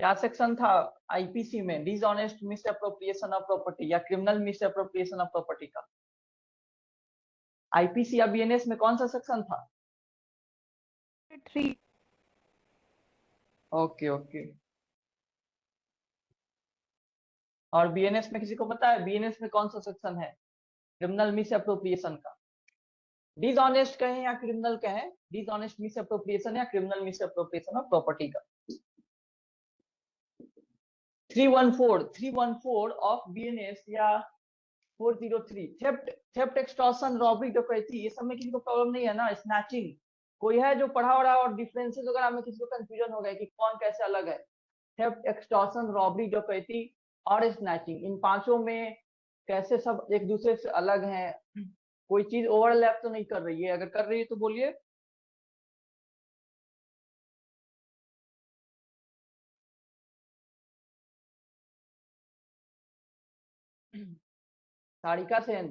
क्या सेक्शन था आईपीसी में dishonest mis appropriation of property या criminal mis appropriation of property का? आईपीसी या बीएनएस में कौन सा सेक्शन था? 3। Okay okay. और बीएनएस में किसी को पता है बीएनएस में कौन सा सेक्शन है क्रिमिनल मिस अप्रोप्रिएशन का? डिसऑनेस्ट कहें या क्रिमिनल कहें, डिसऑनेस्ट मिस अप्रोप्रिएशन या criminal mis appropriation of property का? 314 ऑफ बीएनएस या 403 थेफ्ट एक्सटॉर्शन रॉबरी डकैती, ये सब में किसी को प्रॉब्लम नहीं है ना? स्नैचिंग कोई है जो पढ़ा हो रहा है और डिफरेंसेस वगैरह में किसी को कंफ्यूजन हो गया कि कौन कैसे अलग है? थेफ्ट एक्सटॉर्शन रॉबरी डकैती और स्नैचिंग, इन पांचों में कैसे सब एक दूसरे से अलग हैं? कोई चीज ओवरलैप तो नहीं कर रही है? अगर कर रही है तो बोलिए। सारिका सेन।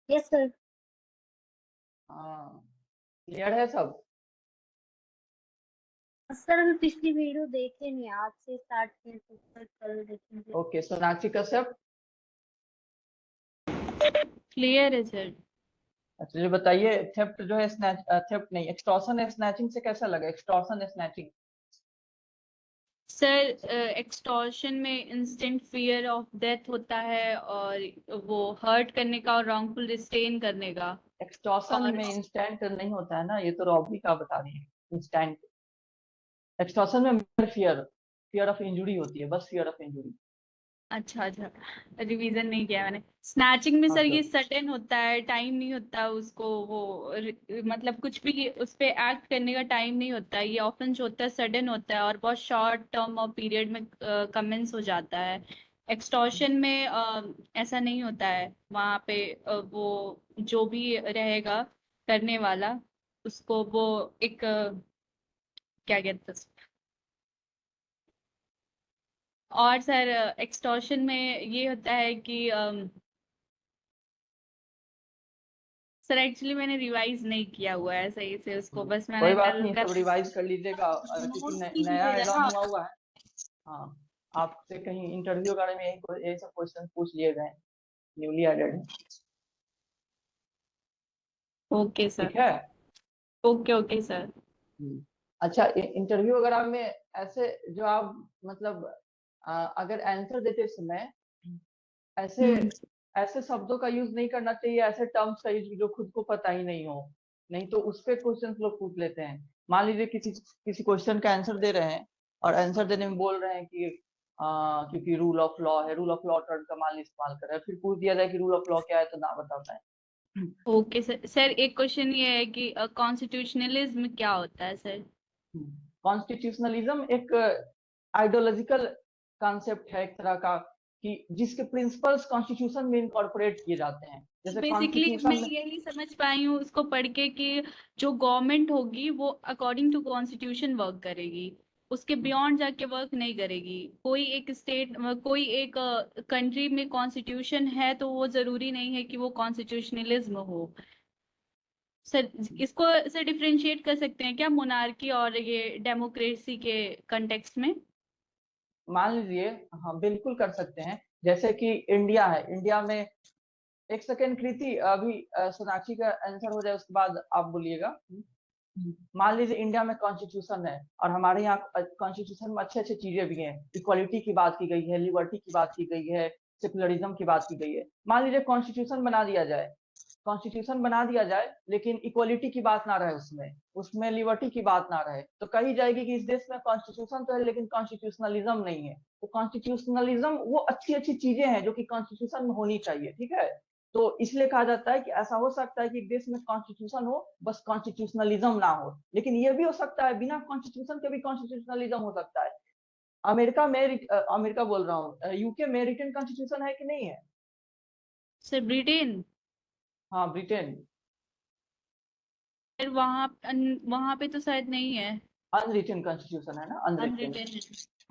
Yes sir. हाँ, क्लियर है सब? सर अभी पिछली वीडियो देखे नहीं, आज से स्टार्ट किए तो सर कल देखेंगे। ओके, सोनाक्षी कश्यप। क्लियर है सर। अच्छा, जो बताइए थेफ्ट जो है थेफ्ट नहीं, एक्सटॉर्शन स्नैचिंग से कैसा लगा? एक्सटॉर्शन स्नैचिंग सर एक्सटॉर्शन में इंस्टेंट फियर ऑफ डेथ होता है और वो हर्ट करने का और रॉन्गफुल रिस्ट्रेन करने का। एक्सटॉर्शन और में इंस्टेंट नहीं होता है ना, ये तो रॉबरी का बता रही है इंस्टेंट। एक्सटॉर्शन में फियर फियर ऑफ इंजुरी होती है, बस फियर ऑफ इंजुरी। अच्छा रिवीजन नहीं किया मैंने। स्नैचिंग में सर ओके ये सडन होता है, टाइम नहीं होता उसको, वो मतलब कुछ भी उस पे एक्ट करने का टाइम नहीं होता है। ये ऑफन जो होता है सडन होता है और बहुत शॉर्ट टर्म और पीरियड में कमेंस हो जाता है। एक्सटॉर्शन में ऐसा नहीं होता है। वहाँ पे वो जो भी रहेगा करने वाला उसको वो एक क्या कहते हैं। और सर एक्सटॉर्शन में ये होता है कि सर एक्चुअली मैंने रिवाइज नहीं किया हुआ है सही से उसको, बस कोई मैंने बात कल नहीं, सब रिवाइज कर लीजिएगा क्योंकि नोट्स भी नया लिए एड थे ऑन ना। हुआ हुआ है। हाँ, आपसे कहीं इंटरव्यू वगैरह में यही सब क्वेश्चन पूछ लिए गए, न्यूली एडेड है। Okay sir. ठीक है। Okay okay sir. अच्छा, इंटरव्यू वगैरह में ऐसे जो आप मतलब अगर आंसर देते समय ऐसे ऐसे शब्दों का यूज नहीं करना चाहिए, ऐसे टर्म्स का यूज जो खुद को पता ही नहीं हो, नहीं तो उस पे क्वेश्चन लोग पूछ लेते हैं। मान लीजिए किसी किसी क्वेश्चन का आंसर दे रहे हैं और आंसर देने में बोल रहे हैं कि क्योंकि रूल ऑफ लॉ है, रूल ऑफ लॉ टर्म का मान लीजिए इस्तेमाल कर रहे हैं, फिर पूछ दिया जाए कि रूल ऑफ लॉ क्या है तो ना बता पाए। Okay sir. सर एक क्वेश्चन ये है कि कॉन्स्टिट्यूशनलिज्म क्या होता है सर? कॉन्स्टिट्यूशनलिज्म एक आइडियोलॉजिकल कॉन्सेप्ट है एक तरह का कि जिसके प्रिंसिपल्स कॉन्स्टिट्यूशन में इनकॉर्पोरेट किए जाते हैं, जैसे बेसिकली मैं कॉन्स्टिट्यूशन में। यही समझ पाई हूँ उसको पढ़ के कि जो गवर्नमेंट होगी वो अकॉर्डिंग टू कॉन्स्टिट्यूशन वर्क करेगी, उसके बियॉन्ड जाके वर्क नहीं करेगी। कोई एक स्टेट कोई एक कंट्री में कॉन्स्टिट्यूशन है तो वो जरूरी नहीं है कि वो कॉन्स्टिट्यूशनलिज्म हो। सर इसको सर डिफरेंशिएट कर सकते हैं क्या मोनार्की और ये डेमोक्रेसी के कंटेक्स्ट में? मान लीजिए, हाँ बिल्कुल कर सकते हैं। जैसे कि इंडिया है, इंडिया में एक सेकेंड कृति, अभी सोनाक्षी का आंसर हो जाए उसके बाद आप बोलिएगा। मान लीजिए इंडिया में कॉन्स्टिट्यूशन है और हमारे यहाँ कॉन्स्टिट्यूशन में अच्छे अच्छे चीजें भी हैं, इक्वालिटी की बात की गई है, लिबर्टी की बात की गई है, सेकुलरिज्म की बात की गई है। मान लीजिए कॉन्स्टिट्यूशन बना दिया जाए, कॉन्स्टिट्यूशन बना दिया जाए लेकिन इक्वालिटी की बात ना रहे, उसमें उसमें लिबर्टी की बात ना रहे, तो कही जाएगी कि इस देश में कॉन्स्टिट्यूशन तो है लेकिन कॉन्स्टिट्यूशनलिज्म नहीं है। तो कॉन्स्टिट्यूशनलिज्म वो अच्छी अच्छी चीजें हैं जो कि कॉन्स्टिट्यूशन में होनी चाहिए, ठीक है। तो इसलिए कहा जाता है कि ऐसा हो सकता है कि एक देश में कॉन्स्टिट्यूशन हो बस कॉन्स्टिट्यूशनलिज्म ना हो, लेकिन ये भी हो सकता है बिना कॉन्स्टिट्यूशन के भी कॉन्स्टिट्यूशनलिज्म हो सकता है। अमेरिका में अमेरिका बोल रहा हूँ, यूके में रिटन कॉन्स्टिट्यूशन है कि नहीं है? Sir Britain. हाँ, ब्रिटेन। सर वहाँ पे तो शायद नहीं है। अनरिटन कॉन्स्टिट्यूशन है ना, अनरिटन। अनरिटेन है।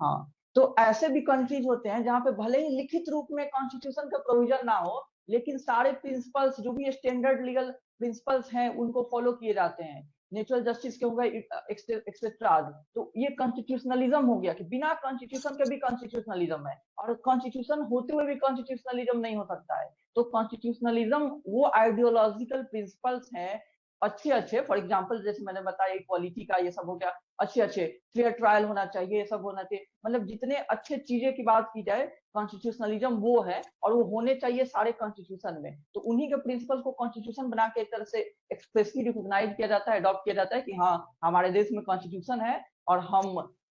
हाँ, तो ऐसे भी कंट्रीज होते हैं जहाँ पे भले ही लिखित रूप में कॉन्स्टिट्यूशन का प्रोविजन ना हो, लेकिन सारे प्रिंसिपल्स जो भी स्टैंडर्ड लीगल प्रिंसिपल्स हैं उनको फॉलो किए जाते हैं। नेचुरल जस्टिस के हो गए, एक्सेट्रा। तो ये कॉन्स्टिट्यूशनलिज्म हो गया कि बिना कॉन्स्टिट्यूशन के भी कॉन्स्टिट्यूशनलिज्म है, और कॉन्स्टिट्यूशन होते हुए भी कॉन्स्टिट्यूशनलिज्म नहीं हो सकता है। तो कॉन्स्टिट्यूशनलिज्म वो आइडियोलॉजिकल प्रिंसिपल्स हैं अच्छे अच्छे, फॉर एग्जाम्पल जैसे मैंने बताया इक्वालिटी का ये सब हो गया, अच्छे अच्छे फेयर ट्रायल होना चाहिए, ये सब होना चाहिए, मतलब जितने अच्छे चीजें की बात की जाए कॉन्स्टिट्यूशनलिज्म वो है, और वो होने चाहिए सारे कॉन्स्टिट्यूशन में। तो उन्हीं के प्रिंसिपल को कॉन्स्टिट्यूशन बना के एक तरह से एक्सप्रेसली रिकॉग्नाइज किया जाता है, अडॉप्ट किया जाता है कि हाँ हमारे देश में कॉन्स्टिट्यूशन है और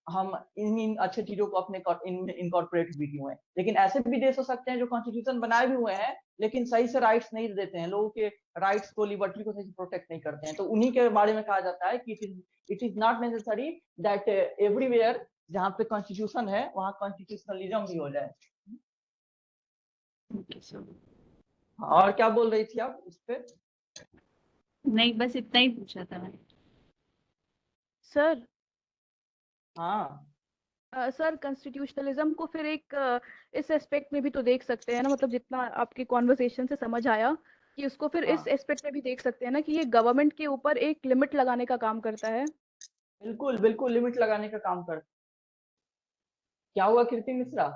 हम इन अच्छे चीजों को अपने इनकॉर्पोरेट भी हुए हैं। लेकिन ऐसे भी देश हो सकते हैं जो कॉन्स्टिट्यूशन बनाए भी हुए हैं लेकिन सही से राइट्स नहीं देते हैं, लोगों के राइट्स को, लिबर्टी को सही से प्रोटेक्ट नहीं करते हैं। तो उन्हीं के बारे में कहा जाता है कि it is not necessary that everywhere जहाँ पे कॉन्स्टिट्यूशन है वहाँ कॉन्स्टिट्यूशनलिज्म भी हो जाए। और क्या बोल रही थी आप इस पे? नहीं, बस इतना ही पूछा था मैंने। सर हाँ सर कॉन्स्टिट्यूशनलिज्म को फिर एक इस एस्पेक्ट में भी तो देख सकते हैं ना, मतलब जितना आपके कॉन्वर्सेशन से समझ आया कि उसको फिर इस हाँ एस्पेक्ट में भी देख सकते हैं ना कि ये गवर्नमेंट के ऊपर एक लिमिट लगाने का काम करता है। बिल्कुल बिल्कुल लिमिट लगाने का काम करता। क्या हुआ कीर्ति मिश्रा?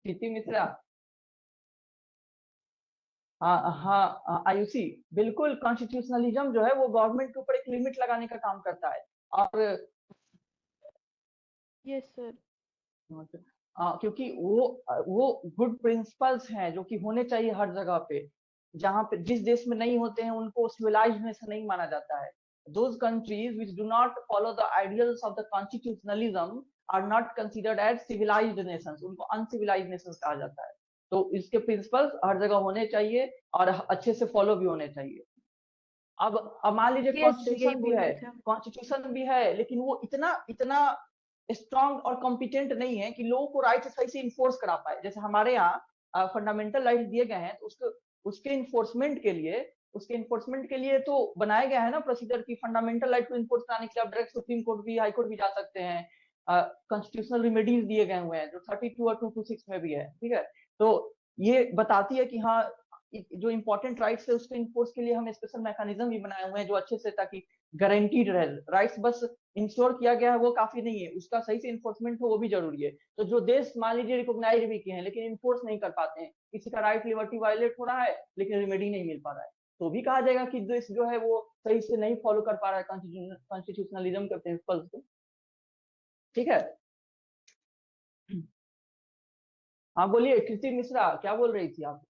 कीर्ति मिश्रा? हाँ हाँ आयुषी, बिल्कुल कॉन्स्टिट्यूशनलिज्म जो है वो गवर्नमेंट के ऊपर एक लिमिट लगाने का काम करता है। और यस सर। क्योंकि वो गुड प्रिंसिपल्स हैं जो कि होने चाहिए हर जगह पे, जहाँ पे जिस देश में नहीं होते हैं उनको सिविलाइज्ड नेशन नहीं माना जाता है। Those countries which do not follow the ideals of the constitutionalism are not considered as civilized nations, उनको uncivilized nations कहा जाता है। तो इसके प्रिंसिपल्स हर जगह होने चाहिए और अच्छे से फॉलो भी होने चाहिए। अब मान लीजिए कॉन्स्टिट्यूशन भी है लेकिन वो इतना स्ट्रांग और कॉम्पिटेंट नहीं है कि लोगों को राइट सही से इन्फोर्स करा पाए। जैसे हमारे यहाँ फंडामेंटल राइट दिए गए हैं तो उसके इन्फोर्समेंट के लिए तो बनाया गया है ना प्रोसीजर की, फंडामेंटल राइट को इन्फोर्स कराने के लिए आप डायरेक्ट सुप्रीम कोर्ट भी, हाई कोर्ट भी जा सकते हैं। कॉन्स्टिट्यूशनल रिमेडीज दिए गए हुए हैं जो 32 और 226 में भी है, ठीक है। तो ये बताती है कि हाँ जो इंपॉर्टेंट राइट्स है उसके इन्फोर्स के लिए हम स्पेशल मैकेनिज्म भी बनाए हुए हैं जो अच्छे से, ताकि गारंटीड रहे। राइट्स बस इंश्योर किया गया है वो काफी नहीं है, उसका सही से इन्फोर्समेंट हो वो भी जरूरी है। तो जो देश मान लीजिए रिकॉग्नाइज भी किए हैं लेकिन इन्फोर्स नहीं कर पाते हैं, किसी का राइट लिबर्टी वायलेट हो रहा है लेकिन रिमेडी नहीं मिल पा रहा है, तो भी कहा जाएगा कि देश जो है वो सही से नहीं फॉलो कर पा रहा है कॉन्स्टिट्यूशनलिज्म के प्रिंसिपल्स को, ठीक है। हाँ बोलिए कृति मिश्रा, क्या बोल रही थी आप?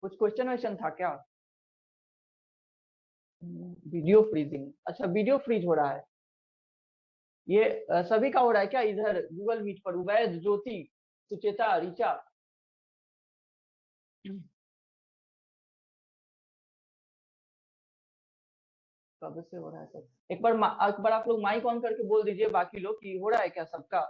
कुछ क्वेश्चन था क्या? वीडियो फ्रीजिंग, अच्छा वीडियो फ्रीज हो रहा है, ये सभी का हो रहा है क्या इधर गूगल मीट पर? उवैद, ज्योति, सुचेता, ऋचा? कब से हो रहा है सब? एक बार आप लोग माइक ऑन करके बोल दीजिए बाकी लोग कि हो रहा है क्या सबका।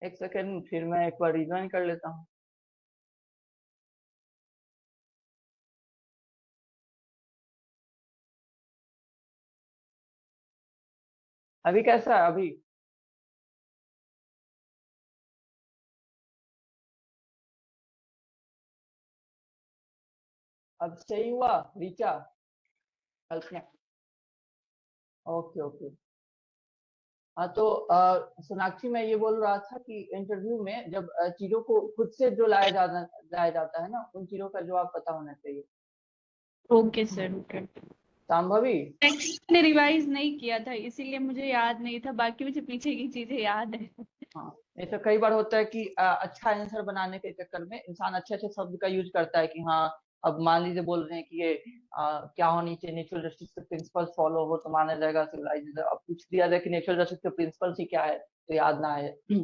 एक सेकेंड, फिर मैं एक बार रिज्वाइन कर लेता हूँ। अभी कैसा है अभी? अब सही हुआ ऋचा, कल्पना? Okay okay. हाँ तो सोनाक्षी मैं ये बोल रहा था कि इंटरव्यू में जब चीजों को खुद से जो लाया जाता है ना, उन चीजों का जवाब पता होना चाहिए। Okay sir, okay. Shambhavi text ने रिवाइज नहीं किया था इसीलिए मुझे याद नहीं था, बाकी मुझे पीछे की चीजें याद है। हाँ, ऐसा कई बार होता है कि अच्छा आंसर बनाने के चक्कर में इंसान अच्छे अच्छे शब्द का यूज करता है कि हाँ अब मान लीजिए बोल रहे हैं कि ये क्या होनी चाहिए, नेचुरल जस्टिस के प्रिंसिपल्स फॉलो हो तो माना जाएगा सिविलाइजेशन। अब पूछ दिया जाए कि नेचुरल जस्टिस के प्रिंसिपल्स ही क्या है तो याद ना आए। सर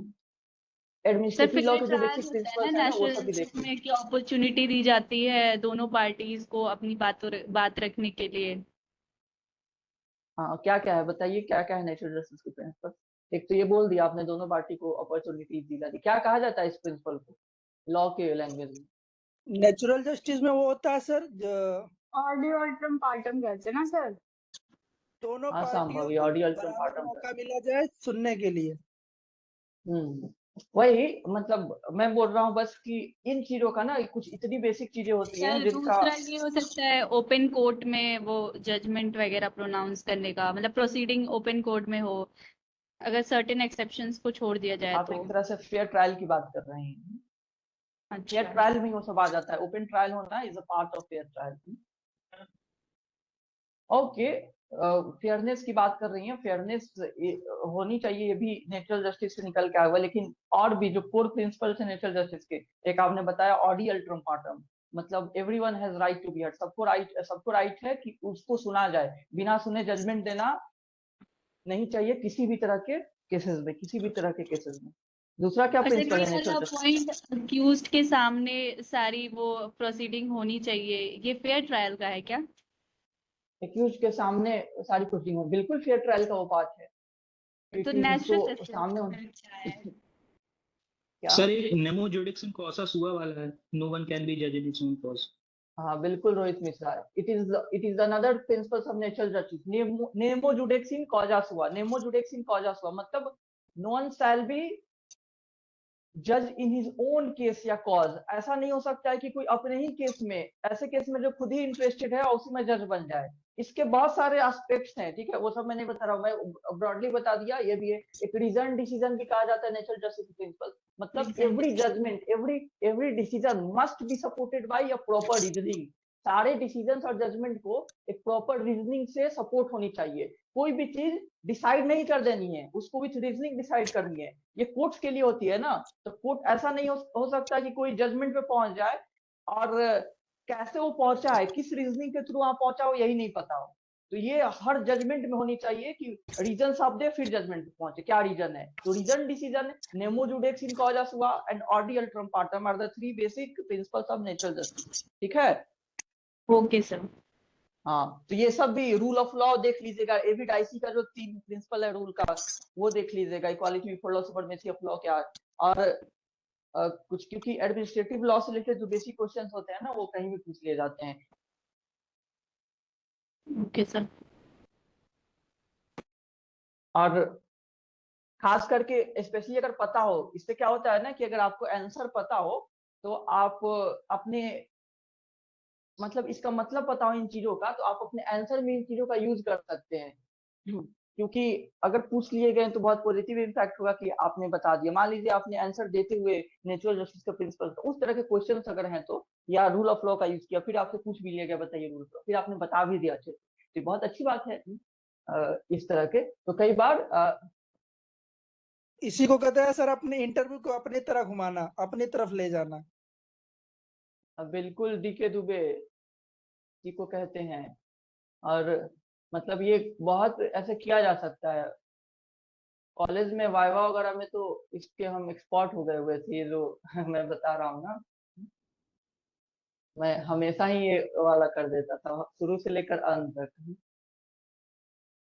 एडमिनिस्ट्रेटिव फिर लॉ ये के जो ट्रायल बेसिक होता है ना प्रिंसिपल्स है ना वो नेशनल सब भी जस्टिस देखिए। में कि अपॉर्चुनिटी दी जाती है दोनों पार्टीज को अपनी बात रखने के लिए। हाँ क्या क्या है बताइए, क्या क्या है नेचुरल जस्टिस के प्रिंसिपल? एक तो ये बोल दिया आपने दोनों पार्टी को अपॉर्चुनिटी दी जाती, क्या कहा जाता है इस प्रिंसिपल को लॉ के लैंग्वेज में? नेचुरल जस्टिस में वो होता है सर ऑडियो ऑल्टम पार्टम कहते हैं ना सर। दोनों हाँ पार्टियों संभव, ये को ऑडियल बराबर ट्रम्प मौका मिला जाए सुनने के लिए। वही मतलब मैं बोल रहा हूँ बस कि इन चीजों का ना कुछ इतनी बेसिक चीजें होती हैं सर जिनका दूसरा ये हो सकता है ओपन कोर्ट में वो जजमेंट वगैरह प्रोनाउंस करने का, मतलब प्रोसीडिंग ओपन कोर्ट में हो, अगर सर्टेन एक्सेप्शंस को छोड़ दिया जाए आप तो। एक तरह से फेयर ट्रायल की बात कर रहे हैं। फेयर अच्छा, ट्रायल में वो सब आ जाता है, ओपन ट्रायल होना is a part of fair trial. Okay, fairness की बात कर रही हैं, फेयरनेस होनी चाहिए, ये भी नेचुरल जस्टिस से निकल के आया हुआ, लेकिन और भी जो कोर प्रिंसिपल्स है नेचुरल जस्टिस के, एक आपने बताया ऑडी अल्ट्रम पार्टम, मतलब everyone has right to be heard, सबको राइट है कि उसको सुना जाए, बिना सुने जजमेंट देना नहीं चाहिए किसी भी तरह के केसेस में, किसी भी तरह के केसेस में। दूसरा क्या और सर प्रिंसिपल ये है वाला नेचुरल जस्टिस? पॉइंट अक्यूज्ड के सामने सारी वो प्रोसीडिंग होनी चाहिए, ये फेयर ट्रायल का है क्या? एक्यूज के सामने सारी प्रोसीडिंग हो, बिल्कुल फेयर ट्रायल का वो पार्ट है, तो क्योंकि नेचुरल उसको सामने अच्छा है। क्या? सर एक नेमो जुडिक्स इन कॉसा सुआ वाला है, नो वन कैन बी जज इन इट्स ओन कॉज। हाँ बिल्कुल Rohit Mishra, it is another principles of natural justice, नेमो जुडेक्स इन कॉजा सुआ, नेमो जुडेक्स इन कॉजा सुआ मतलब नो वन शैल बी जज इन हिज ओन केस या कॉज। ऐसा नहीं हो सकता है कि कोई अपने ही केस में, ऐसे केस में जो खुद ही इंटरेस्टेड है और उसी में जज बन जाए। इसके बहुत सारे एस्पेक्ट्स हैं, ठीक है, वो सब मैं नहीं बता रहा हूँ, मैं ब्रॉडली बता दिया। ये भी है एक रीजन डिसीजन भी कहा जाता है नेचुरल जस्टिस प्रिंसिपल, मतलब every judgment, every decision must be supported by a proper reasoning. सारे डिसीजन और जजमेंट को एक प्रॉपर रीजनिंग से सपोर्ट होनी चाहिए। कोई भी चीज डिसाइड नहीं कर देनी है, उसको विथ रीजनिंग डिसाइड करनी है। ये कोर्ट्स के लिए होती है ना, तो कोर्ट ऐसा नहीं हो सकता कि कोई जजमेंट पे पहुंच जाए और कैसे वो पहुंचा है, किस रीजनिंग के थ्रू वहां पहुंचा हो, यही नहीं पता हो। तो ये हर जजमेंट में होनी चाहिए कि रीजन आप दे फिर जजमेंट पे पहुंचे, क्या रीजन है। तो रीजन डिसीजन, नेमो जुडेक्स इन कॉजा सुआ एंड ऑडी अल्ट्रम पार्टम are the three basic principles of natural justice, ठीक है। Okay sir. हाँ, तो ये सब भी रूल ऑफ लॉ देख लीजिएगा, एवी डाइसी का जो 3 प्रिंसिपल है रूल का, वो देख लीजिएगा, equality before law, supremacy of law क्या है। और कुछ क्योंकि एडमिनिस्ट्रेटिव लॉ से रिलेटेड जो बेसिक क्वेश्चंस होते हैं ना, वो कहीं भी पूछ लिए जाते हैं। Okay sir. और खास करके स्पेशली अगर पता हो, इससे क्या होता है ना कि अगर आपको आंसर पता हो तो आप अपने मतलब इसका मतलब पता हो इन चीजों का, तो आप अपने आंसर में इन चीजों का यूज कर सकते हैं। क्योंकि अगर पूछ लिए गए तो बहुत पॉजिटिव इम्पैक्ट होगा कि आपने बता दिया। मान लीजिए आपने आंसर देते हुए नेचुरल जस्टिस का प्रिंसिपल, तो उस तरह के क्वेश्चंस अगर हैं तो, या रूल ऑफ लॉ का यूज किया, फिर आपसे पूछ भी लिया गया बताइए रूल ऑफ लॉ, फिर आपने बता भी दिया अच्छे से, तो बहुत अच्छी बात है। इस तरह के तो कई बार इसी को कहते हैं सर अपने इंटरव्यू को अपनी तरह घुमाना, अपनी तरफ ले जाना। बिल्कुल डीके दुबे जी को कहते हैं। और मतलब ये बहुत ऐसे किया जा सकता है। कॉलेज में वाइवा वगैरह में तो इसके हम एक्सपर्ट हो गए हुए थे, ये जो मैं बता रहा हूँ ना, मैं हमेशा ही ये वाला कर देता था शुरू से लेकर अंत तक।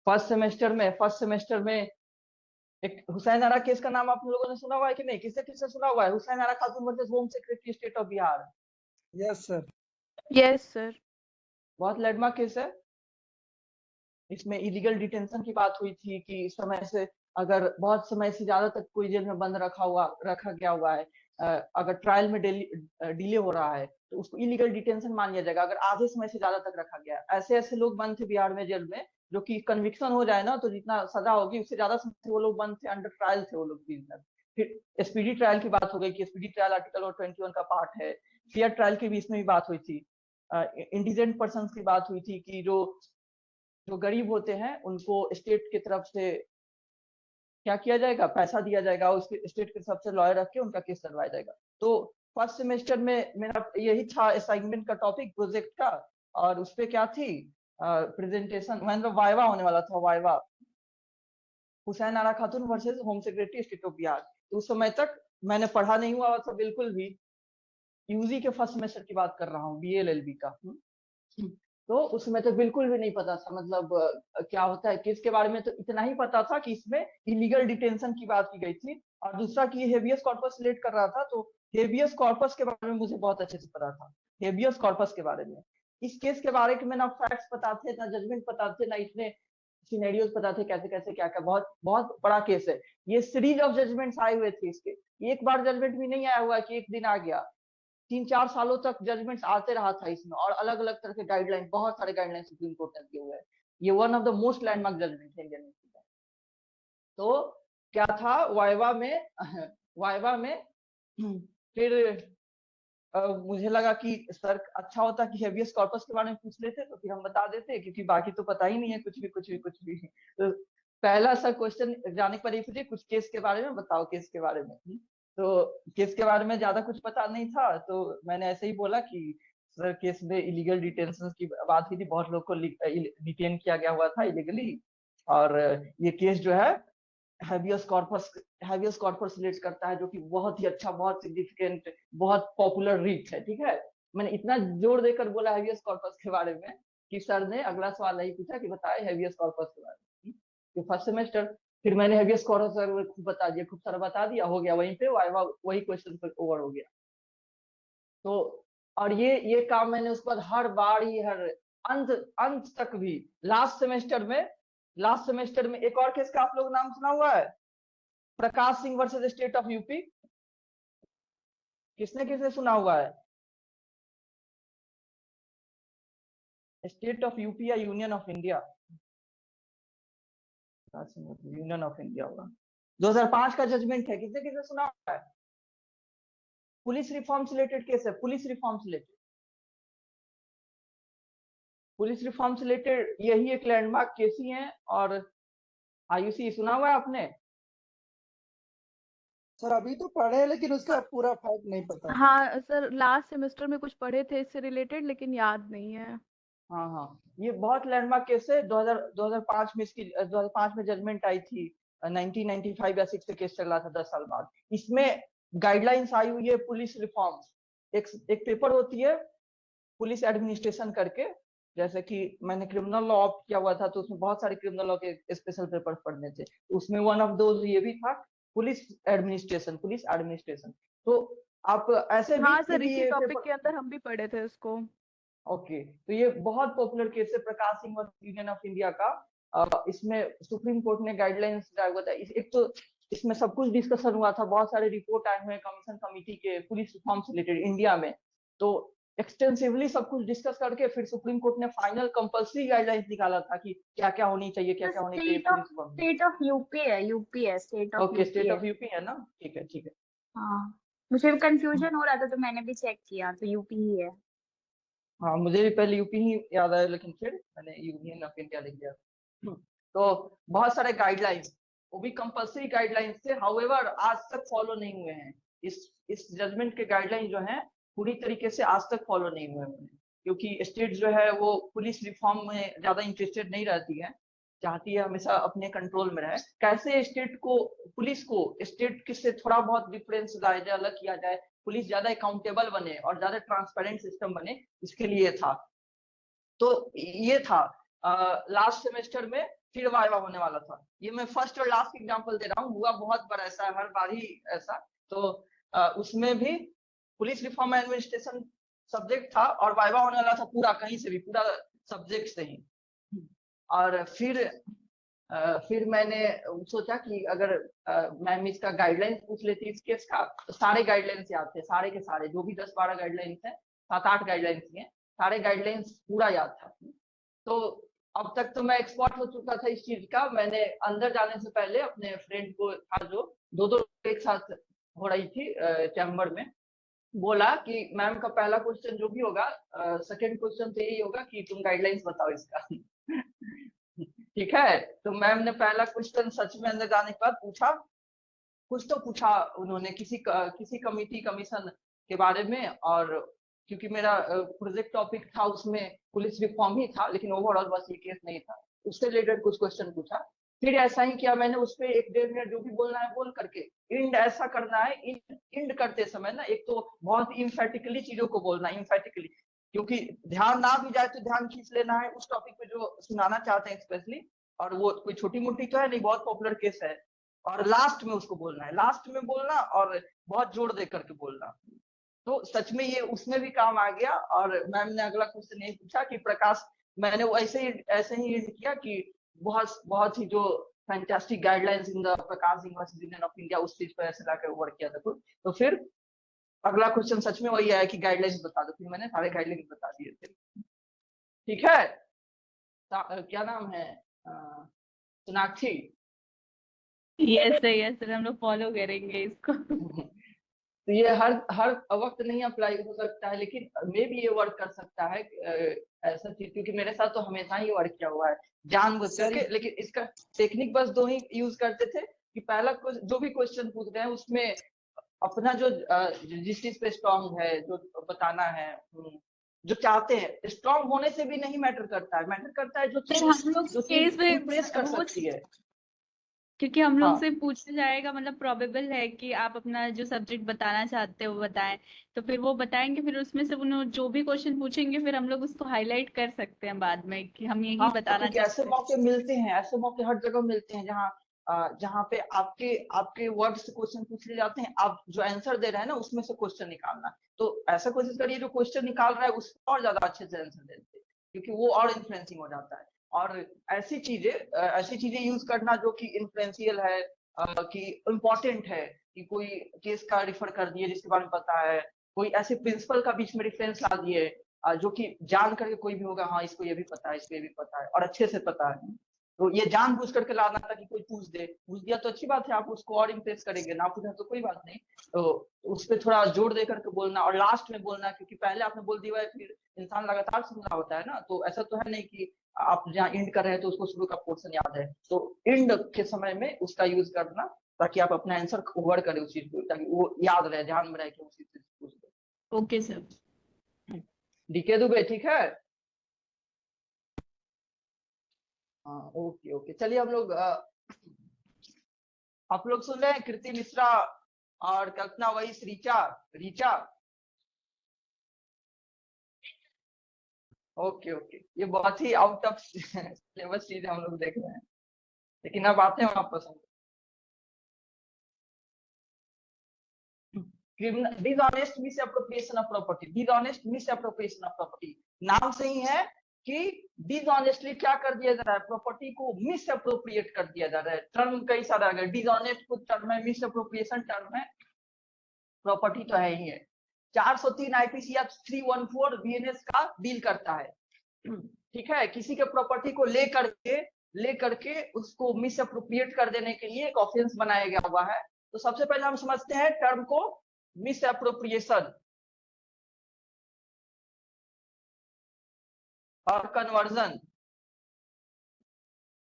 फर्स्ट सेमेस्टर में एक हुसैन आरा केस का नाम आप लोगों ने सुना हुआ है कि नहीं, किससे किससे सुना हुआ है? हुसैन आरा खातून versus home secretary state of Bihar. Yes sir. Yes sir. बहुत लैंडमार्क केस है। इसमें इलीगल डिटेंशन की बात हुई थी कि समय से, अगर बहुत समय से ज्यादा तक कोई जेल में बंद रखा गया हुआ है, अगर ट्रायल में डिले हो रहा है तो उसको इलीगल डिटेंशन मान लिया जाएगा। अगर आधे समय से ज्यादा तक रखा गया, ऐसे ऐसे लोग बंद थे बिहार में जेल में, जो कि कन्विक्शन हो जाए ना तो जितना सजा होगी उससे ज्यादा समय वो लोग बंद थे, अंडर ट्रायल थे वो लोग प्रिजनर। फिर स्पीडी ट्रायल की बात हो गई कि स्पीडी ट्रायल आर्टिकल 21 का पार्ट है। फेयर ट्रायल की भी इसमें भी बात हुई थी। इंडिजेंट पर्सन की बात हुई थी कि जो गरीब होते हैं उनको स्टेट की तरफ से क्या किया जाएगा, पैसा दिया जाएगा, उसके स्टेट की तरफ से लॉयर रख के उनका केस लड़वाया जाएगा। तो फर्स्ट सेमेस्टर में मेरा यही था असाइनमेंट का टॉपिक प्रोजेक्ट का, और उस पे क्या थी प्रेजेंटेशन, मतलब वाइवा होने वाला था, viva Hussain Ara Khatoon versus home secretary state of Bihar. तो उस समय तक मैंने पढ़ा नहीं हुआ था बिल्कुल भी, यूजी के फर्स्ट सेमेस्टर की बात कर रहा हूँ, बीएलएलबी का। तो उस समय तो बिल्कुल भी नहीं पता था, मतलब क्या होता है केस के बारे में, तो इतना ही पता था कि इसमें इलीगल डिटेंशन की बात की गई थी, और दूसरा कि हेबियस कॉर्पस रिलेट कर रहा था, तो हेबियस कॉर्पस के बारे में मुझे बहुत अच्छे से पता था, हेबियस कॉर्पस के बारे में। इस केस के बारे में ना फैक्ट्स पता थे, ना जजमेंट पता थे, ना इतने सिनेरियोस पता थे, कैसे कैसे क्या क्या, बहुत बहुत बड़ा केस है ये। सीरीज ऑफ जजमेंट्स आए हुए थे इसके, एक बार जजमेंट भी नहीं आया हुआ कि एक दिन आ गया, 3-4 सालों तक जजमेंट्स आते रहा था इसमें, और अलग अलग तरह के गाइडलाइन, बहुत सारे गाइडलाइन सुप्रीम कोर्ट ने दिए हुए हैं। ये one of the most landmark judgment है इंडियन हिस्ट्री का। तो क्या था वाइवा में वाइवा में फिर मुझे लगा कि सर अच्छा होता कि हेवियस कॉर्पस के बारे में पूछ लेते, तो फिर हम बता देते, क्योंकि बाकी तो पता ही नहीं है कुछ भी कुछ भी कुछ भी। तो पहला सा क्वेश्चन जाने पर ये पूछे कुछ केस के बारे में बताओ, केस के बारे में। तो केस के बारे में ज्यादा कुछ पता नहीं था, तो मैंने ऐसे ही बोला कि सर केस में इलीगल डिटेंशन की बात हुई थी, बहुत लोग को डिटेन किया गया हुआ था इलीगली, और ये केस जो है हैबियस कॉर्पस रिलेट करता है, जो कि बहुत ही अच्छा, बहुत सिग्निफिकेंट, बहुत पॉपुलर रीट है। ठीक है, मैंने इतना जोर देकर बोला हैबियस कॉर्पस के बारे में कि सर ने अगला सवाल नहीं पूछा कि बताए हैबियस कॉर्पस के बारे में। तो फर्स्ट सेमेस्टर फिर मैंने हैबियस कॉर्पस खूब बता दिया, खूब सारा बता दिया, हो गया वहीं पे वाइवा, वही क्वेश्चन पर ओवर हो गया। तो और ये काम मैंने उसके बाद हर बार ही, हर अंत तक भी, लास्ट सेमेस्टर में एक और केस का आप लोग नाम सुना हुआ है, Prakash Singh versus State of UP. किसने किसने सुना हुआ है? स्टेट ऑफ यूपी या Union of India? Union of India होगा। 2005 का जजमेंट है, किसने किसने सुना हुआ है? पुलिस रिफॉर्म से रिलेटेड केस है, पुलिस रिफॉर्म से रिलेटेड यही एक लैंडमार्क केस ही है। और आयुषी सुना हुआ है आपने? सर अभी तो पढ़े हैं, लेकिन उसका पूरा फैक्ट नहीं पता। हाँ सर, लास्ट सेमेस्टर में कुछ पढ़े थे इससे रिलेटेड, लेकिन याद नहीं है। हाँ, ये बहुत लैंडमार्क केस है। 2005 में इसकी 2005 में जजमेंट आई थी, 1995 या 6 से केस चल रहा था 10 साल बाद। इसमें गाइडलाइंस आई हुई है पुलिस रिफॉर्म्स। एक पेपर होती है पुलिस एडमिनिस्ट्रेशन करके, जैसे कि मैंने क्रिमिनल लॉ ऑप्ट किया हुआ था, तो उसमें बहुत सारे क्रिमिनल लॉ के स्पेशल पेपर पढ़ने थे, उसमें वन ऑफ दोज ये भी था, पुलिस एडमिनिस्ट्रेशन। तो आप ऐसे हाँ भी सर, भी इसी ये टॉपिक पेपर, के अंदर हम भी पढ़े थे उसको। ओके, तो ये बहुत पॉपुलर केस है Prakash Singh versus Union of India का। इसमें सुप्रीम कोर्ट ने गाइडलाइंस दिया हुआ था। एक तो इसमें सब कुछ डिस्कशन हुआ था, बहुत सारे रिपोर्ट आए हुए हैं कमीशन कमिटी के पुलिस रिफॉर्म से रिलेटेड इंडिया में। तो एक्सटेंसिवली सब कुछ डिस्कस करके फिर सुप्रीम कोर्ट ने फाइनल कंपल्सरी गाइडलाइंस निकाला था कि क्या क्या होनी चाहिए, क्या क्या होनी चाहिए police reform. State of UP है, State of okay, State of UP है ना, ठीक है ठीक है। हाँ, मुझे भी कंफ्यूजन हो रहा था तो मैंने भी चेक किया, तो यूपी ही है। हाँ, मुझे भी पहले यूपी ही याद आया, लेकिन फिर मैंने यूनियन ऑफ इंडिया लिख दिया। तो बहुत सारे गाइडलाइंस, वो भी कंपल्सरी गाइडलाइंस थे, हाउएवर आज तक फॉलो नहीं हुए हैं। इस जजमेंट के गाइडलाइन जो हैं पूरी तरीके से आज तक फॉलो नहीं हुए हैं, क्योंकि स्टेट जो है वो पुलिस रिफॉर्म में ज्यादा इंटरेस्टेड नहीं रहती है, चाहती है हमेशा अपने कंट्रोल में रहे। कैसे स्टेट को, पुलिस को स्टेट से थोड़ा बहुत डिफरेंस लाया जाए, अलग किया जाए, पुलिस ज्यादा अकाउंटेबल बने और ज्यादा ट्रांसपेरेंट सिस्टम बने, इसके लिए था। तो ये था लास्ट सेमेस्टर में फिर वाइवा होने वाला था। ये मैं फर्स्ट और लास्ट एग्जांपल दे रहा हूँ, हुआ बहुत बार ऐसा, हर बार ही ऐसा। तो उसमें भी पुलिस रिफॉर्म एडमिनिस्ट्रेशन सब्जेक्ट था और वाइवा होने वाला था पूरा, कहीं से भी, पूरा सब्जेक्ट से ही। और फिर मैंने सोचा कि अगर मैम इसका गाइडलाइंस पूछ लेती इस केस का, तो सारे गाइडलाइंस याद थे, सारे के सारे, जो भी 10-12 गाइडलाइंस हैं, 7-8 गाइडलाइंस हैं, सारे गाइडलाइंस पूरा याद था। तो अब तक तो मैं एक्सपर्ट हो चुका था इस चीज का। मैंने अंदर जाने से पहले अपने फ्रेंड को था, जो दो एक साथ हो रही थी चैम्बर में, बोला कि मैम का पहला क्वेश्चन जो भी होगा, सेकंड क्वेश्चन तो यही होगा कि तुम गाइडलाइंस बताओ इसका। ठीक है, तो मैम ने पहला क्वेश्चन सच में अंदर जाने के बाद पूछा, कुछ तो पूछा उन्होंने किसी कमिटी कमीशन के बारे में, और क्योंकि मेरा प्रोजेक्ट टॉपिक था उसमें पुलिस रिफॉर्म ही था, लेकिन ओवरऑल बस ये केस नहीं था, उससे रिलेटेड कुछ क्वेश्चन पूछा। फिर ऐसा ही किया मैंने, उस पर 1-1.5 मिनट जो भी बोलना है बोल करके, इंड ऐसा करना है, इंड करते समय ना एक तो बहुत इम्फेटिकली चीजों को बोलना, इम्फेटिकली, क्योंकि ध्यान ना भी जाए तो ध्यान खींच लेना है उस टॉपिक पे जो सुनाना चाहते हैं स्पेशली, और वो कोई छोटी मोटी तो है नहीं, बहुत पॉपुलर केस है, और लास्ट में उसको बोलना है, लास्ट में बोलना और बहुत जोर दे करके बोलना। तो सच में ये उसमें भी काम आ गया। और मैम ने अगला क्वेश्चन यही पूछा कि प्रकाश, मैंने वो ऐसे ही किया कि बहुत बहुत ही जो fantastic guidelines in the Prakash university union of India, उस चीज पर ऐसे लाकर वर्क किया था कुछ। तो फिर अगला क्वेश्चन सच में वही आया कि गाइडलाइंस बता दो, फिर मैंने सारे गाइडलाइंस बता दिए थे। ठीक है, क्या नाम है, Sonakshi? Yes sir, yes sir, हम लोग फॉलो करेंगे इसको। तो ये हर वक्त नहीं अप्लाई हो सकता है, लेकिन मे भी ये वर्क कर सकता है ऐसा चीज, क्योंकि मेरे साथ तो हमेशा ही वर्क किया हुआ है जानबूझ करके। लेकिन इसका टेक्निक बस दो ही यूज करते थे कि पहला जो भी क्वेश्चन पूछ रहे हैं उसमें अपना जो जिस चीज पे स्ट्रांग है, जो बताना है, जो चाहते हैं, स्ट्रांग होने से भी नहीं मैटर करता है, मैटर करता है जो फिर चीज हम लोग केस में इम्प्रेस कर वो सकती है। क्योंकि हम लोग हाँ, से पूछा जाएगा, मतलब प्रोबेबल है कि आप अपना जो सब्जेक्ट बताना चाहते हो वो बताएं, तो फिर वो बताएंगे, फिर उसमें से उन्होंने जो भी क्वेश्चन पूछेंगे फिर हम लोग उसको हाईलाइट कर सकते हैं बाद में कि हम यही हाँ, बताना क्योंकि ऐसे चाहते हैं। मौके मिलते हैं, ऐसे मौके हर जगह मिलते हैं जहाँ पे आपके वर्ड से क्वेश्चन पूछ लिए जाते हैं, आप जो आंसर दे रहे हैं ना उसमें से क्वेश्चन निकालना। तो ऐसा कोशिश करिए जो क्वेश्चन निकाल रहा है उसको और ज्यादा अच्छे से आंसर दे दे, क्योंकि वो और इन्फ्लुएंसिंग हो जाता है। और ऐसी चीजें यूज करना जो कि इन्फ्लुएंशियल है, कि इम्पोर्टेंट है, कि कोई केस का रिफर कर दिए जिसके बारे में पता है, कोई ऐसे प्रिंसिपल का बीच में रेफरेंस ला दिए जो कि जान करके कोई भी होगा, हाँ इसको ये भी पता है, इसको ये भी पता है और अच्छे से पता है। तो ये जानबूझ करके लाना था कि कोई पूछ दिया तो अच्छी बात है, आप उसको और इम्प्रेस करेंगे, ना पूछा तो कोई बात नहीं। तो उस पर थोड़ा जोर दे करके बोलना और लास्ट में बोलना, क्योंकि पहले आपने बोल दिया है फिर इंसान लगातार सुन रहा होता है ना। तो ऐसा तो है नहीं कि आप जहाँ इंड कर रहे हैं तो उसको शुरू का पोर्शन याद है, तो इंड के समय में उसका यूज करना ताकि आप अपना आंसर कवर करें उस चीज को, ताकि वो याद रहे, ध्यान में रहे कि उसी चीज पूछ रहे। Okay sir. डीके दुबे, ठीक है? हाँ, ओके ओके, चलिए हम लोग आप लोग सुन रहे हैं कृति मिश्रा और कल्पना वैस, रीचा। ओके ओके, ये बहुत ही आउट ऑफ सिलेबस चीज हम लोग देख रहे हैं, लेकिन अब आते हैं वापस हम। Dishonest misappropriation of property, dishonest misappropriation of property नाम से ही है कि डिसऑनेस्टली क्या कर दिया जा रहा है, प्रॉपर्टी को मिसअप्रोप्रिएट कर दिया जा रहा है। टर्म कई सारा है, डिसऑनेस्ट कुछ टर्म है, मिसअप्रोप्रिएशन टर्म है, प्रॉपर्टी तो है ही है। 403 आईपीसी 314 बीएनएस का डील करता है। ठीक है, किसी के प्रॉपर्टी को लेकर के उसको मिसअप्रोप्रिएट कर देने के लिए एक ऑफेंस बनाया गया हुआ है। तो सबसे पहले हम समझते हैं टर्म को मिसअप्रोप्रिएशन और कन्वर्जन।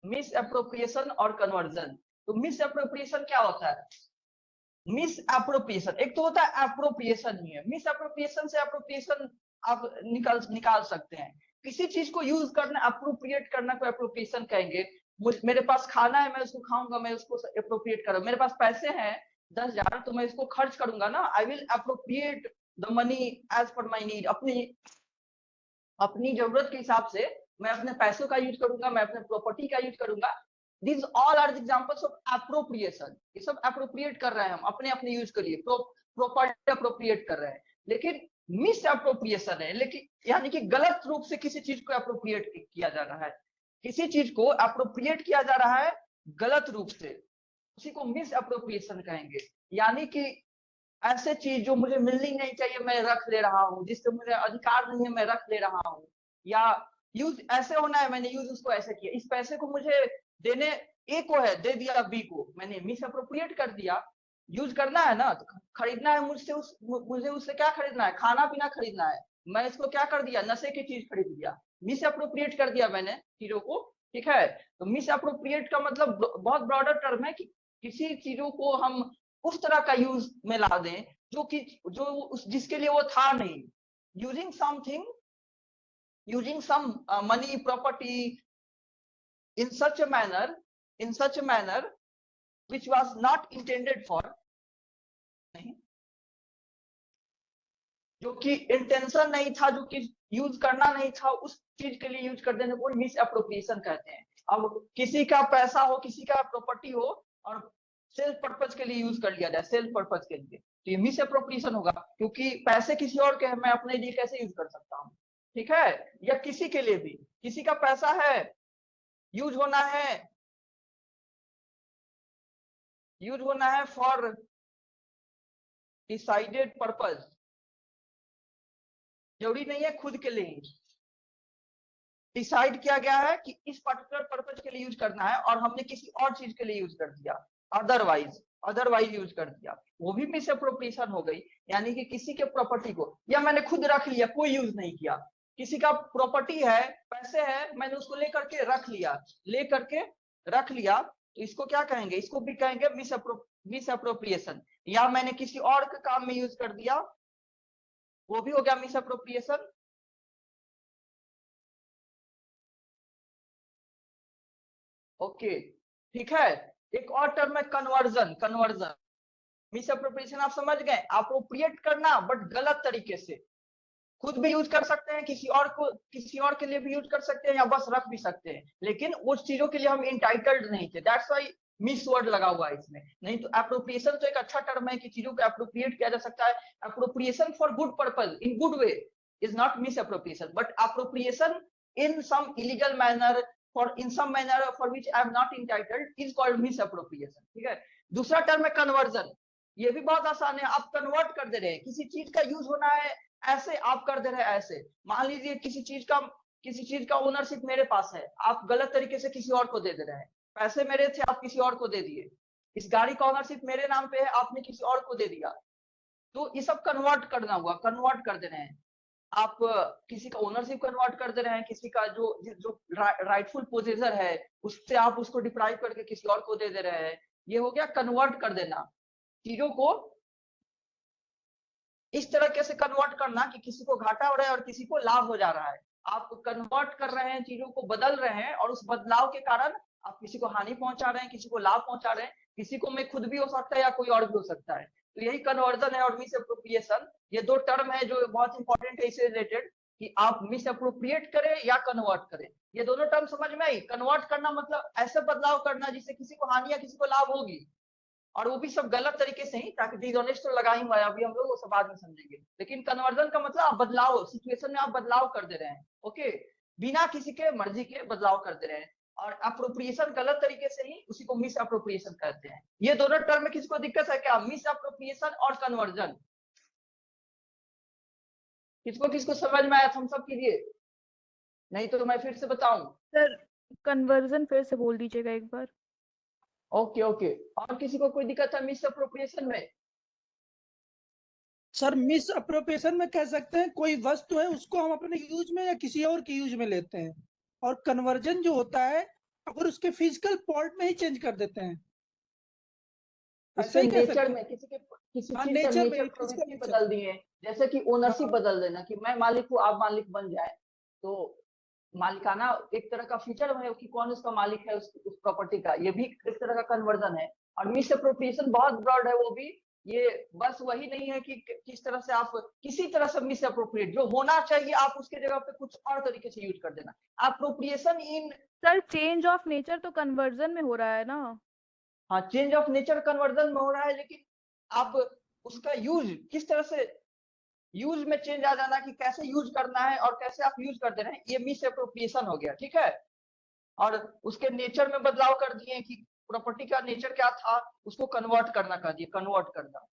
मिसअप्रोप्रिएशन और कन्वर्जन, तो मिसअप्रोप्रिएशन क्या होता है? मिसअप्रोप्रिएशन एक तो होता है अप्रोप्रिएशन ही है, मिसअप्रोप्रिएशन से अप्रोप्रिएशन आप निकाल सकते हैं। किसी चीज को यूज करना, अप्रोप्रिएट करना को अप्रोप्रिएशन कहेंगे। मेरे पास खाना है, मैं उसको खाऊंगा, मैं उसको अप्रोप्रिएट करूंगा। मेरे पास पैसे हैं 10,000, तो मैं इसको खर्च करूंगा ना, I will appropriate the money as per my need. अपनी जरूरत के हिसाब से मैं अपने पैसों का यूज करूंगा, मैं अपने प्रॉपर्टी का यूज करूंगा। These all are the examples of appropriation. ये सब अप्रोप्रिएट कर रहे हैं हम अपने अपने यूज के लिए, प्रॉपर्टी अप्रोप्रिएट कर रहे हैं। लेकिन मिस अप्रोप्रिएशन है, लेकिन यानी कि गलत रूप से किसी चीज को अप्रोप्रिएट किया जा रहा है, किसी चीज को अप्रोप्रिएट किया जा रहा है गलत रूप से, उसी को मिस अप्रोप्रिएशन कहेंगे। यानी कि ऐसे चीज जो मुझे मिलनी नहीं चाहिए मैं रख ले रहा हूँ, जिससे मुझे अधिकार नहीं है मैं रख ले रहा हूँ, या यूज ऐसे होना है मैंने यूज उसको ऐसे किया, इस पैसे को मुझे देने ए को है, दे दिया बी को, मैंने मिस अप्रोप्रिएट कर दिया। यूज करना है ना, तो खरीदना है मुझे उससे क्या खरीदना है, खाना पीना खरीदना है, मैं इसको क्या कर दिया, नशे की चीज खरीद दिया, मिस अप्रोप्रिएट कर दिया मैंने चीजों को। ठीक है, तो मिस अप्रोप्रिएट का मतलब बहुत ब्रॉडर टर्म है कि किसी चीजों को हम उस तरह का यूज में ला दें जो जिसके लिए वो था नहीं। Using something, using some money, property in such a manner which was not intended for, नहीं, जो कि इंटेंशन नहीं था, जो कि यूज करना नहीं था, उस चीज के लिए यूज कर देने को मिस अप्रोप्रिएशन कहते हैं। अब किसी का पैसा हो, किसी का प्रॉपर्टी हो और सेल्फ पर्पज के लिए यूज कर लिया जाए, सेल्फ पर्पज के लिए, तो ये मिस अप्रोप्रिएशन होगा, क्योंकि पैसे किसी और के हैं, मैं अपने लिए कैसे यूज कर सकता हूँ। ठीक है, या किसी के लिए भी, किसी का पैसा है यूज होना है फॉर डिसाइडेड पर्पज, जरूरी नहीं है खुद के लिए। डिसाइड किया गया है कि इस पर्टिकुलर पर्पज के लिए यूज करना है और हमने किसी और चीज के लिए यूज कर दिया, अदरवाइज यूज कर दिया, वो भी मिस अप्रोप्रिएशन हो गई। यानी कि किसी के प्रॉपर्टी को या मैंने खुद रख लिया, कोई यूज नहीं किया, किसी का प्रॉपर्टी है, पैसे है, मैंने उसको लेकर के रख लिया, तो इसको क्या कहेंगे? इसको भी कहेंगे मिस अप्रोप्रिएशन। या मैंने किसी और के काम में यूज कर दिया, वो भी हो गया मिस अप्रोप्रिएशन। ओके, ठीक है। एक और टर्म है कन्वर्जन। मिस अप्रोप्रिएशन आप समझ गए, अप्रोप्रिएट करना बट गलत तरीके से। खुद भी यूज कर सकते हैं, किसी और के लिए भी यूज कर सकते हैं, या बस रख भी सकते हैं, लेकिन उस चीजों के लिए हम इंटाइटल्ड नहीं थे, दैट्स व्हाई मिस वर्ड लगा हुआ है इसमें। नहीं तो अप्रोप्रिएशन तो एक अच्छा टर्म है कि चीजों को अप्रोप्रिएट किया जा सकता है। Appropriation for good purpose in good way is not miss appropriation, but appropriation in some illegal manner in some manner for which I am not entitled is called misappropriation। ठीक है। दूसरा टर्म है conversion. ये भी बहुत आसान है, आप कन्वर्ट कर दे रहे हैं, किसी चीज का यूज होना है ऐसे, आप कर दे रहे हैं ऐसे। मान लीजिए किसी चीज का ओनरशिप मेरे पास है, आप गलत तरीके से किसी और को दे दे रहे हैं। पैसे मेरे थे, आप किसी और को दे दिए। इस गाड़ी का ओनरशिप मेरे नाम पे है, आपने किसी और को दे दिया। तो ये सब कन्वर्ट करना हुआ, कन्वर्ट कर दे रहे हैं। आप किसी का ओनरशिप कन्वर्ट कर दे रहे हैं, किसी का जो राइटफुल पोजेसर है उससे आप उसको डिप्राइव करके किसी और को दे दे रहे हैं। ये हो गया कन्वर्ट कर देना, चीजों को इस तरीके से कन्वर्ट करना कि किसी को घाटा हो रहा है और किसी को लाभ हो जा रहा है। आप कन्वर्ट कर रहे हैं, चीजों को बदल रहे हैं, और उस बदलाव के कारण आप किसी को हानि पहुंचा रहे हैं, किसी को लाभ पहुंचा रहे हैं। किसी को मैं खुद भी हो सकता है या कोई और भी हो सकता है। तो यही कन्वर्जन है और मिस अप्रोप्रिएशन, ये दो टर्म है जो बहुत इंपॉर्टेंट है इससे रिलेटेड, कि आप मिस अप्रोप्रिएट करें या कन्वर्ट करें। ये दोनों टर्म समझ में आई? कन्वर्ट करना मतलब ऐसे बदलाव करना जिससे किसी को हानि या किसी को लाभ होगी, और वो भी सब गलत तरीके से ही, ताकि डिसऑनेस्ट तो लगा ही हुआ है, अभी हम लोग वो सब बाद में समझेंगे। लेकिन कन्वर्जन का मतलब आप बदलाव, सिचुएशन में आप बदलाव कर दे रहे हैं, ओके, बिना किसी के मर्जी के बदलाव कर दे रहे हैं। और अप्रोप्रिएशन गलत तरीके से ही, उसी को मिस अप्रोप्रिएशन कहते हैं। ये दोनों टर्म में किसको दिक्कत है क्या? मिस अप्रोप्रिएशन और कन्वर्जन, किसको किसको समझ में आया? थम्स अप कीजिए, नहीं तो मैं फिर से बताऊं। सर कन्वर्जन फिर से बोल दीजिएगा एक बार। ओके ओके, और किसी को कोई दिक्कत है मिस अप्रोप्रिएशन में? सर मिस अप्रोप्रिएशन में कह सकते हैं कोई वस्तु है उसको हम अपने यूज में या किसी और के यूज में लेते हैं, और कन्वर्जन जो होता है अगर उसके फिजिकल पार्ट में ही चेंज कर देते हैं। ऐसे ही कह सकते नेचर हैं। में किसी चीज का नेचर में नेचर इसका प्रवृत्ति नेचर। बदल दिए, जैसे कि ओनरशिप हाँ। बदल देना, कि मैं मालिक हूँ आप मालिक बन जाए। तो मालिकाना एक तरह का फीचर है कि कौन उसका मालिक है उस प्रॉपर्टी का, ये भी एक तरह का कन्वर्जन है। और मिस अप्रोप्रिएशन बहुत ब्रॉड है, वो भी ये बस वही नहीं है कि किस तरह से आप किसी तरह से मिस अप्रोप्रिएट, जो होना चाहिए आप उसके जगह पे कुछ और तरीके से यूज कर देना। Appropriation in, sir change of nature तो कन्वर्जन में हो रहा है ना? हाँ चेंज ऑफ नेचर कन्वर्जन में हो रहा है, लेकिन आप उसका यूज किस तरह से, यूज में चेंज आ जाना कि कैसे यूज करना है और कैसे आप यूज करते रहे, ये मिस अप्रोप्रिएशन हो गया। ठीक है। और उसके नेचर में बदलाव कर दिए कि प्रॉपर्टी का नेचर क्या था उसको कन्वर्ट करना कर दिए, कन्वर्ट करना।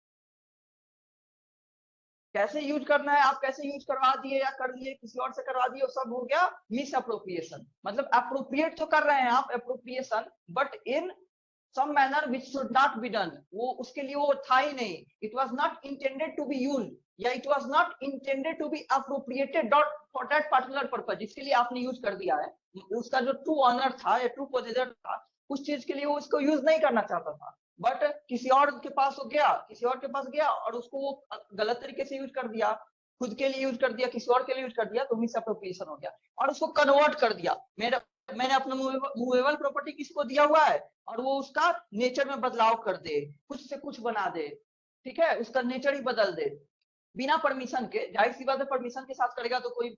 कैसे यूज करना है आप कैसे यूज करवा दिए या कर दिए, किसी और से करवा दिए, वो सब हो गया मिस अप्रोप्रिएशन। मतलब अप्रोप्रिएट तो कर रहे हैं आप appropriation, but in some manner which should not be done, वो उसके लिए वो था ही नहीं, it was not intended to be used, या it was not intended to be appropriated for that particular purpose, जिसके लिए आपने यूज कर दिया है। उसका जो ट्रू ऑनर था या ट्रू पोजेसर था, उस चीज के लिए वो उसको यूज नहीं करना चाहता था, बट किसी और के पास हो गया, किसी और के पास गया और उसको वो गलत तरीके से यूज कर दिया, खुद के लिए यूज कर दिया, किसी और के लिए यूज कर दिया, तो मिस अप्रोप्रिएशन हो गया। और उसको कन्वर्ट कर दिया, मैंने अपना मूवेबल प्रॉपर्टी किसको दिया हुआ है और वो उसका नेचर में बदलाव कर दे, कुछ से कुछ बना दे, ठीक है, उसका नेचर ही बदल दे बिना परमिशन के। जाहिर सी बात है परमिशन के साथ करेगा तो कोई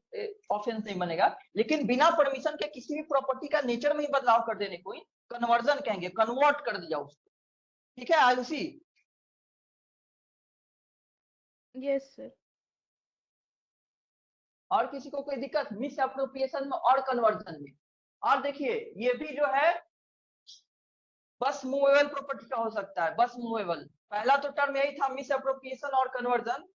ऑफेंस नहीं बनेगा, लेकिन बिना परमिशन के किसी भी प्रॉपर्टी का नेचर में ही बदलाव कर देने को कन्वर्जन कहेंगे, कन्वर्ट कर दिया उसको। ठीक है आयुषी? Yes sir. और किसी को कोई दिक्कत मिस अप्रोप्रिएशन में और कन्वर्जन में? और देखिए ये भी जो है बस मूवेबल प्रॉपर्टी का हो सकता है, बस मूवेबल। पहला तो टर्म यही था मिस एप्रोप्रिएशन और कन्वर्जन।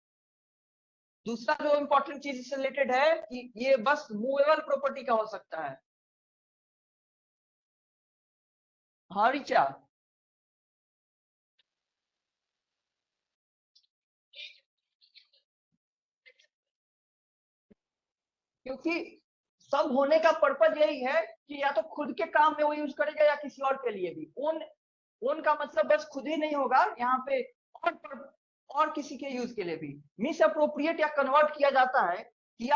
दूसरा जो इंपॉर्टेंट चीज इससे रिलेटेड है कि ये बस मूवेबल प्रॉपर्टी का हो सकता है। हाँ रिचा, क्योंकि सब होने का पर्पज यही है कि या तो खुद के काम में वो यूज करेगा या किसी और के लिए भी। ओन का मतलब बस खुद ही नहीं होगा यहाँ पे, और किसी के यूज के लिए भी। मिस अप्रोप्रिएट या कन्वर्ट किया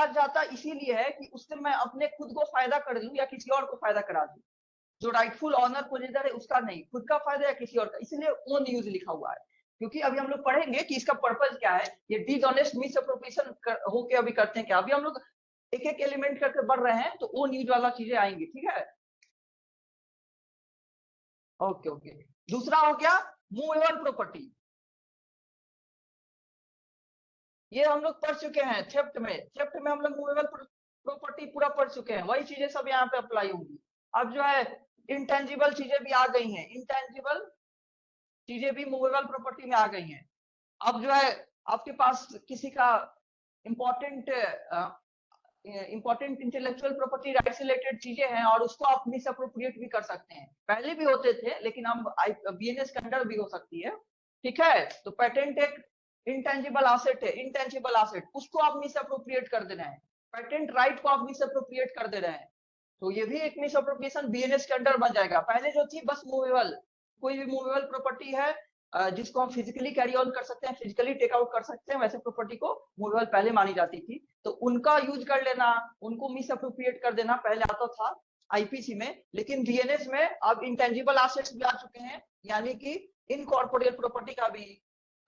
जाता इसीलिए है कि उससे मैं अपने खुद को फायदा कर लूं या किसी और को फायदा करा दूं। जो राइटफुल ऑनर पोजेसर है उसका नहीं, खुद का फायदा या किसी और का, इसलिए ओन यूज लिखा हुआ है। क्योंकि अभी हम लोग पढ़ेंगे कि इसका पर्पज क्या है, ये डिसऑनेस्ट मिस अप्रोप्रिएशन होके अभी करते हैं क्या। अभी हम लोग एक एक एलिमेंट करके बढ़ रहे हैं तो ओन यूज वाला चीजें आएंगी, ठीक है। ओके ओके, दूसरा हो गया मूवेबल प्रॉपर्टी। ये हम लोग पढ़ चुके हैं थेफ्ट में हम लोग मूवेबल प्रॉपर्टी पूरा पढ़ चुके हैं, वही चीजें सब यहाँ पे अप्लाई होंगी। अब जो है इंटेंजिबल चीजें भी आ गई हैं, इंटेंजिबल चीजें भी मूवेबल प्रॉपर्टी में आ गई हैं। अब जो है आपके पास किसी का इंपॉर्टेंट इंटेलेक्चुअल प्रॉपर्टी राइट से रिलेटेड चीजें हैं और उसको आप मिस अप्रोप्रिएट भी कर सकते हैं। पहले भी होते थे लेकिन अब बीएनएस के अंडर भी हो सकती है, ठीक है। तो पेटेंट एक इंटेंजिबल एसेट है, इंटेंजिबल एसेट, उसको आप मिस अप्रोप्रिएट कर दे रहे हैं। पेटेंट राइट को आप मिस अप्रोप्रिएट कर दे रहे हैं, तो ये भी एक मिस अप्रोप्रिएशन बीएनएस के अंडर बन जाएगा। पहले जो थी बस मूवेबल, कोई भी मूवेबल प्रॉपर्टी है जिसको हम फिजिकली कैरी ऑन कर सकते हैं, फिजिकली टेक आउट कर सकते हैं, वैसे प्रॉपर्टी को मूवेबल पहले मानी जाती थी। तो उनका यूज कर लेना, उनको मिस अप्रोप्रिएट कर देना पहले आता था आईपीसी में। लेकिन बीएनएस में अब इंटेंजिबल एसेट्स भी आ चुके हैं, यानी कि इनकॉर्पोरेट प्रॉपर्टी का भी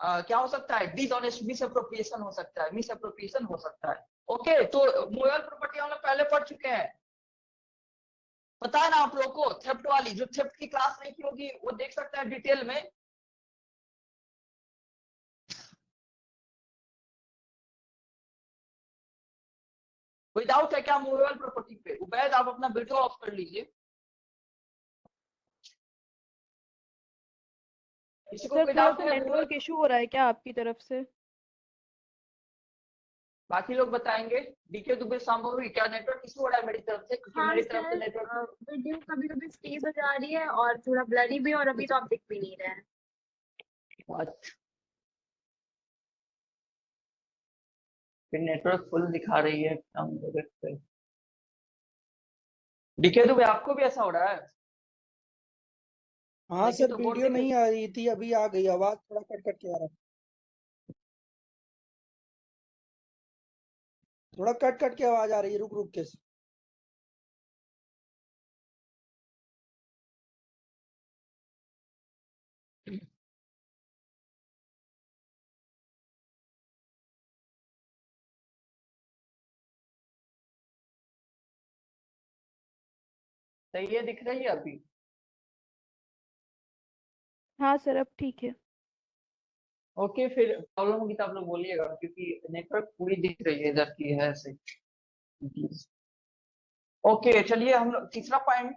क्या हो सकता है, डिसऑनेस्ट मिस अप्रोप्रिएशन हो सकता है, मिस अप्रोप्रिएशन हो सकता है। ओके, तो मूवेबल प्रॉपर्टी हम लोग पहले पढ़ चुके हैं, पता है ना आप लोग को। थेफ्ट वाली, जो थेफ्ट की क्लास नहीं की होगी वो देख सकता है डिटेल में। कोई डाउट है क्या मूवेबल प्रॉपर्टी पे? उबैद आप अपना वीडियो ऑफ कर लीजिए। किसी को सर कोई थोड़ा डाउट सा है? नेटवर्क इशू हो रहा है क्या आपकी तरफ से? बाकी लोग बताएंगे। डीके दुबे संभव क्या नेटवर्क इशू हो रहा है मेरी तरफ से? क्योंकि हाँ मेरी तरफ से सर, नेटवर्क वीडियो कभी कभी स्टेज हो जा रही है और थोड़ा ब्लरी भी, और अभी तो आप दिख भी नहीं रहे हैं। अच्छा, फिर नेटवर्क फुल दिखा रही है कम पे। डीके दुबे आपको भी ऐसा हो रहा है? हाँ देखिए सर, तो बोर्ड वीडियो देखिए। नहीं आ रही थी, अभी आ गई। आवाज थोड़ा कट कट के आ रहा है, थोड़ा कट कट के आवाज आ रही है, रुक रुक के। सही है, दिख रही है अभी? हाँ सर अब ठीक है। ओके, फिर प्रॉब्लम होगी तो आप लोग बोलिएगा, क्योंकि नेटवर्क पूरी दिख रही है इधर की है ऐसे। ओके चलिए हम लोग तीसरा पॉइंट,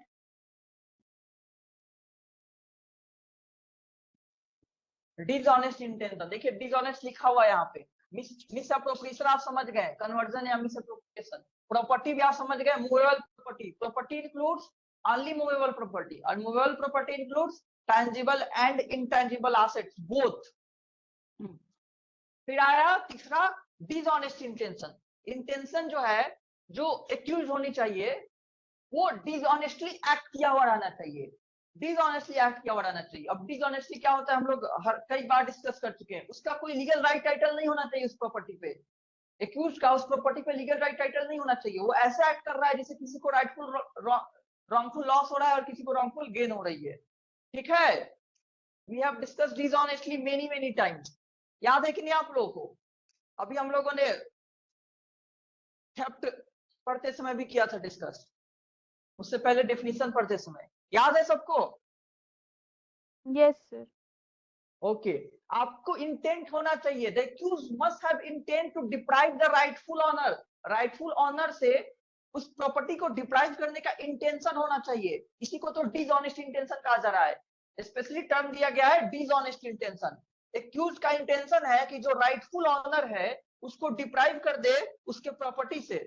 डिसऑनेस्ट इंटेंशन। देखिए डिसऑनेस्ट लिखा हुआ है यहाँ पे। मिस अप्रोप्रिएशन आप समझ गए, कन्वर्जन या मिस अप्रोप्रिएशन। प्रॉपर्टी भी आप समझ गए, movable property. Property includes only movable property, और movable property includes tangible and intangible assets both. फिर आया तीसरा डिसऑनेस्ट इंटेंशन। इंटेंशन जो है, जो एक्यूज होनी चाहिए वो डिसऑनेस्टली एक्ट किया हुआ रहना चाहिए, डिसऑनेस्टली एक्ट किया हुआ रहना चाहिए। अब डिसऑनेस्टली क्या होता है हम लोग कई बार डिस्कस कर चुके हैं। उसका कोई लीगल राइट टाइटल नहीं होना चाहिए उस प्रॉपर्टी पे, एक्यूज का उस प्रॉपर्टी पे लीगल राइट टाइटल नहीं होना चाहिए। वो ऐसा एक्ट कर रहा है जैसे किसी को राइटफुल रॉन्गफुल लॉस हो रहा है और किसी को रॉन्गफुल गेन हो रही है, ठीक है। We have discussed dishonestly many many times, याद है कि नहीं आप लोगों को? अभी हम लोगों ने थेफ्ट पढ़ते समय भी किया था डिस्कस, उससे पहले डेफिनेशन पढ़ते समय, याद है सबको? Yes sir. ओके, आपको इंटेंट होना चाहिए। The accused must have intent to deprive the rightful owner. Rightful owner से उस प्रॉपर्टी को डिप्राइव करने का इंटेंशन होना चाहिए। इसी को तो डिसऑनेस्ट इंटेंशन कहा जा रहा है। स्पेशली टर्म दिया गया है डिसऑनेस्ट इंटेंशन। एक्यूज का इंटेंशन है कि जो राइटफुल ऑनर है उसको डिप्राइव कर दे उसके प्रॉपर्टी से,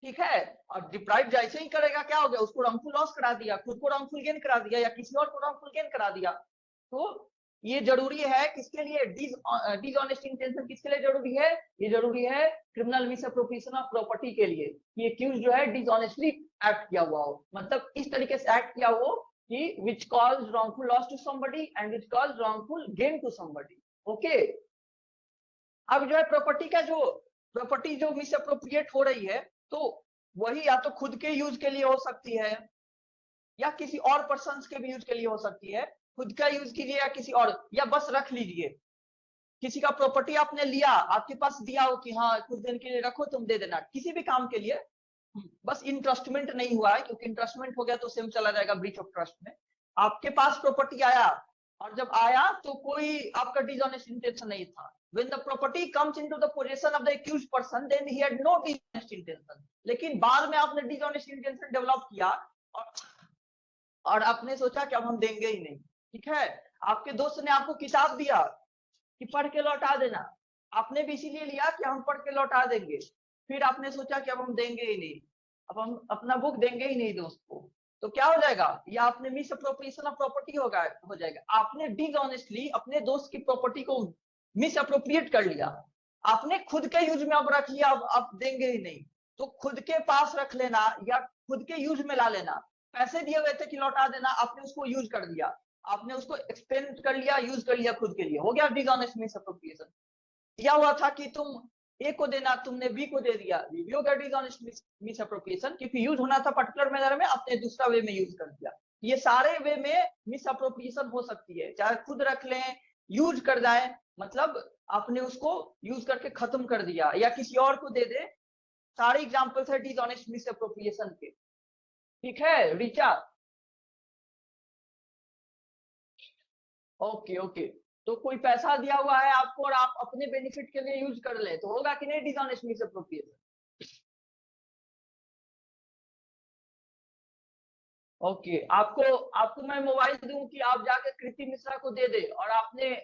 ठीक है। और डिप्राइव जैसे ही करेगा क्या हो गया, उसको रॉन्गफुल लॉस करा दिया, खुद को रॉन्गफुल गेन करा दिया या किसी और को रॉन्गफुल गेन करा दिया। तो ये जरूरी है किसके लिए, डिसऑनेस्ट इंटेंशन किसके लिए जरूरी है, ये जरूरी है क्रिमिनल मिसअप्रोप्रिएशन ऑफ प्रॉपर्टी के लिए। ये एक्यूज जो है डिसऑनेस्टली एक्ट किया हुआ हो, मतलब इस तरीके से एक्ट किया हो कि which caused wrongful loss to somebody and which caused wrongful gain to somebody। Okay, अब जो है प्रॉपर्टी जो मिसअप्रोप्रिएट हो रही है तो वही या तो खुद के यूज के लिए हो सकती है या किसी और पर्सन के भी यूज के लिए हो सकती है। खुद का यूज कीजिए या किसी और, या बस रख लीजिए। किसी का प्रॉपर्टी आपने लिया, आपके पास दिया हो कि हाँ कुछ दिन के लिए रखो, तुम दे देना, किसी भी काम के लिए, बस इंट्रस्टमेंट नहीं हुआ है, क्योंकि इंट्रस्टमेंट हो गया तो सेम चला जाएगा ब्रीच ऑफ ट्रस्ट में। आपके पास प्रॉपर्टी आया और जब आया तो कोई आपका डिसऑनेस्ट इंटेंशन नहीं था। When the property comes into the possession of the accused person, then he had no dishonest intention। लेकिन बाद में आपने डिसऑनेस्ट इंटेंशन डेवलप किया और आपने सोचा कि अब हम देंगे ही नहीं, ठीक है। आपके दोस्त ने आपको किताब दिया कि पढ़ के लौटा देना, आपने भी इसीलिए लिया कि हम पढ़ के लौटा देंगे, फिर आपने सोचा कि अब हम देंगे ही नहीं, अब हम अपना बुक देंगे ही नहीं दोस्त को, तो क्या हो जाएगा, या आपने मिसअप्रोप्रिएशन ऑफ प्रॉपर्टी हो जाएगा। आपने डिसऑनेस्टली अपने दोस्त की प्रॉपर्टी को मिसअप्रोप्रिएट कर लिया, आपने खुद के यूज में अब रख लिया, अब आप देंगे ही नहीं, तो खुद के पास रख लेना या खुद के यूज में ला लेना। पैसे दिए हुए थे कि लौटा देना, आपने उसको यूज कर दिया, आपने उसको एक्सपेंड कर लिया, यूज कर लिया खुद के लिए, हो गया डिसऑनेस्ट मिसअप्रोप्रिएशन। दिया हुआ था कि तुम ए को देना, तुमने बी को दे दिया, ये भी हो गया डिसऑनेस्ट मिसअप्रोप्रिएशन, क्योंकि यूज होना था पर्टिकुलर मैनर में, आपने दूसरा वे में यूज कर दिया। ये सारे वे में मिसअप्रोप्रिएशन हो सकती है, चाहे खुद रख लें, यूज कर जाए, मतलब आपने उसको यूज करके खत्म कर दिया या किसी और को दे दे, सारे एग्जांपल्स है डिसऑनेस्ट मिसअप्रोप्रिएशन के, ठीक है रिचा। ओके ओके, तो कोई पैसा दिया हुआ है आपको और आप अपने बेनिफिट के लिए यूज कर ले, तो होगा कि नहीं डिसऑनेस्ट मिसअप्रोप्रिएशन। ओके, आपको मैं मोबाइल दूं कि आप जाके कृति मिश्रा को दे दे और आपने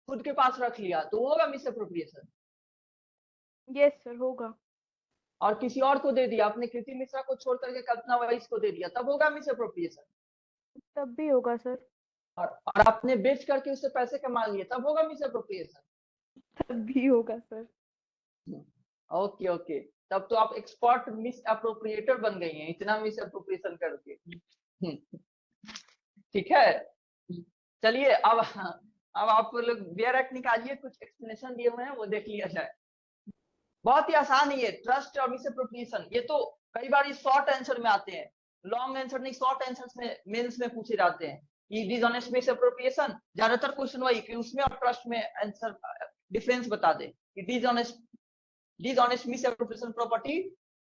खुद के पास रख लिया, तो होगा मिसअप्रोप्रिएशन। यस सर होगा। और किसी और को दे दिया, आपने कृति मिश्रा को छोड़ करके कल्पना वाइस को दे दिया, तब होगा मिसअप्रोप्रिएशन। तब भी होगा सर। और आपने बेच करके उससे पैसे कमा लिए, तब होगा मिसअप्रोप्रिएशन। तब भी होगा सर। ओके ओके, तब तो आप एक्सपर्ट मिसअप्रोप्रिएटर बन गई हैं इतना मिसअप्रोप्रिएशन करके, ठीक है। चलिए अब आप लोग बेयर एक्ट निकालिए, कुछ एक्सप्लेनेशन दिए हुए हैं वो देख लिया जाए। बहुत ही आसान है ये ट्रस्ट और मिसअप्रोप्रिएशन। ये तो कई बार शॉर्ट आंसर में आते हैं, लॉन्ग आंसर नहीं, शॉर्ट आंसर्स में मेंस में पूछे जाते हैं। ये डिसऑनेस्ट मिसअप्रोप्रिएशन, ज्यादातर क्वेश्चन वही कि उसमें और ट्रस्ट में आंसर डिफरेंस बता दे कि dishonest misappropriation property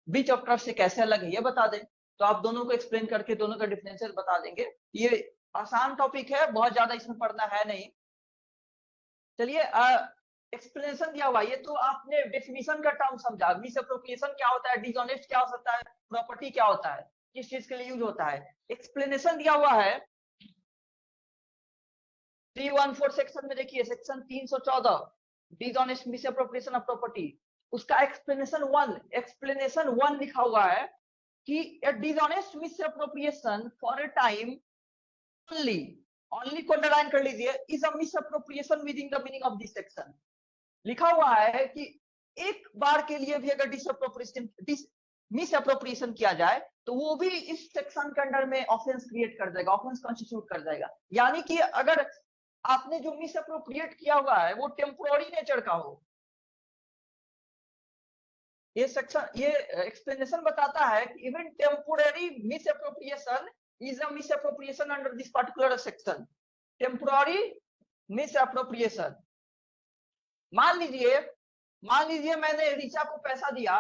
breach of trust से कैसे अलग है, ये बता दें, तो आप दोनों को एक्सप्लेन करके दोनों का डिफरेंसेस बता देंगे। ये आसान टॉपिक है, बहुत ज्यादा इसमें पढ़ना है नहीं। चलिए एक्सप्लेनेशन दिया हुआ, ये तो आपने डेफिनेशन का टर्म समझा, मिसअप्रोप्रिएशन क्या होता है, डिसऑनेस्ट क्या हो सकता है, प्रॉपर्टी क्या होता है, किस चीज के लिए यूज होता है। एक्सप्लेनेशन दिया हुआ है 314 सेक्शन में, देखिए section 314 dishonest misappropriation of property, उसका एक्सप्लेनेशन 1 लिखा हुआ है कि a dishonest misappropriation for a time only को अंडरलाइन कर लीजिए, is a misappropriation within the meaning of this section। लिखा हुआ है कि एक बार के लिए भी अगर मिसअप्रोप्रिएशन किया जाए तो वो भी इस सेक्शन के अंडर में ऑफेंस क्रिएट कर देगा, ऑफेंस कॉन्स्टिट्यूट कर जाएगा। यानी कि अगर आपने जो मिसअप्रोप्रिएट किया हुआ है वो टेम्पोररी नेचर का हो, ये सेक्शन, ये एक्सप्लेनेशन बताता है कि even temporary misappropriation is a misappropriation under this particular section. Temporary misappropriation, मान लीजिए मैंने रिचा को पैसा दिया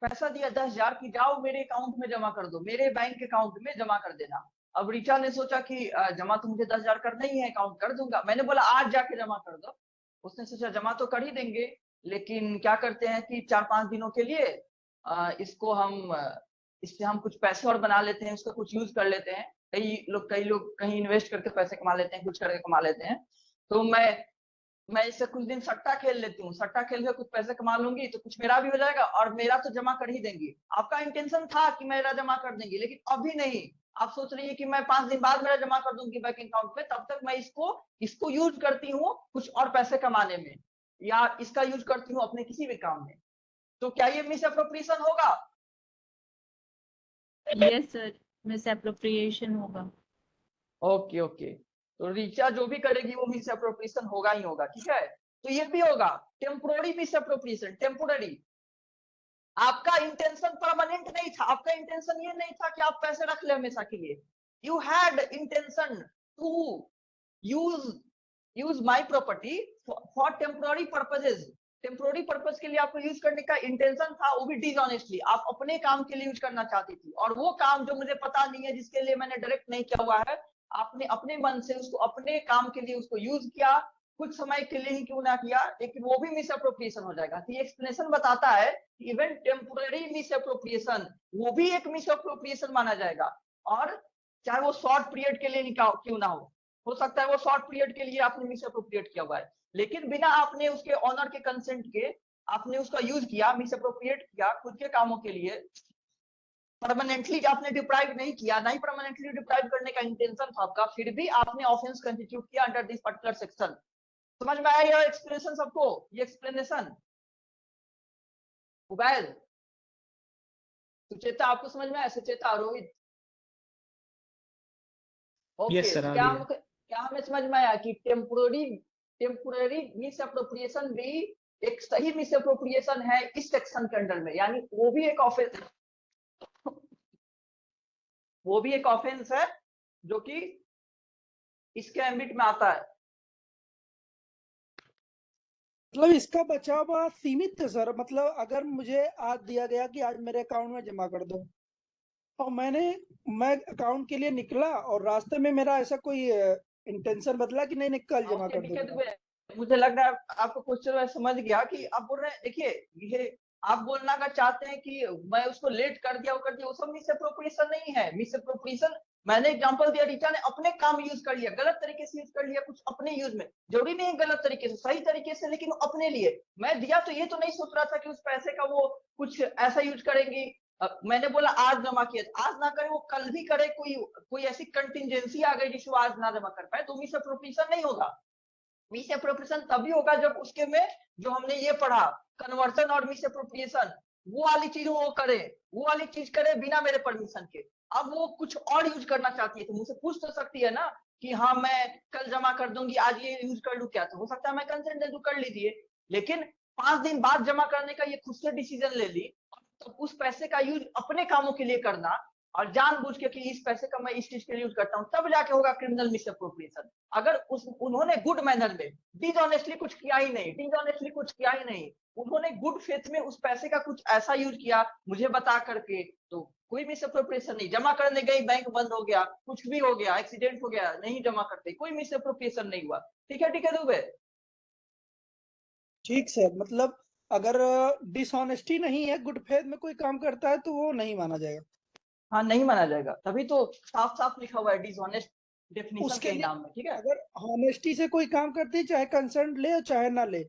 10,000 कि जाओ मेरे अकाउंट में जमा कर दो, मेरे बैंक अकाउंट में जमा कर देना। अब रिचा ने सोचा कि जमा तो मुझे 10,000 करना ही है, अकाउंट कर दूंगा। मैंने बोला आज जाके जमा कर दो, उसने सोचा जमा तो कर ही देंगे, लेकिन क्या करते हैं कि 4-5 दिनों के लिए इसको हम इससे हम कुछ पैसे और बना लेते हैं, उसका कुछ यूज कर लेते हैं। कई लोग कहीं इन्वेस्ट करके पैसे कमा लेते हैं, कुछ करके कमा लेते हैं। तो मैं इससे कुछ दिन सट्टा खेल लेती हूँ, सट्टा खेल के कुछ पैसे कमा लूंगी तो कुछ मेरा भी हो जाएगा और मेरा तो जमा कर ही देंगी। आपका इंटेंशन था कि मेरा जमा कर देंगी, लेकिन अभी नहीं। आप सोच रही है कि मैं 5 दिन बाद मेरा जमा कर दूंगी बैंक अकाउंट में, तब तक मैं इसको यूज करती हूँ कुछ और पैसे कमाने में, या इसका यूज करती हूँ अपने किसी भी काम में। तो क्या ये मिस अप्रोप्रिएशन होगा? यस सर, मिस एप्रोप्रिएशन होगा। ओके ओके, तो रीचा जो भी करेगी वो मिस अप्रोप्रिएशन होगा ही होगा, ठीक है। तो ये भी होगा टेम्पोररी मिस अप्रोप्रिएशन, टेम्पोररी। आपका इंटेंशन परमानेंट नहीं था, आपका इंटेंशन ये नहीं था कि आप पैसे रख ले हमेशा के लिए। You had intention to use my property for temporary purposes. Temporary purpose के लिए आपको यूज करने का इंटेंशन था, वो भी डिसऑनेस्टली। आप अपने काम के लिए यूज करना चाहती थी, और वो काम जो मुझे पता नहीं है, जिसके लिए मैंने डायरेक्ट नहीं किया हुआ है, आपने अपने मन से उसको अपने काम के लिए उसको यूज किया। कुछ समय के लिए ही क्यों ना किया, लेकिन वो भी मिस अप्रोप्रिएशन हो जाएगा। तो ये एक्सप्लेनेशन बताता है कि इवन टेम्पोररी मिस अप्रोप्रिएशन वो भी एक मिस अप्रोप्रिएशन माना जाएगा, और चाहे वो शॉर्ट पीरियड के लिए क्यों ना हो सकता है वो शॉर्ट पीरियड के लिए आपने मिस अप्रोप्रिएट किया हुआ है, लेकिन बिना आपने उसके ऑनर के कंसेंट के आपने उसका यूज किया, मिस अप्रोप्रिएट किया खुद के कामों के लिए। परमानेंटली आपने डिप्राइव नहीं किया, नहीं परमानेंटली डिप्राइव करने का इंटेंशन था आपका, फिर भी आपने ऑफेंस कंस्टिट्यूट किया अंडर दिस पर्टिकुलर सेक्शन। समझ में आया ये एक्सप्लेनेशन सबको? ये एक्सप्लेनेशन उबैद, सुचेता, आपको समझ में आया? Sucheta, Rohit, okay. Yes sir, आ गया। क्या हमें समझ में आया कि टेम्पोररी मिस अप्रोप्रिएशन भी एक सही मिस अप्रोप्रिएशन है इस सेक्शन के अंडर में, यानी वो भी एक ऑफेंस है जो कि इसके एम्बिट में आता है। मतलब इसका बचाव बड़ा सीमित है सर। मतलब अगर मुझे आज दिया गया कि आज मेरे अकाउंट में जमा कर दो, और मैं अकाउंट के लिए निकला और रास्ते में मेरा ऐसा कोई इंटेंशन बदला कि नहीं कल जमा कर दूंगा। मुझे लग रहा है आपको क्वेश्चन में समझ गया कि आप बोल रहे हैं, देखिए ये आप बोलना का चाहते हैं कि मैं उसको लेट कर दिया वो सब मिस अप्रोप्रिएशन नहीं है। मिस अप्रोप्रिएशन मैंने एग्जांपल दिया, रीचा ने अपने काम यूज कर लिया, गलत तरीके से यूज कर लिया, कुछ अपने यूज में, जरूरी नहीं गलत तरीके से, सही तरीके से, लेकिन अपने लिए मैं दिया। तो ये तो नहीं सोच रहा था कि उस पैसे का वो कुछ ऐसा यूज करेंगी। मैंने बोला आज जमा किया, आज ना करे वो कल भी करे, कोई ऐसी कंटिजेंसी आ गई जिसको आज ना जमा कर पाए, तो मिस अप्रोप्रिएशन नहीं होगा। मिस अप्रोप्रिएशन तभी होगा जब उसके में जो हमने ये पढ़ा कन्वर्जन और मिस अप्रोप्रिएशन, वो वाली चीज वो करे, वो वाली चीज करे बिना मेरे परमिशन के। अब वो कुछ और यूज करना चाहती है तो मुझसे पूछ तो सकती है ना कि हाँ मैं कल जमा कर दूंगी, आज ये यूज कर लूं क्या? तो हो सकता है मैं कंसेंट दे दूं, कर लीजिए, लेकिन 5 दिन बाद जमा करने का ये खुद से डिसीजन ले ली, तो उस पैसे का यूज अपने कामों के लिए करना, और जानबूझ के कि इस पैसे का मैं इस चीज के लिए यूज करता हूँ, तब जाके होगा क्रिमिनल मिस अप्रोप्रिएशन। अगर उन्होंने गुड मैनर में डिसऑनेस्टली कुछ किया ही नहीं, उन्होंने गुड फेथ में उस पैसे का कुछ ऐसा यूज किया मुझे बता करके, तो कोई मिस अप्रोप्रिएशन नहीं। जमा करने गई, बैंक बंद हो गया, कुछ भी हो गया, एक्सीडेंट हो गया, नहीं जमा करते, कोई मिस अप्रोप्रिएशन नहीं हुआ। ठीक है दुबे? ठीक सर, मतलब अगर डिसऑनेस्टी नहीं है, गुड फेथ में कोई काम करता है तो वो नहीं माना जाएगा। हाँ, नहीं माना जाएगा, तभी तो साफ साफ लिखा हुआ है डिसऑनेस्ट डेफिनेशन के नाम में। ठीक है, अगर ऑनेस्टी से कोई काम करते है, चाहे कंसर्न ले और चाहे ना ले,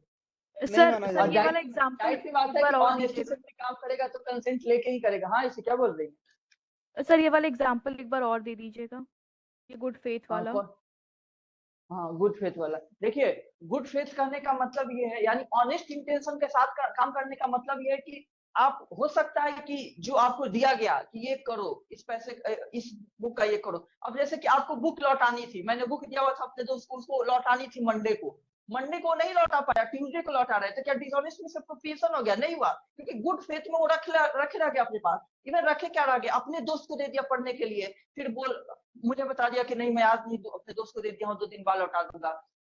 सर ये वाला एग्जांपल काम करेगा तो कंसेंट लेके ही करेगा। हाँ, इसे क्या बोल रही है? सर ये वाला एग्जांपल एक बार और दे दीजिएगा, ये गुड फेथ वाला। हाँ, गुड फेथ वाला। देखिए, गुड फेथ करने का मतलब ये है, यानी ऑनेस्ट इंटेंशन के साथ काम करने का मतलब ये है कि आप, हो सकता है कि जो आपको दिया गया कि ये करो, इस पैसे इस बुक का ये करो। अब जैसे कि आपको बुक लौटानी थी, मैंने बुक दिया हुआ था अपने दोस्त को, उसको लौटानी थी मंडे को नहीं लौटा पाया, ट्यूसडे को लौटा रहे थे, क्या डिसऑनेस्ट मिस अप्रोप्रिएशन हो गया? नहीं हुआ, क्योंकि गुड फेथ में वो रखे रह गया अपने पास। इवन रखे क्या रह गया, अपने दोस्त को दे दिया पढ़ने के लिए, फिर मुझे बता दिया कि नहीं मैं आज नहीं, अपने दोस्त को दे दिया हूँ, 2 दिन बाद लौटा दूंगा।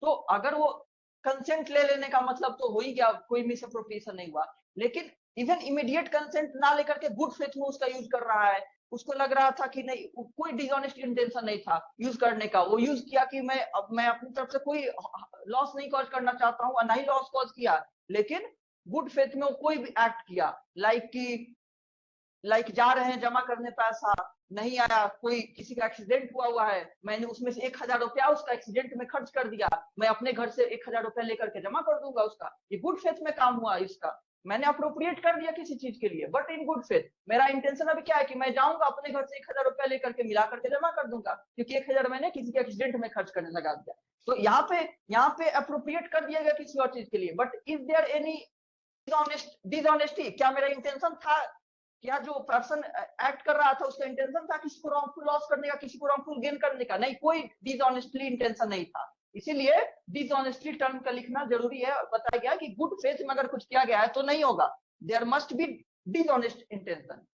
तो अगर वो कंसेंट ले लेने का मतलब तो हो ही गया, कोई मिस अप्रोप्रिएशन नहीं हुआ। लेकिन इवन इमीडिएट कंसेंट ना लेकर के गुड फेथ में उसका यूज कर रहा है, उसको लग रहा था कि नहीं, कोई डिसऑनेस्ट इंटेंशन नहीं था यूज करने का, वो यूज किया कि मैं अपनी तरफ से कोई लॉस नहीं कॉज करना चाहता हूँ, और ना ही लॉस कॉज किया, लेकिन गुड फेथ में वो कोई भी एक्ट किया, लाइक कि लाइक जा रहे हैं जमा करने, पैसा नहीं आया, कोई किसी का एक्सीडेंट हुआ है, मैंने उसमें से 1000 रुपया उसका एक्सीडेंट में खर्च कर दिया, मैं अपने घर से 1000 रुपया लेकर के जमा कर दूंगा उसका, ये गुड फेथ में काम हुआ इसका, मैंने अप्रोप्रिएट कर दिया किसी चीज के लिए, बट इन गुड फेथ। मेरा इंटेंशन अभी क्या है कि मैं जाऊंगा अपने घर से 1000 रुपया लेकर के मिला करके जमा कर दूंगा, क्योंकि 1000 मैंने किसी के एक्सीडेंट में खर्च करने लगा दिया। तो यहाँ पे अप्रोप्रिएट कर दिया गया किसी और चीज के लिए, but is there any dishonesty? क्या मेरा इंटेंशन था, क्या जो पर्सन एक्ट कर रहा था उसका इंटेंशन था किसी को रॉन्गफुल लॉस करने का, किसी को रॉन्गफुल गेन करने का? नहीं, कोई डिसऑनेस्टली इंटेंशन नहीं था। इसीलिए डिसऑनेस्टली टर्म का लिखना जरूरी है, और बताया गया कि गुड फेथ में अगर कुछ किया गया है तो नहीं होगा, there must be dishonest intention.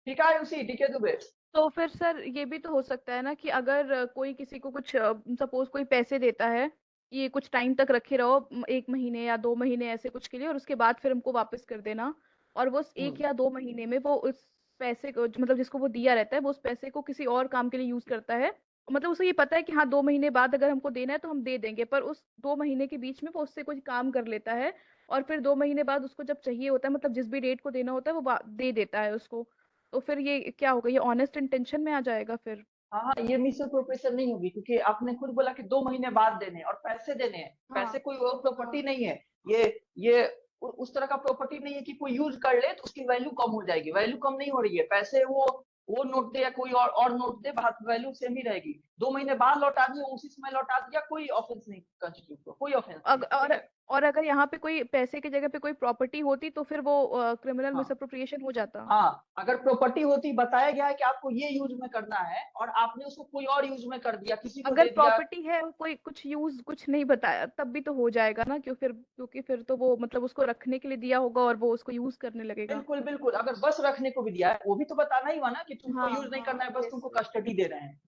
ठीक है उसी डीके दुबे। तो फिर सर ये भी तो हो सकता है ना कि अगर कोई किसी को कुछ सपोज कोई पैसे देता है, ये कुछ टाइम तक रखे रहो, 1 महीने या 2 महीने ऐसे कुछ के लिए, और उसके बाद फिर हमको वापस कर देना, और वो 1 या 2 महीने में वो उस पैसे को मतलब जिसको वो दिया रहता है वो उस पैसे को किसी और काम के लिए यूज करता है, मतलब उसे ये पता है कि हाँ 2 महीने बाद अगर हमको देना है तो हम दे देंगे, पर उस 2 महीने के बीच में वो उससे कुछ काम कर लेता है, और फिर 2 महीने बाद उसको जब चाहिए होता है, मतलब जिस भी डेट को देना होता है वो दे देता है उसको, तो फिर ये क्या होगा, ये ऑनेस्ट इंटेंशन में आ जाएगा फिर? हाँ, ये मिसअप्रोप्रिएशन नहीं होगी, क्योंकि आपने खुद बोला कि 2 महीने बाद देने और पैसे देने हैं। पैसे कोई और प्रॉपर्टी नहीं है, ये उस तरह का प्रॉपर्टी नहीं है कि कोई यूज कर ले तो उसकी वैल्यू कम हो जाएगी, वैल्यू कम नहीं हो रही है। पैसे वो नोट दे या कोई और नोट दे, बात वैल्यू सेम ही रहेगी। 2 महीने बाद लौटा दिया, उसी समय लौटा दिया, कोई ऑफेंस नहीं कंस्टिट्यूट हुआ, कोई ऑफेंस। और अगर यहाँ पे कोई पैसे की जगह पे कोई प्रॉपर्टी होती तो फिर वो क्रिमिनल हाँ। मिसअप्रोप्रिएशन हो जाता। हाँ, अगर प्रॉपर्टी होती, बताया गया है कि आपको ये यूज में करना है और आपने उसको कोई और यूज में कर दिया, किसी को अगर दे दिया। प्रॉपर्टी है और कोई कुछ यूज कुछ नहीं बताया तब भी तो हो जाएगा ना, क्योंकि फिर तो वो मतलब उसको रखने के लिए दिया होगा और वो उसको यूज करने लगेगा। बिल्कुल बिल्कुल, अगर बस रखने को भी दिया है वो भी तो बताना ही हुआ ना कि तुमको हाँ यूज नहीं करना है, बस तुमको yes, कस्टडी दे रहे हैं।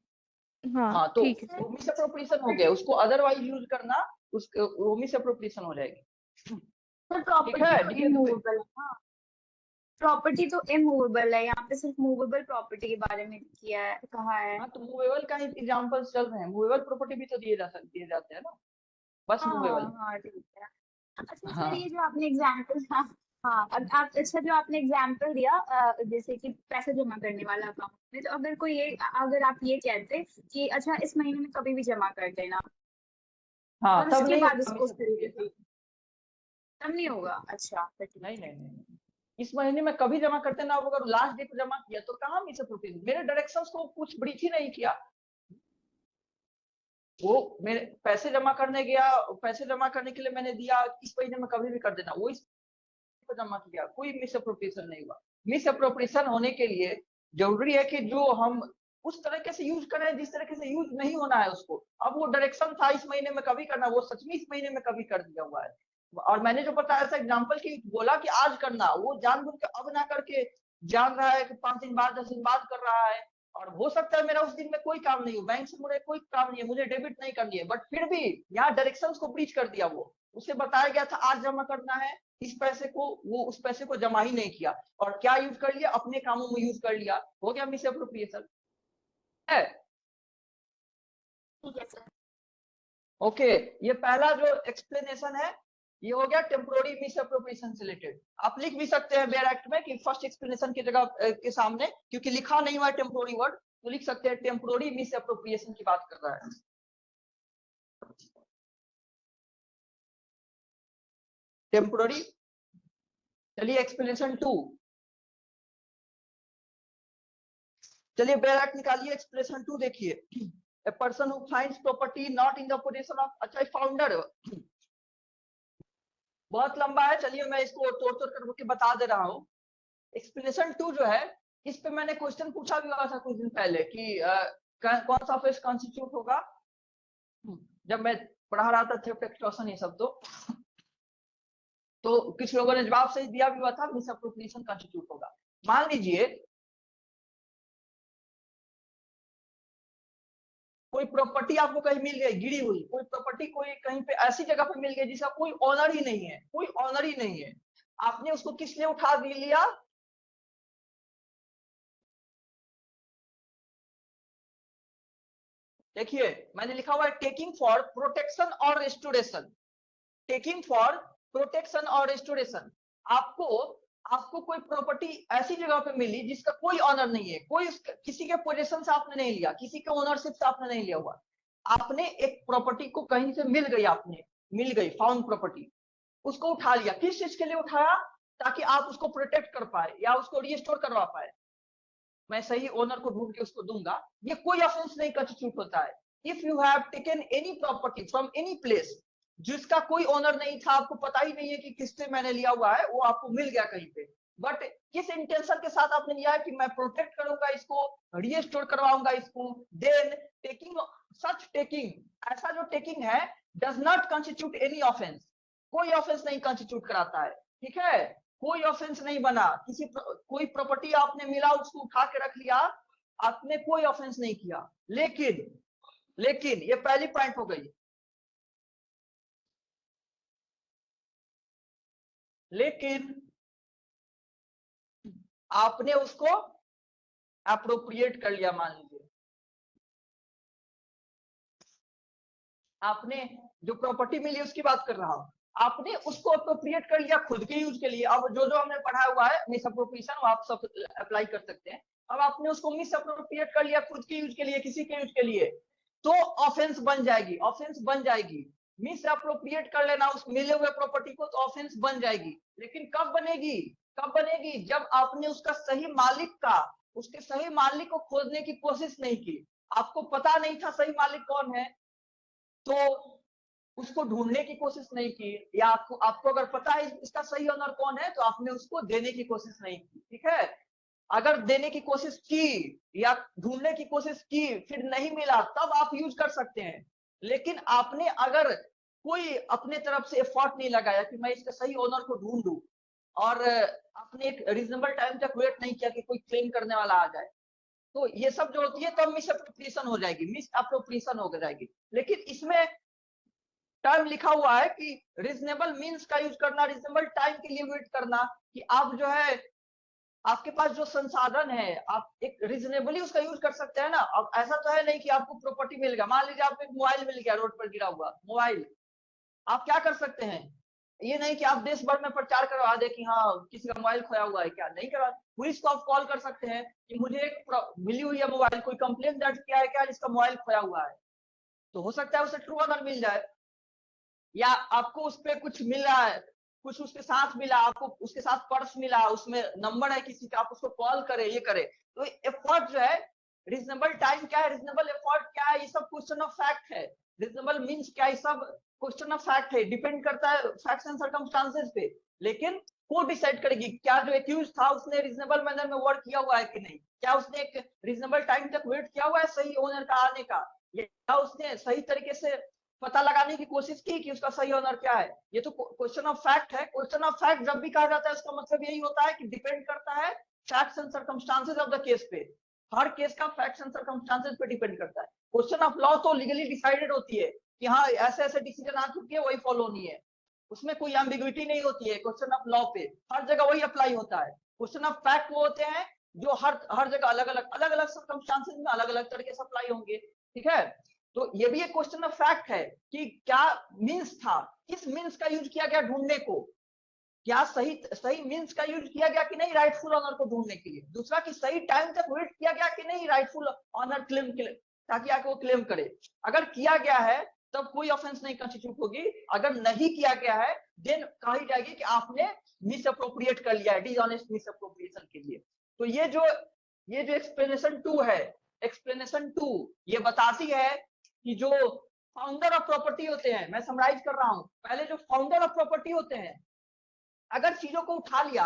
हाँ हाँ, तो ठीक है। वो मिसअप्रोप्रिएशन हो गया, उसको अदरवाइज यूज करना वो मिसअप्रोप्रिएशन हो जाएगी। सर ठीक है, प्रॉपर्टी तो इमूवेबल है। हाँ, प्रॉपर्टी तो इमूवेबल है, यहाँ पे सिर्फ मूवेबल प्रॉपर्टी के बारे में किया है, कहा है। हाँ, तो मूवेबल का ही एग्जांपल्स चल रहे हैं, मूवेबल प्रॉपर्टी भी तो दिए जाते हैं ना, बस मूवेबल। हाँ ठीक है। अच्छा हाँ सर, ये जो आपने एग्जाम्पल, हाँ अब आप अच्छा जो आपने एग्जाम्पल दिया जैसे कि पैसा जमा करने वाला अकाउंट में, तो अगर कोई अगर आप ये कहते कि अच्छा इस महीने में कभी भी जमा कर देना, हाँ, और तब उसके नहीं बाद होगा उसको उस तरीके misappropriation। से तब नहीं होगा। अच्छा फिर ठीक नहीं है। नहीं नहीं, इस महीने में कभी जमा करते ना, अगर लास्ट डे को जमा किया तो कहाँ मिसअप्रोप्रिएशन? मेरे डायरेक्शंस को कुछ ब्रीच ही नहीं किया, वो मेरे पैसे जमा करने गया, पैसे जमा करने के लिए मैंने दिया, इस महीने में कभी भी कर देना, वो इस को जमा किया, कोई मिसअप्रोप्रिएशन नहीं हुआ। मिसअप्रोप्रिएशन होने के लिए जरूरी है कि जो हम उस तरीके से यूज करें जिस तरीके से यूज नहीं होना है उसको। अब वो डायरेक्शन था इस महीने में कभी करना, वो सच में इस महीने में कभी कर दिया हुआ है। और मैंने जो बताया था एग्जाम्पल की, बोला कि आज करना, वो जानबूझ के अब ना करके जान रहा है कि 5 दिन बाद 10 दिन बाद कर रहा है, और हो सकता है मेरा उस दिन में कोई काम नहीं हो, बैंक से मुझे कोई काम नहीं है, मुझे डेबिट नहीं करनी है, बट फिर भी यहाँ डायरेक्शंस को ब्रीच कर दिया। वो उसे बताया गया था आज जमा करना है इस पैसे को, वो उस पैसे को जमा ही नहीं किया, और क्या यूज कर लिया, अपने कामों में यूज कर लिया, हो गया मिसअप्रोप्रिएशन है। ठीक है सर। ओके, ये पहला जो एक्सप्लेनेशन है ये हो गया टेम्पोररी मिसअप्रोप्रिएशन से रिलेटेड। आप लिख भी सकते हैं बेयर एक्ट में कि फर्स्ट एक्सप्लेनेशन की जगह के सामने, क्योंकि लिखा नहीं हुआ है टेम्पोररी वर्ड, तो लिख सकते हैं टेम्पोररी मिसअप्रोप्रिएशन की बात कर रहा है। टेम्पोररी। चलिए एक्सप्लेनेशन 2, चलिए बेयर एक्ट निकालिए, एक्सप्लेनेशन 2 देखिए। A person who finds property not in the possession of, अच्छा फाउंडर बहुत लंबा है, चलिए मैं इसको तोड़ तोड़ करके बता दे रहा हूँ। एक्सप्लेनेशन 2 जो है, इस पे मैंने क्वेश्चन पूछा भी हुआ था कुछ दिन पहले कि कौन सा ऑफेंस कॉन्स्टिट्यूट होगा, जब मैं पढ़ा रहा था थेफ्ट एक्सटॉर्शन ये सब, तो कुछ लोगों ने जवाब सही दिया भी हुआ था, मिसअप्रोप्रिएशन कॉन्स्टिट्यूट होगा। मान लीजिए कोई प्रॉपर्टी आपको कहीं मिल गई गिरी हुई, कोई प्रॉपर्टी कोई कहीं पे ऐसी जगह पे मिल गई जिसका कोई ऑनर ही नहीं है, कोई ऑनर ही नहीं है, आपने उसको किस लिए उठा लिया, देखिए मैंने लिखा हुआ है टेकिंग फॉर प्रोटेक्शन और रेस्टोरेशन, टेकिंग फॉर प्रोटेक्शन और रेस्टोरेशन। आपको आपको कोई प्रॉपर्टी ऐसी जगह पे मिली जिसका कोई ऑनर नहीं है, कोई किसी के पोजीशन से आपने नहीं लिया, किसी के ओनरशिप से आपने नहीं लिया हुआ, आपने एक प्रॉपर्टी को कहीं से मिल गई, आपने मिल गई फाउंड प्रॉपर्टी, उसको उठा लिया। किस चीज के लिए उठाया? ताकि आप उसको प्रोटेक्ट कर पाए या उसको रिस्टोर करवा पाए। मैं सही ओनर को ढूंढ के उसको दूंगा, ये कोई ऑफेंस नहीं कंस्टिट्यूट होता है। If you have taken any property from any place जिसका कोई ओनर नहीं था, आपको पता ही नहीं है कि किससे मैंने लिया हुआ है, वो आपको मिल गया कहीं पे, बट किस इंटेंशन के साथ आपने लिया है कि मैं प्रोटेक्ट करूंगा इसको, रीस्टोर करवाऊंगा इसको, देन टेकिंग, सच टेकिंग, ऐसा जो टेकिंग है does not constitute any offence, कोई ऑफेंस नहीं कंस्टिट्यूट कराता है, ठीक है, कोई ऑफेंस नहीं बना। कोई प्रॉपर्टी आपने मिला उसको उठा के रख लिया, आपने कोई ऑफेंस नहीं किया। लेकिन ये पहली पॉइंट हो गई, लेकिन आपने उसको अप्रोप्रिएट कर लिया। मान लीजिए आपने जो प्रॉपर्टी मिली उसकी बात कर रहा हूं, आपने उसको अप्रोप्रिएट कर लिया खुद के यूज के लिए। अब जो जो हमने पढ़ा हुआ है मिस अप्रोप्रिएशन, वो आप सब अप्लाई कर सकते हैं। अब आपने उसको मिस अप्रोप्रिएट कर लिया खुद के यूज के लिए, किसी के यूज के लिए, तो ऑफेंस बन जाएगी, ऑफेंस बन जाएगी। मिस अप्रोप्रिएट कर लेना उस मिले हुए प्रॉपर्टी को, तो ऑफेंस बन जाएगी। लेकिन कब बनेगी? कब बनेगी? जब आपने उसका सही मालिक का, उसके सही मालिक को खोजने की कोशिश नहीं की, आपको पता नहीं था सही मालिक कौन है, तो उसको ढूंढने की कोशिश नहीं की, या आपको अगर पता है इसका सही ओनर कौन है, तो आपने उसको देने की कोशिश नहीं की, ठीक है। अगर देने की कोशिश की या ढूंढने की कोशिश की फिर नहीं मिला, तब आप यूज कर सकते हैं। लेकिन आपने अगर कोई अपने तरफ से एफर्ट नहीं लगाया कि मैं इसका सही ओनर को ढूंढूं, और आपने एक रीजनेबल टाइम तक वेट नहीं किया कि कोई क्लेम करने वाला आ जाए, तो ये सब जो होती है तब मिस अप्रोप्रिएशन हो जाएगी, मिस अप्रोप्रिएशन हो जाएगी। लेकिन इसमें टर्म लिखा हुआ है कि रीजनेबल मींस का यूज करना, रीजनेबल टाइम के लिए वेट करना, कि आप जो है आपके पास जो संसाधन है आप एक रीजनेबली उसका यूज कर सकते हैं ना। अब ऐसा तो है नहीं कि आपको प्रॉपर्टी मिल गया, मान लीजिए आपको एक मोबाइल मिल गया रोड पर गिरा हुआ मोबाइल, आप क्या कर सकते हैं? ये नहीं कि आप देश भर में प्रचार करवा दे कि हाँ किसी का मोबाइल खोया हुआ है, क्या नहीं करवा। पुलिस को आप कॉल कर सकते हैं कि मुझे एक मिली हुई है मोबाइल, कोई कंप्लेंट दर्ज किया है क्या जिसका मोबाइल खोया हुआ है, तो हो सकता है उसे ट्रू ऑनर मिल जाए। या आपको उस पर कुछ मिला है, कुछ उसके साथ मिला, आपको उसके साथ पर्स मिला, उसमें नंबर है किसी का, आप उसको कॉल करें, ये करें। तो एफर्ट जो है, रीजनेबल टाइम क्या है, रीजनेबल एफर्ट क्या है, ये सब क्वेश्चन ऑफ फैक्ट है। रीजनेबल मींस क्या है, सब क्वेश्चन ऑफ फैक्ट है, डिपेंड करता है फैक्ट्स एंड सर्कमस्टांसेस पे। लेकिन वो डिसाइड करेगी क्या जो एक्यूज था उसने रीजनेबल मैनर में वर्क किया हुआ है कि नहीं, क्या उसने एक रीजनेबल टाइम तक वेट किया हुआ है सही ओनर का आने का, या उसने सही तरीके से पता लगाने की कोशिश की कि उसका सही ओनर क्या है। ये तो क्वेश्चन ऑफ फैक्ट है। क्वेश्चन ऑफ फैक्ट जब भी कहा जाता है उसका मतलब यही होता है कि डिपेंड करता है facts and circumstances of the case पे, हर केस का फैक्ट्स एंड सर्कमस्टांसेस पे डिपेंड करता है। क्वेश्चन ऑफ लॉ तो लीगली डिसाइडेड होती है कि हाँ ऐसे ऐसे डिसीजन आ चुकी है, वही फॉलो नहीं है, उसमें कोई एम्बिग्विटी नहीं होती है। क्वेश्चन ऑफ लॉ पे हर जगह वही अप्लाई होता है। क्वेश्चन ऑफ फैक्ट वो होते हैं जो हर जगह अलग अलग सर्कमस्टांसेस में अलग अलग तरीके से अप्लाई होंगे, ठीक है। तो ये भी एक क्वेश्चन ऑफ फैक्ट है कि क्या मींस था, किस मींस का यूज किया गया ढूंढने को, क्या सही मींस का यूज किया गया कि नहीं राइटफुल ऑनर को ढूंढने के लिए। दूसरा कि सही टाइम तक वेट किया गया कि नहीं राइटफुल ऑनर क्लेम के लिए, ताकि आके वो क्लेम करे। अगर किया गया है तब कोई ऑफेंस नहीं कंस्टिट्यूट होगी, अगर नहीं किया गया है देन कही जाएगी कि आपने मिस अप्रोप्रिएट कर लिया है, डिसऑनेस्ट मिस अप्रोप्रिएशन के लिए। तो ये जो एक्सप्लेनेशन 2 है, एक्सप्लेनेशन 2 ये बताती है कि जो फाउंडर ऑफ प्रॉपर्टी होते हैं, मैं समराइज कर रहा हूं, पहले जो फाउंडर ऑफ प्रॉपर्टी होते हैं अगर चीजों को उठा लिया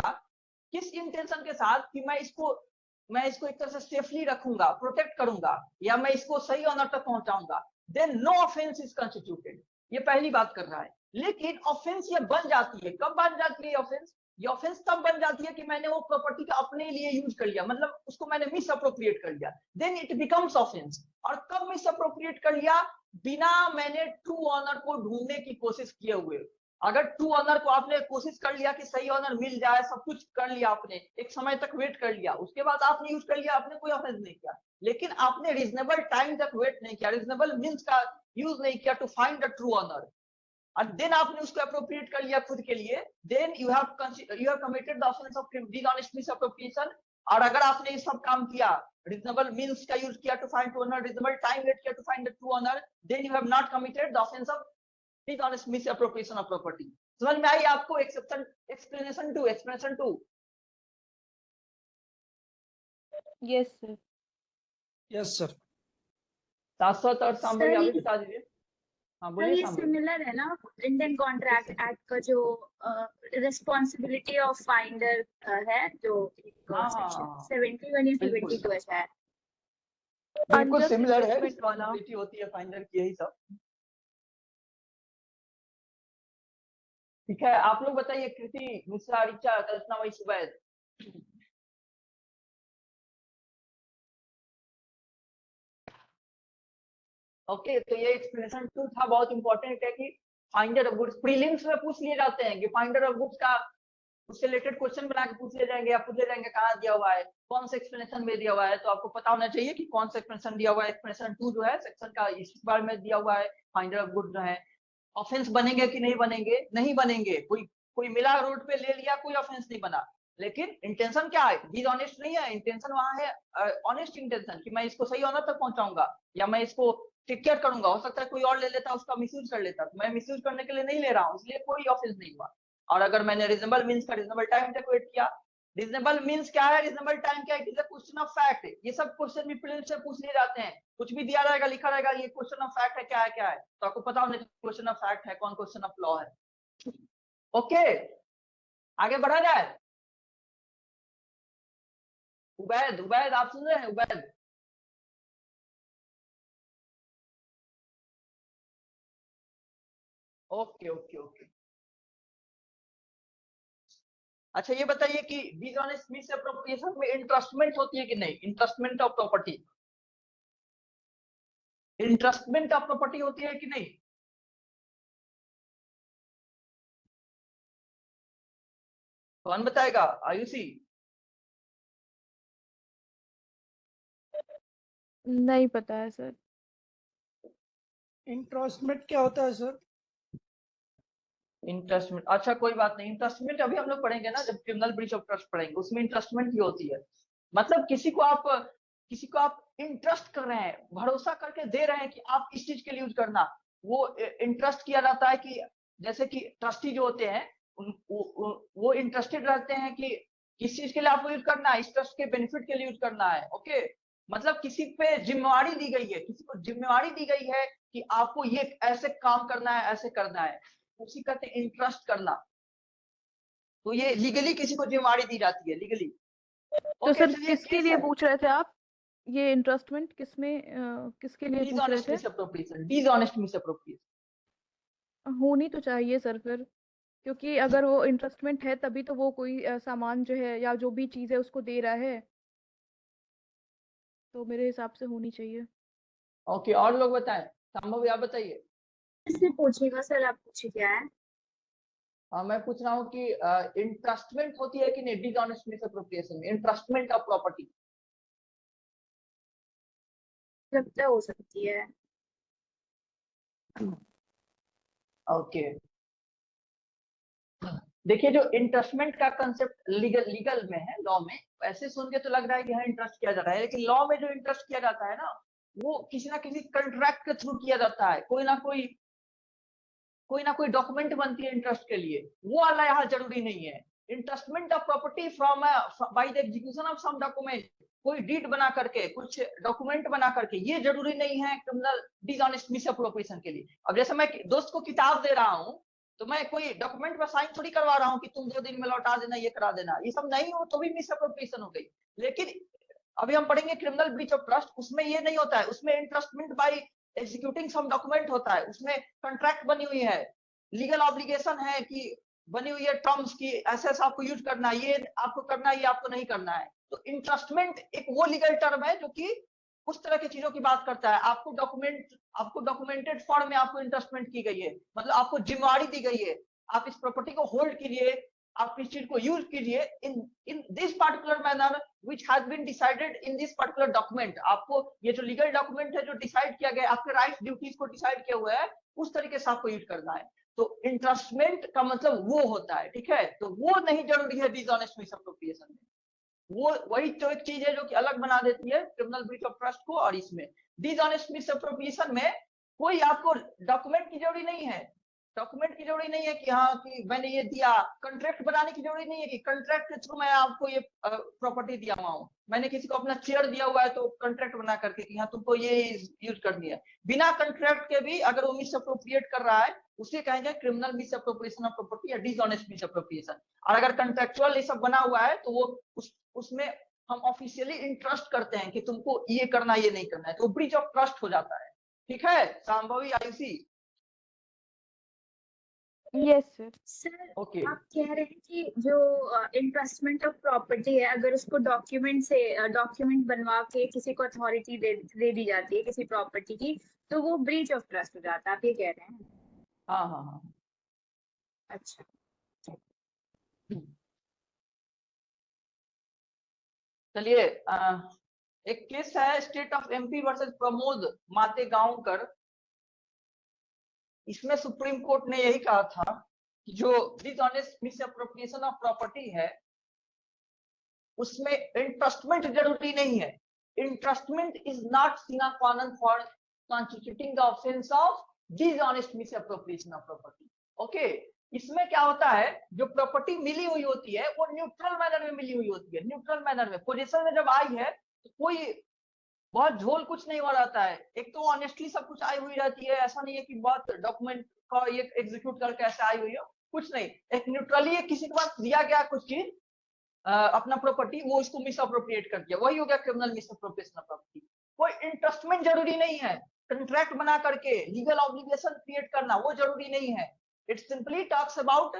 किस इंटेंशन के साथ कि मैं इसको एक तरह से सेफली रखूंगा, प्रोटेक्ट करूंगा, या मैं इसको सही ऑनर तक पहुंचाऊंगा, then no offence is constituted. ये पहली बात कर रहा है। लेकिन ऑफेंस ये बन जाती है, कब बन जाती है ऑफेंस? ये ऑफेंस तब बन जाती है कि मैंने वो प्रॉपर्टी का अपने लिए यूज कर लिया, मतलब उसको मैंने मिस अप्रोप्रिएट कर लिया, देन इट बिकम्स ऑफेंस। और कब मिस अप्रोप्रिएट कर लिया? बिना मैंने ट्रू ऑनर को ढूंढने की कोशिश किए हुए। अगर ट्रू ऑनर को आपने कोशिश कर लिया कि सही ऑनर मिल जाए, सब कुछ कर लिया आपने, एक समय तक वेट कर लिया, उसके बाद आपने यूज कर लिया, आपने कोई ऑफेंस नहीं किया, लेकिन आपने रीजनेबल टाइम तक वेट नहीं किया, रीजनेबल मींस का यूज नहीं किया to find the true owner, और देन आपने उसको अप्रोप्रिएट कर लिया खुद के लिए, then you have committed the offence of dishonest misappropriation. और अगर आपने ये सब काम किया, रीजनेबल मींस का यूज किया to find true owner, reasonable time wait किया to find the true owner, then you have not committed the offence of dishonest misappropriation of property. समझ में आई आपको? Explanation to. Yes sir. Yes sir. Shashwat और Sambari sir, आप ये- भी बता दीजिए। हाँ तो बोलिए ये सांबरी। सिमिलर है ना इंडियन कॉन्ट्रैक्ट एक्ट का जो रिस्पॉन्सिबिलिटी ऑफ फाइंडर है, जो हाँ, सेक्शन 71 या बिल्कुल। 72 ऐसा है। बिल्कुल Unjust सिमिलर है, investment वाला। रिस्पॉन्सिबिलिटी होती है फाइंडर की, यही सब। ठीक है, आप लोग बताइए, कृति मिश्रा, ऋचा, कल्पना वही सुबैद। ओके, तो ये एक्सप्लेनेशन 2 था, बहुत इंपॉर्टेंट है कि फाइंडर ऑफ गुड्स प्रीलिम्स में पूछ लिए जाते हैं कि फाइंडर ऑफ गुड्स का उससे रिलेटेड क्वेश्चन बना के पूछ लिए जाएंगे, या पूछ ले जाएंगे कहाँ दिया हुआ है, कौन सा एक्सप्लेनेशन में दिया हुआ है। तो आपको पता होना चाहिए कि कौन सा एक्सप्लेनेशन दिया हुआ है। एक्सप्लेनेशन 2 जो है सेक्शन का इस बार में दिया हुआ है, फाइंडर ऑफ गुड्स जो है। ऑफेंस बनेंगे कि नहीं बनेंगे? नहीं बनेंगे। कोई मिला रोड पे ले लिया, कोई ऑफेंस नहीं बना, लेकिन इंटेंशन क्या है? डिसऑनेस्ट नहीं है, इंटेंशन वहां है ऑनेस्ट इंटेंशन कि मैं इसको सही ऑनर तक पहुंचाऊंगा, या मैं इसको टेक केयर करूंगा। हो सकता है कोई और ले लेता, उसका मिसयूज कर लेता, तो मैं मिसयूज करने के लिए नहीं ले रहा हूँ, इसलिए कोई ऑफेंस नहीं हुआ। और अगर मैंने रीजनेबल मींस का रीजनेबल टाइम तक वेट किया, रीजनेबल मींस क्या है, रीजनेबल टाइम क्या है, it is a question of fact. ये सब क्वेश्चन भी प्रीलिम्स से पूछ लिए जाते हैं, कुछ भी दिया रहेगा, लिखा रहेगा, ये क्वेश्चन ऑफ फैक्ट है, क्या है, तो आपको पता होना चाहिए क्वेश्चन ऑफ फैक्ट है कौन, क्वेश्चन ऑफ लॉ है। ओके, आगे बढ़ा जाए। उबैद आप सुन रहे हैं? Ubaid, okay okay okay. अच्छा ये बताइए कि डिसऑनेस्ट मिसअप्रोप्रिएशन में इंट्रस्टमेंट होती है कि नहीं? इंट्रस्टमेंट ऑफ प्रॉपर्टी, इंट्रस्टमेंट ऑफ प्रॉपर्टी होती है कि नहीं? कौन बताएगा? आयुषी? नहीं पता है सर। इंट्रस्टमेंट क्या होता है सर? इंट्रस्टमेंट, अच्छा कोई बात नहीं। इंट्रस्टमेंट अभी हम लोग पढ़ेंगे ना, जब क्रिमिनल ब्रीच ऑफ ट्रस्ट पढ़ेंगे, उसमें इंट्रस्टमेंट ही होती है। मतलब किसी को आप इंटरेस्ट कर रहे हैं, भरोसा करके दे रहे हैं कि आप इस चीज के लिए यूज करना, वो इंटरेस्ट किया जाता है। कि जैसे कि ट्रस्टी जो होते हैं वो इंटरेस्टेड रहते हैं कि किस चीज के लिए आपको यूज करना है, इस ट्रस्ट के बेनिफिट के लिए यूज करना है। ओके, मतलब किसी पे जिम्मेवारी दी गई है, किसी को जिम्मेवारी दी गई है कि आपको ये ऐसे काम करना है, ऐसे करना है, उसी कहते हैं इंटरेस्ट करना। तो ये लीगली किसी को जिम्मेवारी दी जाती है, लीगली। तो सर किसके लिए पूछ रहे थे आप? ये इंटरेस्टमेंट किसमें किसके लिए पूछ रहे थे? डिसऑनेस्ट मिसअप्रोप्रिएशन होनी तो चाहिए सर फिर, क्योंकि अगर वो इंटरेस्टमेंट है तभी तो वो कोई सामान जो है या जो भी चीज है उसको दे रहा है, तो मेरे हिसाब से होनी चाहिए। ओके, और लोग बताएं। संभव आप बताइए। इससे पूछेगा सर, आप पूछिए क्या है। मैं पूछ रहा हूँ कि इंटरेस्टमेंट होती है कि नहीं डिसऑनेस्ट मिसअप्रोप्रिएशन में? इंटरेस्टमेंट ऑफ प्रॉपर्टी लगता हो सकती है। ओके, देखिए जो इंटरेस्टमेंट का कंसेप्ट लीगल में है, लॉ में, ऐसे सुन के तो लग रहा है कि हाँ इंटरेस्ट किया जा रहा है, लेकिन लॉ में जो इंटरेस्ट किया जाता है ना, वो किसी ना किसी कॉन्ट्रैक्ट के थ्रू किया जाता है। कोई ना कोई डॉक्यूमेंट बनती है इंटरेस्ट के लिए, वो वाला यहाँ जरूरी नहीं है। Entrustment of property from by the execution of some document, कोई डीड बना करके, कुछ डॉक्यूमेंट बना करके, ये जरूरी नहीं है क्रिमिनल डिसऑनेस्ट मिसअप्रोप्रिएशन के लिए। अब जैसे मैं दोस्त को किताब दे रहा हूँ, तो मैं कोई डॉक्यूमेंट पर साइन थोड़ी करवा रहा हूँ कि तुम 2 दिन में लौटा देना, ये करा देना, ये सब नहीं हो तो भी मिसअप्रोप्रिएशन हो गई। लेकिन अभी हम पढ़ेंगे क्रिमिनल ब्रीच ऑफ ट्रस्ट, उसमें ये नहीं होता है, उसमें इंटरेस्टमेंट बाय एग्जीक्यूटिंग सम डॉक्यूमेंट होता है, उसमें कॉन्ट्रैक्ट बनी हुई है, लीगल ऑब्लिगेशन है कि बनी हुई है टर्म्स की, ऐसे आपको यूज करना है, ये आपको करना है, ये आपको नहीं करना है। तो इंटरेस्टमेंट एक वो लीगल टर्म है जो कि उस तरह की चीजों की बात करता है। आपको डॉक्यूमेंटेड फॉर्म में आपको इंटरेस्टमेंट की गई है, मतलब आपको जिम्मेवारी दी गई है, आप इस प्रॉपर्टी को होल्ड कीजिए, आप इस चीज को यूज कीजिए in this particular manner which has been decided in this particular document. आपको ये जो लीगल डॉक्यूमेंट है जो डिसाइड किया गया, आपके राइट्स ड्यूटीज को डिसाइड किया हुआ है, उस तरीके से आपको यूज करना है। तो इंटरेस्टमेंट का मतलब वो होता है, ठीक है, तो वो नहीं जरूरी है डिसऑनेस्ट मिसअप्रोप्रिएशन में। वो वही तो एक चीज है जो कि अलग बना देती है क्रिमिनल ब्रीच ऑफ ट्रस्ट को और इसमें। डिसऑनेस्ट मिसअप्रोप्रिएशन में कोई आपको डॉक्यूमेंट की जरूरी नहीं है, डॉक्यूमेंट की जरूरी नहीं है कि हाँ कि मैंने ये दिया, कंट्रैक्ट बनाने की जरूरी नहीं है कि कंट्रैक्ट के थ्रू मैं आपको ये प्रॉपर्टी दिया हुआ हूँ। मैंने किसी को अपना चेयर दिया हुआ है तो कंट्रैक्ट बना करके कि हाँ तुमको ये यूज करनी है, बिना कंट्रैक्ट के भी अगर वो मिसअप्रोप्रिएट कर रहा है उसे कहेंगे क्रिमिनल मिसअप्रोप्रिएशन ऑफ प्रॉपर्टी या डिसऑनेस्ट मिसअप्रोप्रिएशन। और अगर कंट्रैक्चुअल ये सब बना हुआ है तो वो उसमें हम ऑफिशियली इंट्रस्ट करते हैं कि तुमको ये करना ये नहीं करना है, तो ब्रीच ऑफ ट्रस्ट हो जाता है। ठीक है Shambhavi, Ayushi? Yes sir. Sir okay, आप कह रहे हैं कि जो इंट्रस्टमेंट ऑफ प्रॉपर्टी है, अगर उसको डॉक्यूमेंट बनवा के किसी को अथॉरिटी दे दी जाती है किसी प्रॉपर्टी की, तो वो ब्रीच ऑफ ट्रस्ट हो जाता है, आप ये कह रहे हैं? हाँ हाँ हाँ। अच्छा, चलिए एक केस है State of MP versus Pramod Mategaonkar. इसमें सुप्रीम कोर्ट ने यही कहा था कि जो डिसऑनेस्ट मिसअप्रोप्रिएशन ऑफ प्रॉपर्टी है उसमें इंट्रस्टमेंट जरूरी नहीं है। इंट्रस्टमेंट इज नॉट सिना क्वा non for constituting the offence of dishonest misappropriation of property. Okay, इसमें क्या होता है, जो प्रॉपर्टी मिली हुई होती है वो न्यूट्रल मैनर में मिली हुई होती है। न्यूट्रल मैनर में पोजीशन में जब आई है तो कोई बहुत झोल कुछ नहीं हो रहता है, एक तो ऑनेस्टली सब कुछ आई हुई रहती है, ऐसा नहीं है कि बहुत डॉक्यूमेंट का ये एग्जीक्यूट करके ऐसे आई हुई हो, कुछ नहीं, एक न्यूट्रली किसी के पास दिया गया कुछ चीज अपना प्रॉपर्टी, वो इसको मिसअप्रोप्रिएट कर दिया, वही हो गया क्रिमिनल मिसअप्रोप्रिएशन ऑफ प्रॉपर्टी। कोई इंटरेस्टमेंट जरूरी नहीं है, कंट्रैक्ट बना करके लीगल ऑब्लिगेशन क्रिएट करना वो जरूरी नहीं है। It simply talks about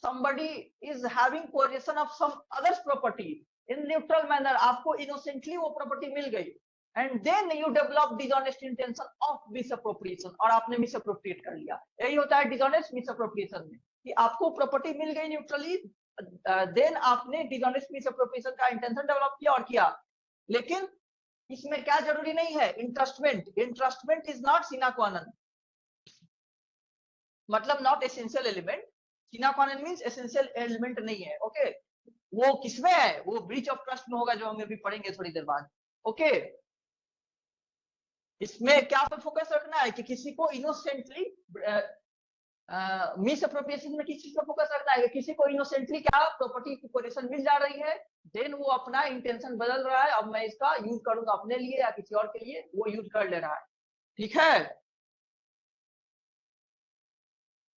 somebody is having possession of some others property in neutral manner, आपको innocently वो प्रॉपर्टी मिल गई and then you develop dishonest intention of misappropriation और आपने मिसअप्रोप्रिएट कर लिया। यही होता है dishonest misappropriation में कि आपको प्रॉपर्टी मिल गई न्यूट्रली, देन आपने डिसऑनेस्ट मिसअप्रोप्रिएशन का इंटेंशन डेवलप किया और किया। लेकिन इसमें क्या जरूरी नहीं है, इंटरेस्टमेंट। इंटरेस्टमेंट इज नॉट सिना क्वा नॉन, मतलब नॉट एसेंशियल एलिमेंट। सिना क्वा नॉन मींस एसेंशियल एलिमेंट नहीं है। ओके, वो किसमें है, वो ब्रीच ऑफ ट्रस्ट में होगा जो हम अभी पढ़ेंगे थोड़ी देर बाद। ओके, इसमें क्या फोकस रखना है कि किसी को इनोसेंटली मिसअप्रोप्रिएशन में किस चीज पर फोकस रखना है, किसी को इनोसेंटली क्या प्रॉपर्टी की पोजीशन मिल जा रही है, देन वो अपना इंटेंशन बदल रहा है, अब मैं इसका यूज करूंगा अपने लिए या किसी और के लिए, वो यूज कर ले रहा है। ठीक है,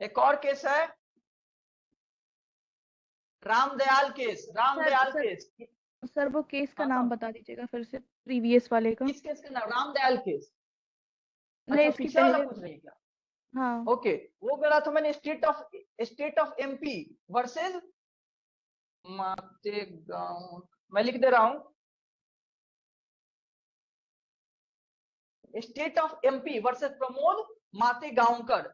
एक और केस है Ramdayal case. Ramdayal case, sir वो केस का हाँ, नाम हाँ। बता दीजिएगा फिर से, प्रीवियस वाले का। किस केस का नाम? रामदयाल केस। नहीं, अच्छा, इसके पीछे वाला पहले। पूछ रही है क्या? हाँ ओके, वो बोला था मैंने State of MP versus Mategaon, मैं लिख दे रहा हूं, State of MP versus Pramod Mategaonkar,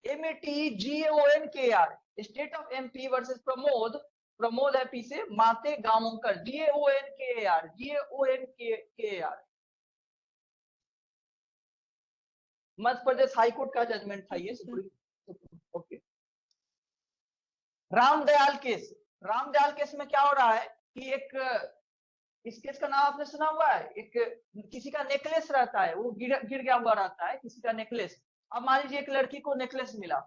MATEGAONKR, State of MP versus Pramod, Pramod है पी से, मातेगांवकर GAONKAR। मध्य प्रदेश हाईकोर्ट का जजमेंट था ये, Supreme. Okay, Ramdayal case. Ramdayal case में क्या हो रहा है कि एक, इस केस का नाम आपने सुना हुआ है, एक किसी का नेकलेस रहता है, वो गिर गया हुआ रहता है किसी का नेकलेस। अब मान लीजिए एक लड़की को नेकलेस मिला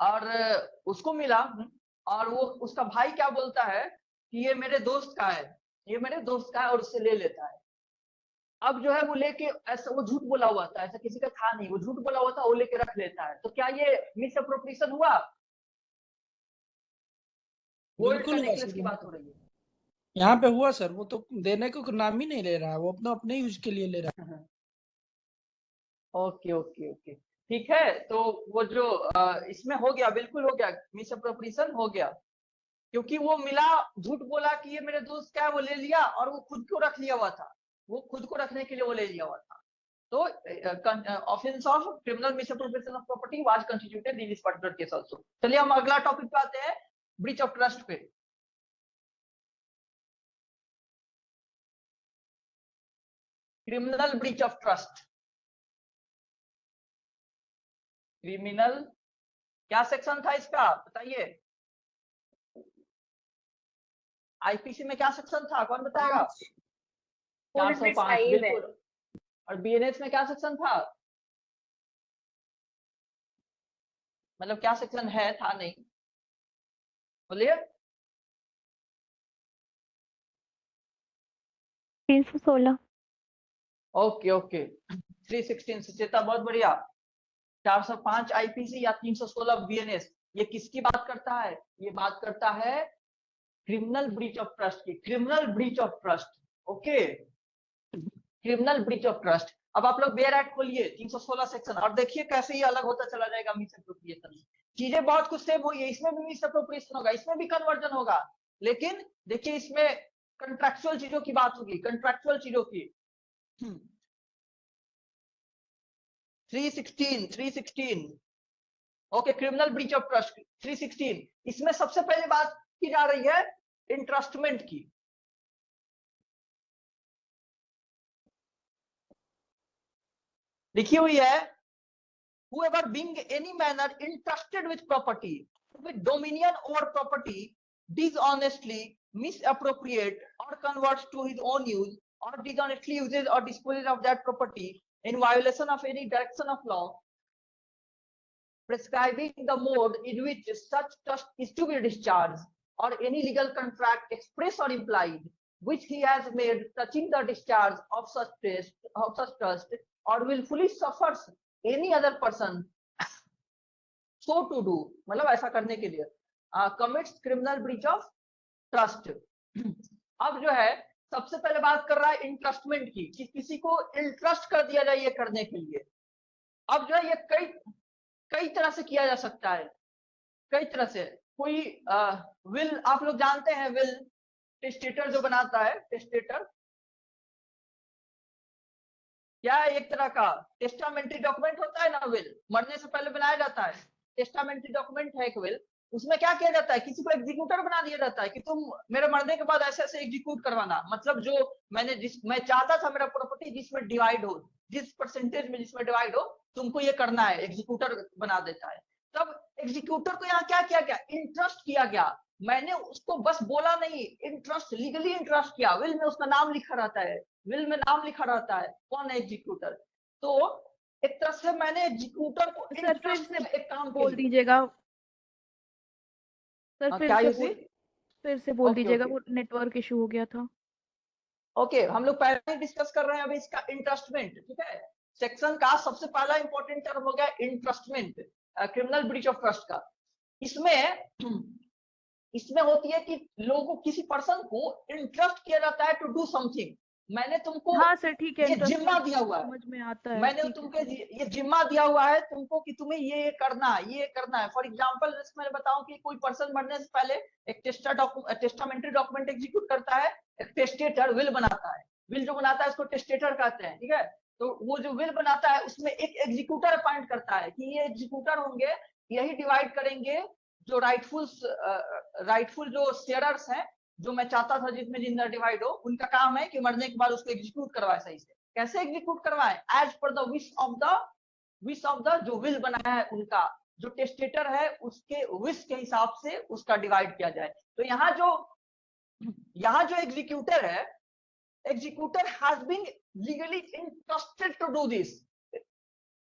और उसको मिला, और वो उसका भाई क्या बोलता है कि ये मेरे दोस्त का है, ये मेरे दोस्त का है, और उससे ले लेता है। अब जो है वो लेके, ऐसा वो झूठ बोला हुआ था, ऐसा किसी का था नहीं, वो झूठ बोला हुआ था, वो लेके रख लेता है, तो क्या ये मिसअप्रोप्रिएशन हुआ? गोल्ड का बिल्कुल हुआ नेकलेस सर, की बात हो रही है। यहाँ पे हुआ सर, वो तो देने को नाम ही नहीं ले रहा है, वो अपने यूज के लिए ले रहा है। ओके ओके ओके, ठीक है, तो वो जो इसमें हो गया, बिल्कुल हो गया, मिसअप्रोप्रिएशन हो गया, क्योंकि वो मिला, झूठ बोला कि ये मेरे दोस्त का है, वो ले लिया, और वो खुद को रख लिया हुआ था, वो खुद को रखने के लिए वो ले लिया हुआ था। तो offence of criminal misappropriation of property was constituted in this particular case also. चलिए हम अगला टॉपिक पे आते हैं, ब्रीच ऑफ ट्रस्ट पे। Criminal breach of trust, criminal क्या सेक्शन था इसका बताइए? आईपीसी में क्या सेक्शन था, कौन बताएगा? 405 405 है। बिल्कुल। और बीएनएस में क्या सेक्शन था? मतलब क्या सेक्शन है, था नहीं, बोलिए। 316। ओके ओके 316 सुचेता, बहुत बढ़िया। 405 आईपीसी या 316 बीएनएस, ये किसकी बात करता है? ये बात करता है क्रिमिनल ब्रीच ऑफ ट्रस्ट की। Criminal breach of trust, okay, criminal breach of trust. अब आप लोग बेयर एक्ट खोलिए 316 सेक्शन और देखिए कैसे ये अलग होता चला जाएगा मिस एप्रोप्रिएशन। चीजें बहुत कुछ सेम हुई है, इसमें भी मिस एप्रोप्रिएशन होगा, इसमें भी कन्वर्जन होगा, लेकिन देखिए इसमें कंट्रैक्चुअल चीजों की बात होगी, कंट्रैक्चुअल चीजों की। 316 okay, criminal breach of trust 316, इसमें सबसे पहले बात की जा रही है इंट्रस्टमेंट की। लिखी हुई है whoever being any manner entrusted with property, with dominion over property, dishonestly misappropriate or converts to his own use, or dishonestly uses or disposes of that property in violation of any direction of law prescribing the mode in which such trust is to be discharged, or any legal contract express or implied which he has made touching the discharge of such trust, or willfully suffers any other person so to do, मतलब ऐसा करने के लिए commits criminal breach of trust। अब जो है सबसे पहले बात कर रहा है इंट्रस्टमेंट की, कि किसी को इंट्रस्ट कर दिया जाए ये करने के लिए। अब जो है ये कई तरह से किया जा सकता है, कई तरह से। कोई विल, आप लोग जानते हैं विल, टेस्टेटर जो बनाता है, टेस्टेटर क्या है? एक तरह का टेस्टामेंट्री डॉक्यूमेंट होता है ना, विल मरने से पहले बनाया जाता है, टेस्टामेंट्री डॉक्यूमेंट है एक विल। उसमें क्या किया जाता है, किसी को एग्जीक्यूटर बना दिया जाता है कि तुम मेरे मरने के बाद ऐसे ऐसे एग्जीक्यूट करवाना, मतलब जो मैं चाहता था मेरा प्रॉपर्टी जिसमें डिवाइड हो, जिस परसेंटेज में जिसमें डिवाइड हो, तुमको ये करना है, एग्जीक्यूटर बना देता है। तब एग्जीक्यूटर को यहाँ क्या किया गया, इंट्रस्ट किया गया। मैंने उसको बस बोला नहीं, इंट्रस्ट, लीगली इंट्रस्ट किया। विल में उसका नाम लिखा रहता है, विल में नाम लिखा रहता है कौन है एग्जीक्यूटर। तो एक तरह से मैंने एग्जीक्यूटर को इंट्रस्ट में एक काम बोल दीजिएगा सर, फिर से बोल दीजिएगा, वो नेटवर्क इशू हो गया था। ओके हम लोग पहले ही डिस्कस कर रहे हैं अभी इसका इंट्रस्टमेंट, ठीक है। सेक्शन का सबसे पहला इंपॉर्टेंट टर्म हो गया इंट्रस्टमेंट, क्रिमिनल ब्रीच ऑफ ट्रस्ट का। इसमें होती है कि लोगों को, किसी पर्सन को इंट्रस्ट किया जाता है टू डू समथिंग। मैंने तुमको, हाँ सर ठीक है, ये जिम्मा दिया हुआ है, समझ में आता है, मैंने तुमको ये जिम्मा दिया हुआ है तुमको कि तुम्हें ये करना है, ये करना है। फॉर एग्जांपल मैं बताऊं कि कोई पर्सन मरने से पहले एक टेस्टामेंट्री डॉक्यूमेंट एग्जीक्यूट करता है, एक टेस्टेटर विल बनाता है। विल जो बनाता है उसको टेस्टेटर कहते हैं, ठीक है। तो वो जो विल बनाता है उसमें एक एग्जीक्यूटर अपॉइंट करता है कि ये एग्जीक्यूटर होंगे, यही डिवाइड करेंगे जो राइटफुल जो शेयरर्स हैं, जो मैं चाहता था जिसमें जिंदा डिवाइड हो, उनका काम है कि मरने के बाद उसको एग्जीक्यूट करवाए सही से। कैसे एग्जीक्यूट करवाए? As per the wish of the जो विल बनाया है उनका, जो टेस्टेटर है उसके विश के हिसाब से उसका डिवाइड किया जाए। तो यहाँ जो एग्जीक्यूटर है, executor has been legally entrusted to do this.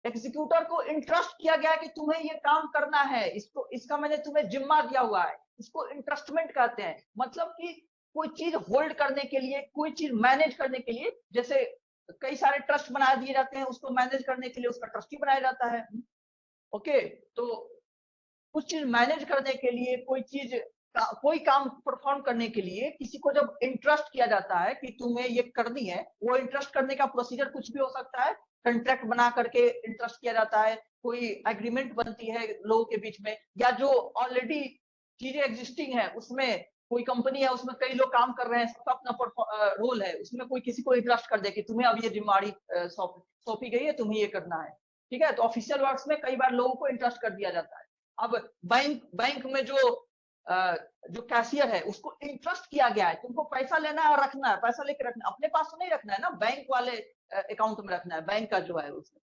Executor को इंट्रस्ट किया गया कि तुम्हें ये काम करना है, इसका मैंने तुम्हें जिम्मा दिया हुआ है, इसको इंट्रस्टमेंट कहते हैं। मतलब कि कोई चीज होल्ड करने के लिए, कोई चीज मैनेज करने के लिए, जैसे कई सारे ट्रस्ट बना दिए जाते हैं, उसको मैनेज करने के लिए उसका ट्रस्टी बनाया जाता है। ओके, तो कुछ चीज मैनेज करने के लिए, कोई काम परफॉर्म करने के लिए किसी को जब इंट्रस्ट किया जाता है कि तुम्हें ये करनी है, वो इंट्रस्ट करने का प्रोसीजर कुछ भी हो सकता है। कंट्रैक्ट बना करके इंट्रस्ट किया जाता है, कोई एग्रीमेंट बनती है लोगों के बीच में, या जो ऑलरेडी चीजें एग्जिस्टिंग है, उसमें कोई कंपनी है, उसमें कई लोग काम कर रहे हैं, सबका अपना रोल है, उसमें कोई किसी को इंट्रस्ट कर दे कि तुम्हें अब ये जिम्मेदारी सौंपी गई है, तुम्हें ये करना है, ठीक है। तो ऑफिशियल वर्क्स में कई बार लोगों को इंट्रस्ट कर दिया जाता है। अब बैंक में जो कैशियर है उसको इंट्रस्ट किया गया है, तुमको पैसा लेना है और रखना है, पैसा लेके रखना है, अपने पास तो नहीं रखना है ना, बैंक वाले अकाउंट में रखना है, बैंक का जो है उसमें।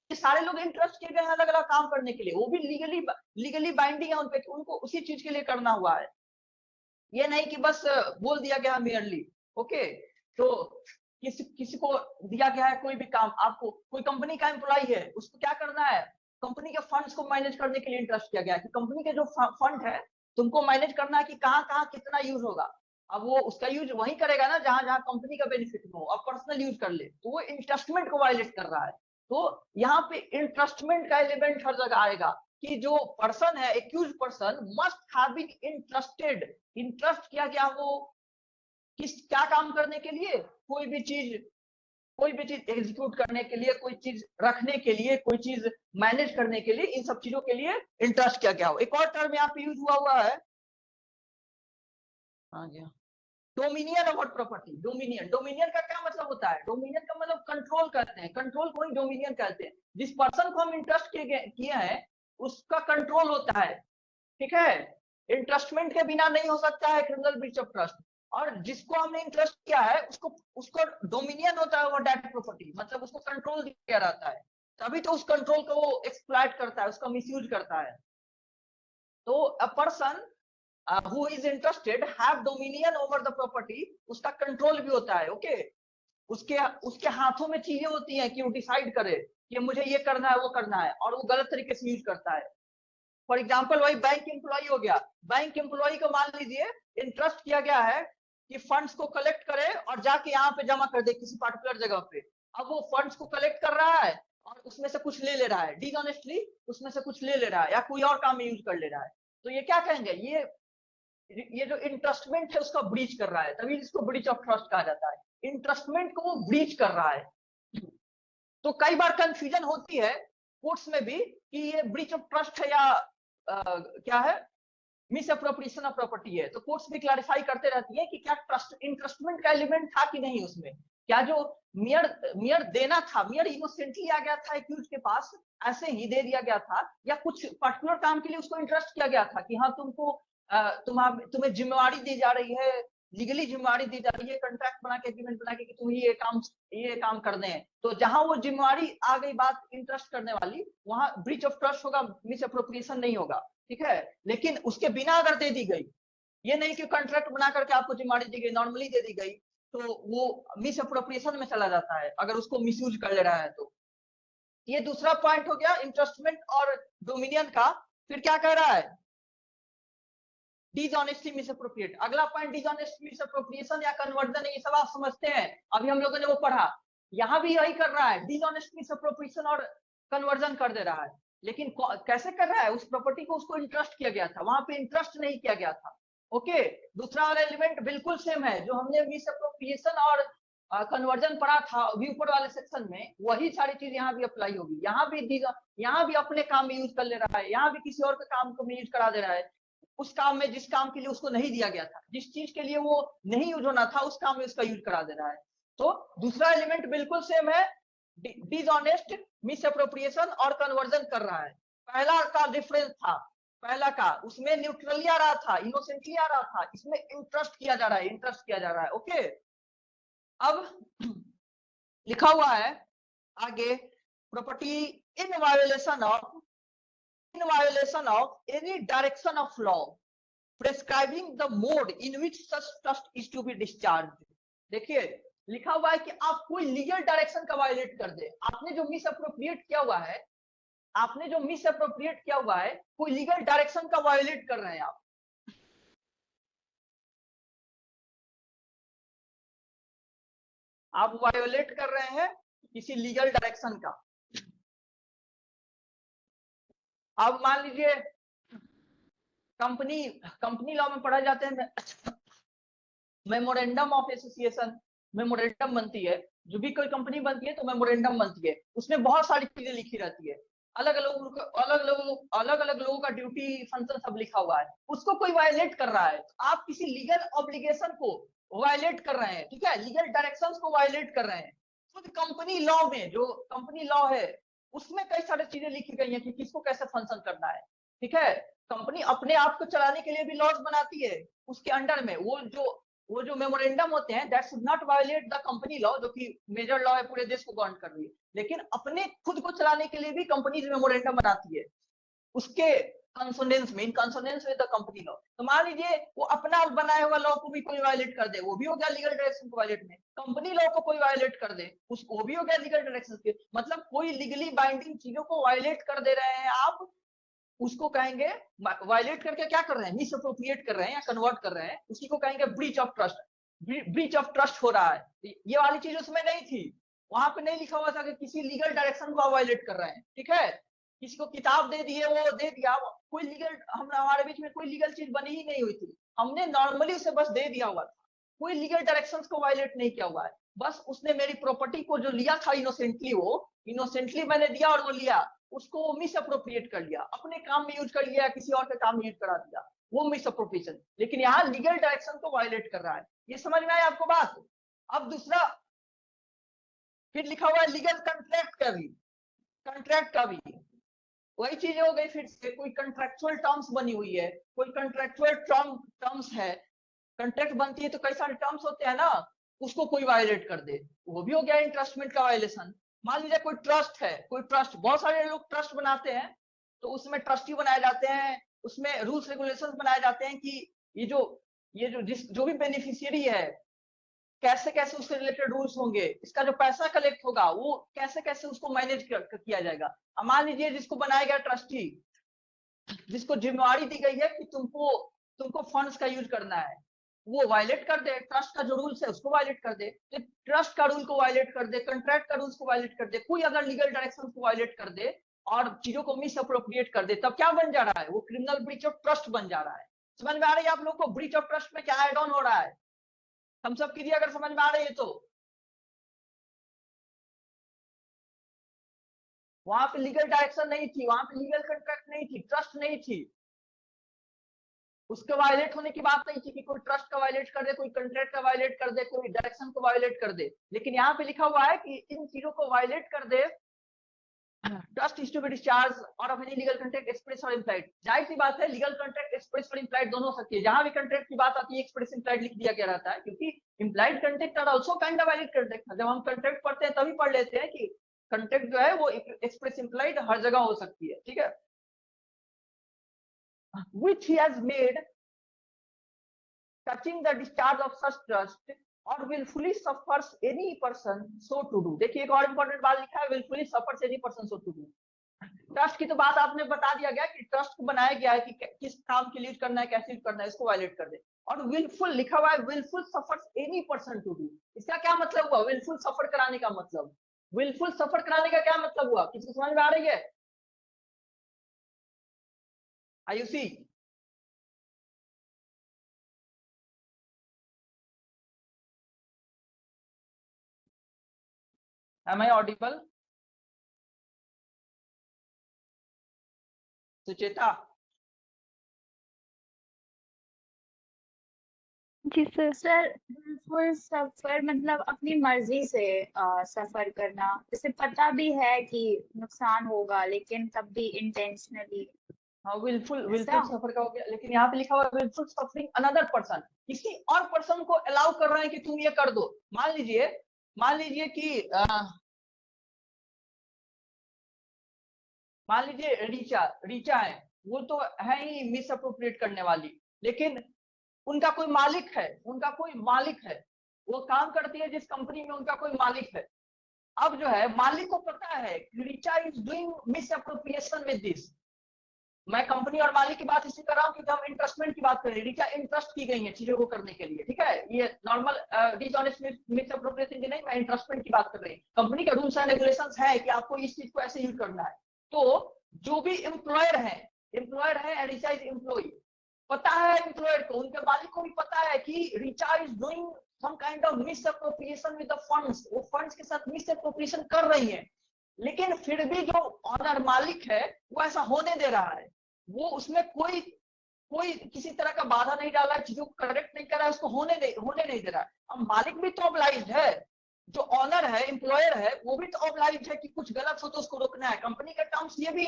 ये सारे लोग इंटरेस्ट किए गए हैं अलग अलग काम करने के लिए, वो भी लीगली बाइंडिंग है उनपे, उनको उसी चीज के लिए करना हुआ है। ये नहीं कि बस बोल दिया गया मेयरली। ओके, तो किसी को दिया गया है कोई भी काम, आपको कोई कंपनी का एम्प्लॉय है, उसको क्या करना है, कंपनी के फंड्स को मैनेज करने के लिए इंटरेस्ट किया गया है कि कंपनी के जो फंड है तुमको मैनेज करना है कि कहाँ कहाँ कितना यूज होगा। अब वो उसका यूज वही करेगा ना जहां जहां कंपनी का बेनिफिट हो, अब पर्सनल यूज कर ले तो वो इंटरेस्टमेंट को वायलेट कर रहा है। तो यहाँ पे इंटरेस्टमेंट का एलिमेंट हर जगह आएगा कि जो पर्सन है, accused person must have been interested, interest किया गया वो किस क्या काम करने के लिए, कोई भी चीज एग्जीक्यूट करने के लिए, कोई चीज रखने के लिए, कोई चीज मैनेज करने के लिए, इन सब चीजों के लिए इंटरेस्ट किया गया हो। एक और टर्म यहाँ पे यूज हुआ है, हाँ जी, डोमिनियन ओवर प्रॉपर्टी। डोमिनियन का क्या मतलब होता है, डोमिनियन का मतलब कंट्रोल कहते हैं, कंट्रोल को ही डोमिनियन कहते हैं। जिस पर्सन को हम इंटरेस्ट किए हैं उसका कंट्रोल होता है, ठीक है। इंटरेस्टमेंट के बिना नहीं हो सकता है क्रिमिनल ब्रीच ऑफ ट्रस्ट, और जिसको हमने इंटरेस्ट किया है उसको डोमिनियन होता है ओवर दैट प्रॉपर्टी, मतलब उसको कंट्रोल दिया रहता है, तभी तो उस कंट्रोल को वो एक्सप्लॉइट करता है, उसका मिसयूज करता है। तो a person who is interested have dominion over the property, उसका कंट्रोल भी होता है। ओके, उसके हाथों में चीजें होती हैं कि वो डिसाइड करे कि मुझे ये करना है वो करना है, और वो गलत तरीके से यूज करता है। फॉर एग्जाम्पल वही बैंक एम्प्लॉय हो गया, बैंक एम्प्लॉय को मान लीजिए इंटरेस्ट किया गया है कि फंड्स को कलेक्ट करे और जाके यहाँ पे जमा कर दे किसी पर्टिकुलर जगह पे। अब वो फंड्स को कलेक्ट कर रहा है और उसमें से कुछ ले रहा है, डिसऑनेस्टली उसमें से कुछ ले रहा है या कोई और काम में यूज कर ले रहा है, तो ये क्या कहेंगे, ये जो इंटरेस्टमेंट है उसका ब्रीच कर रहा है, तभी इसको ब्रीच ऑफ ट्रस्ट कहा जाता है। इंटरेस्टमेंट को वो ब्रीच कर रहा है। तो कई बार कंफ्यूजन होती है कोर्ट्स में भी कि ये ब्रीच ऑफ ट्रस्ट है या क्या है, मिस अप्रोप्रिएशन ऑफ प्रॉपर्टी है। तो कोर्ट्स भी क्लैरिफाई करते रहती है कि क्या ट्रस्ट इंटरेस्टमेंट का एलिमेंट था कि नहीं उसमें, क्या जो मियर देना था, मियर इनोसेंटली आ गया था एक्यूज के पास, ऐसे ही दे दिया गया था, या कुछ पर्टिकुलर काम के लिए उसको इंटरेस्ट किया गया था कि हाँ तुमको तुम्हें जिम्मेवारी दी जा रही है, लीगली जिम्मेवारी दी जा रही है, कॉन्ट्रैक्ट बना के एग्रीमेंट बना के कि तुम ये काम करने हैं। तो जहां वो जिम्मेवारी आ गई बात इंटरेस्ट करने वाली, वहां ब्रीच ऑफ ट्रस्ट होगा, मिस अप्रोप्रिएशन नहीं होगा, ठीक है। लेकिन उसके बिना अगर दे दी गई, ये नहीं कि कॉन्ट्रैक्ट बना करके आपको जिम्मेवारी दी गई, नॉर्मली दे दी गई, तो वो मिस अप्रोप्रिएशन में चला जाता है अगर उसको मिसयूज कर ले रहा है तो। ये दूसरा पॉइंट हो गया इंटरेस्टमेंट और डोमिनियन का। फिर क्या कह रहा है, डिसऑनेस्टी मिसअप्रोप्रिएट। अगला पॉइंट डिसऑनेस्टी मिसअप्रोप्रिएशन या कन्वर्जन, ये सब आप समझते हैं, अभी हम लोगों ने वो पढ़ा। यहाँ भी यही कर रहा है, डिसऑनेस्टी मिसअप्रोप्रिएशन और कन्वर्जन कर दे रहा है। लेकिन कैसे कर रहा है, उस प्रॉपर्टी को उसको इंटरेस्ट किया गया था, वहां पे इंटरेस्ट नहीं किया गया था। ओके, दूसरा वाला एलिमेंट बिल्कुल सेम है जो हमने मिसअप्रोप्रिएशन और कन्वर्जन पढ़ा था अभी ऊपर वाले सेक्शन में, वही सारी चीज यहाँ भी अप्लाई होगी। यहाँ भी अपने काम में यूज कर ले रहा है, यहाँ भी किसी और के काम को यूज करा दे रहा है, उस काम में जिस काम के लिए उसको नहीं दिया गया था, जिस चीज के लिए वो नहीं यूज होना था, उस काम में उसका यूज करा दे रहा है। तो दूसरा एलिमेंट बिल्कुल सेम है, डिसऑनेस्ट मिसअप्रोप्रिएशन और कन्वर्जन कर रहा है। पहला का डिफरेंस था, पहला का उसमें न्यूट्रली आ रहा था, इनोसेंटली आ रहा था, इसमें इंटरेस्ट किया जा रहा है, ओके। अब लिखा हुआ है आगे, property in violation of any direction of law prescribing the mode in which such trust is to be discharged। देखिए लिखा हुआ है कि आप कोई लीगल डायरेक्शन का वायलेट कर दे, आपने जो मिस अप्रोप्रिएट किया हुआ है, कोई लीगल डायरेक्शन का वायलेट कर रहे हैं आप वायोलेट कर रहे हैं किसी लीगल डायरेक्शन का। अब मान लीजिए कंपनी लॉ में पढ़ा जाते हैं मेमोरेंडम ऑफ एसोसिएशन, मेमोरेंडम बनती है, जो भी कोई कंपनी बनती है तो मेमोरेंडम बनती है, उसमें बहुत सारी चीजें लिखी रहती है, अलग अलग लोगों का ड्यूटी फंक्शन सब लिखा हुआ है, उसको कोई वायलेट कर रहा है तो आप किसी लीगल ऑब्लिगेशन को वायलेट कर रहे हैं, ठीक है, लीगल डायरेक्शंस को वायलेट कर रहे हैं। तो कंपनी लॉ में, जो कंपनी लॉ है उसमें कई सारी चीजें लिखी गई हैं कि किसको कैसे फंक्शन करना है, ठीक है। कंपनी अपने आप को चलाने के लिए भी लॉज बनाती है, उसके अंडर में वो जो वो जो मेमोरेंडम होते हैं that should not violet the company law, जो कि मेजर लॉ है पूरे देश को गवर्न कर रही है, लेकिन अपने खुद को चलाने के लिए भी कंपनीज मेमोरेंडम बनाती है उसके कंसोनेंस में, इन कंसोनेंस विद द कंपनी लॉ। तो मान लीजिए वो अपना बनाया हुआ लॉ को भी कोई वायलेट कर दे, वो भी हो गया लीगल डायरेक्शन को वायलेट में। कंपनी लॉ को कोई वायलेट कर दे, उसको भी हो गया लीगल डायरेक्शन के। मतलब कोई लीगली बाइंडिंग चीजों को वायलेट कर दे रहे हैं आप, उसको कहेंगे वायलेट करके क्या कर रहे हैं, मिसअप्रोप्रिएट कर रहे हैं या कन्वर्ट कर रहे हैं, उसी को कहेंगे breach of trust. Breach of trust हो रहा है। ये वाली चीज उसमें नहीं थी, वहां पे नहीं लिखा हुआ था कि किसी लीगल डायरेक्शन को वायलेट कर रहे हैं, ठीक है। किसी को किताब दे दिए, वो दे दिया, कोई लीगल हमारे बीच में कोई लीगल चीज बनी ही नहीं हुई थी, हमने नॉर्मली उसे बस दे दिया हुआ था, कोई लीगल डायरेक्शंस को वायलेट नहीं किया हुआ है। बस उसने मेरी प्रॉपर्टी को जो लिया था इनोसेंटली, वो इनोसेंटली मैंने दिया और वो लिया, उसको मिस अप्रोप्रिएट कर लिया, अपने काम में यूज कर लिया, किसी और के काम में यूज करा दिया, वो मिस अप्रोप्रिएशन। लेकिन यहाँ लीगल डायरेक्शन को वायलेट कर रहा है। ये समझ में आया आपको बात? अब दूसरा फिर लिखा हुआ है लीगल कंट्रैक्ट का भी, कंट्रैक्ट का भी वही चीज हो गई। फिर से कोई कंट्रैक्चुअल टर्म्स बनी हुई है, कोई कंट्रैक्चुअल टर्म्स है, कंट्रैक्ट बनती है तो कई सारे टर्म्स होते हैं ना, उसको कोई वायलेट कर दे, वो भी हो गया इंट्रस्टमेंट का वायलेशन। मान लीजिए कोई ट्रस्ट है, कोई ट्रस्ट, बहुत सारे लोग ट्रस्ट बनाते हैं, तो उसमें ट्रस्टी बनाए जाते हैं, उसमें रूल्स रेगुलेशंस बनाए जाते हैं कि ये जो जो भी बेनिफिशियरी है कैसे कैसे उससे रिलेटेड रूल्स होंगे, इसका जो पैसा कलेक्ट होगा वो कैसे कैसे उसको मैनेज किया जाएगा। अब मान लीजिए जिसको बनाया गया ट्रस्टी, जिसको जिम्मेवारी दी गई है कि तुमको फंड्स का यूज करना है, वो वायलेट कर दे, ट्रस्ट का जो रूल्स है उसको वायलेट कर दे, तो ट्रस्ट का रूल को वायलेट कर दे, कंट्रैक्ट का रूल्स को वायलेट कर दे, कोई अगर लीगल डायरेक्शन को वायलेट कर दे और चीजों को मिस अप्रोप्रिएट कर दे, तब क्या बन जा रहा है, वो क्रिमिनल ब्रीच ऑफ ट्रस्ट बन जा रहा है। समझ में आ रही है आप लोग को ब्रीच ऑफ ट्रस्ट में क्या एड ऑन हो रहा है? हम सब कीजिए अगर समझ में आ रही है तो। वहां पे लीगल डायरेक्शन नहीं थी, वहां पे लीगल कंट्रैक्ट नहीं थी, ट्रस्ट नहीं थी, उसके वायलेट होने की बात नहीं थी कि कोई ट्रस्ट का वायलेट कर दे, कोई कंट्रैक्ट का वायलेट कर दे, कोई डायरेक्शन को वायलेट कर दे। लेकिन यहाँ पे लिखा हुआ है कि इन चीजों को वायलेट कर दे, trust is to be discharge और of any legal contract express और इम्प्लाइड। जाहिर सी बात है लीगल कंट्रैक्ट एक्सप्रेस और इम्प्लाइड दोनों हो सकती है। जहां भी कंट्रैक्ट की बात आती है एक्सप्रेस इम्प्लाइड लिख दिया गया रहता है, क्योंकि implied contract are also kind of valid contract. जब हम कंट्रैक्ट पढ़ते हैं तभी पढ़ लेते हैं कि कंट्रैक्ट जो है वो एक्सप्रेस इम्प्लाइड हर जगह हो सकती है, ठीक है। which he has made touching the discharge of such trust or willfully suffers any person so to do। देखिए एक और इंपॉर्टेंट बात लिखा है, willfully suffers any person so to do। Trust की तो बात आपने बता दिया गया कि ट्रस्ट को बनाया गया है कि किस काम के लिए यूज करना है, कैसे यूज करना है, इसको वायलेट कर दे। और विलफुल लिखा हुआ है, wilful suffers any person to do. इसका क्या मतलब हुआ? विलफुल सफर कराने का मतलब, विलफुल सफर कराने का क्या मतलब हुआ? किसी को समझ में आ रही है? Ayushi, am I audible? Sucheta, जी सर। सर बिल्कुल सफर मतलब अपनी मर्जी से सफर करना, जैसे पता भी है कि नुकसान होगा लेकिन तब भी इंटेंशनली। हाँ विलफुल सफर का हो गया। लेकिन यहाँ पे लिखा हुआ है विलफुल सफरिंग अनदर पर्सन, किसी और पर्सन को अलाउ कर रहे हैं कि तुम ये कर दो। मान लीजिए कि मान लीजिए रीचा है, वो तो है ही मिस अप्रोप्रिएट करने वाली, लेकिन उनका कोई मालिक है, वो काम करती है जिस कंपनी में उनका कोई मालिक है। अब जो है मालिक को पता है Richa is doing miss appropriation with this. मैं कंपनी और मालिक की बात इसलिए कर रहा हूँ क्योंकि हम इंटरेस्टमेंट की बात कर रहे हैं। रीचा इंटरेस्ट की गई है चीजों को करने के लिए, ठीक है। ये नॉर्मल डिसऑनेस्ट मिस अप्रोप्रिएशन की नहीं, मैं इंटरेस्टमेंट की बात कर रही हूँ। कंपनी के रूल्स एंड रेगुलेशंस है कि आपको इस चीज को ऐसे यूज करना है। तो जो भी एम्प्लॉयर है एंड रीचा इज एम्प्लॉई, पता है एम्प्लॉयर को, उनके मालिक को भी पता है कि Richa is doing some kind of misappropriation with the funds, वो फंड्स के साथ मिस अप्रोप्रिएशन कर रही है। लेकिन फिर भी जो ऑनर मालिक है वो ऐसा होने दे रहा है, वो उसमें कोई किसी तरह का बाधा नहीं डाला, चीजों को करेक्ट नहीं कर रहा है, उसको होने नहीं दे रहा है। अब मालिक भी तो ऑब्लाइज्ड है, जो ऑनर है, एम्प्लॉयर है, वो भी तो ऑब्लाइज्ड है कि कुछ गलत हो तो उसको रोकना है। कंपनी के टर्म्स ये भी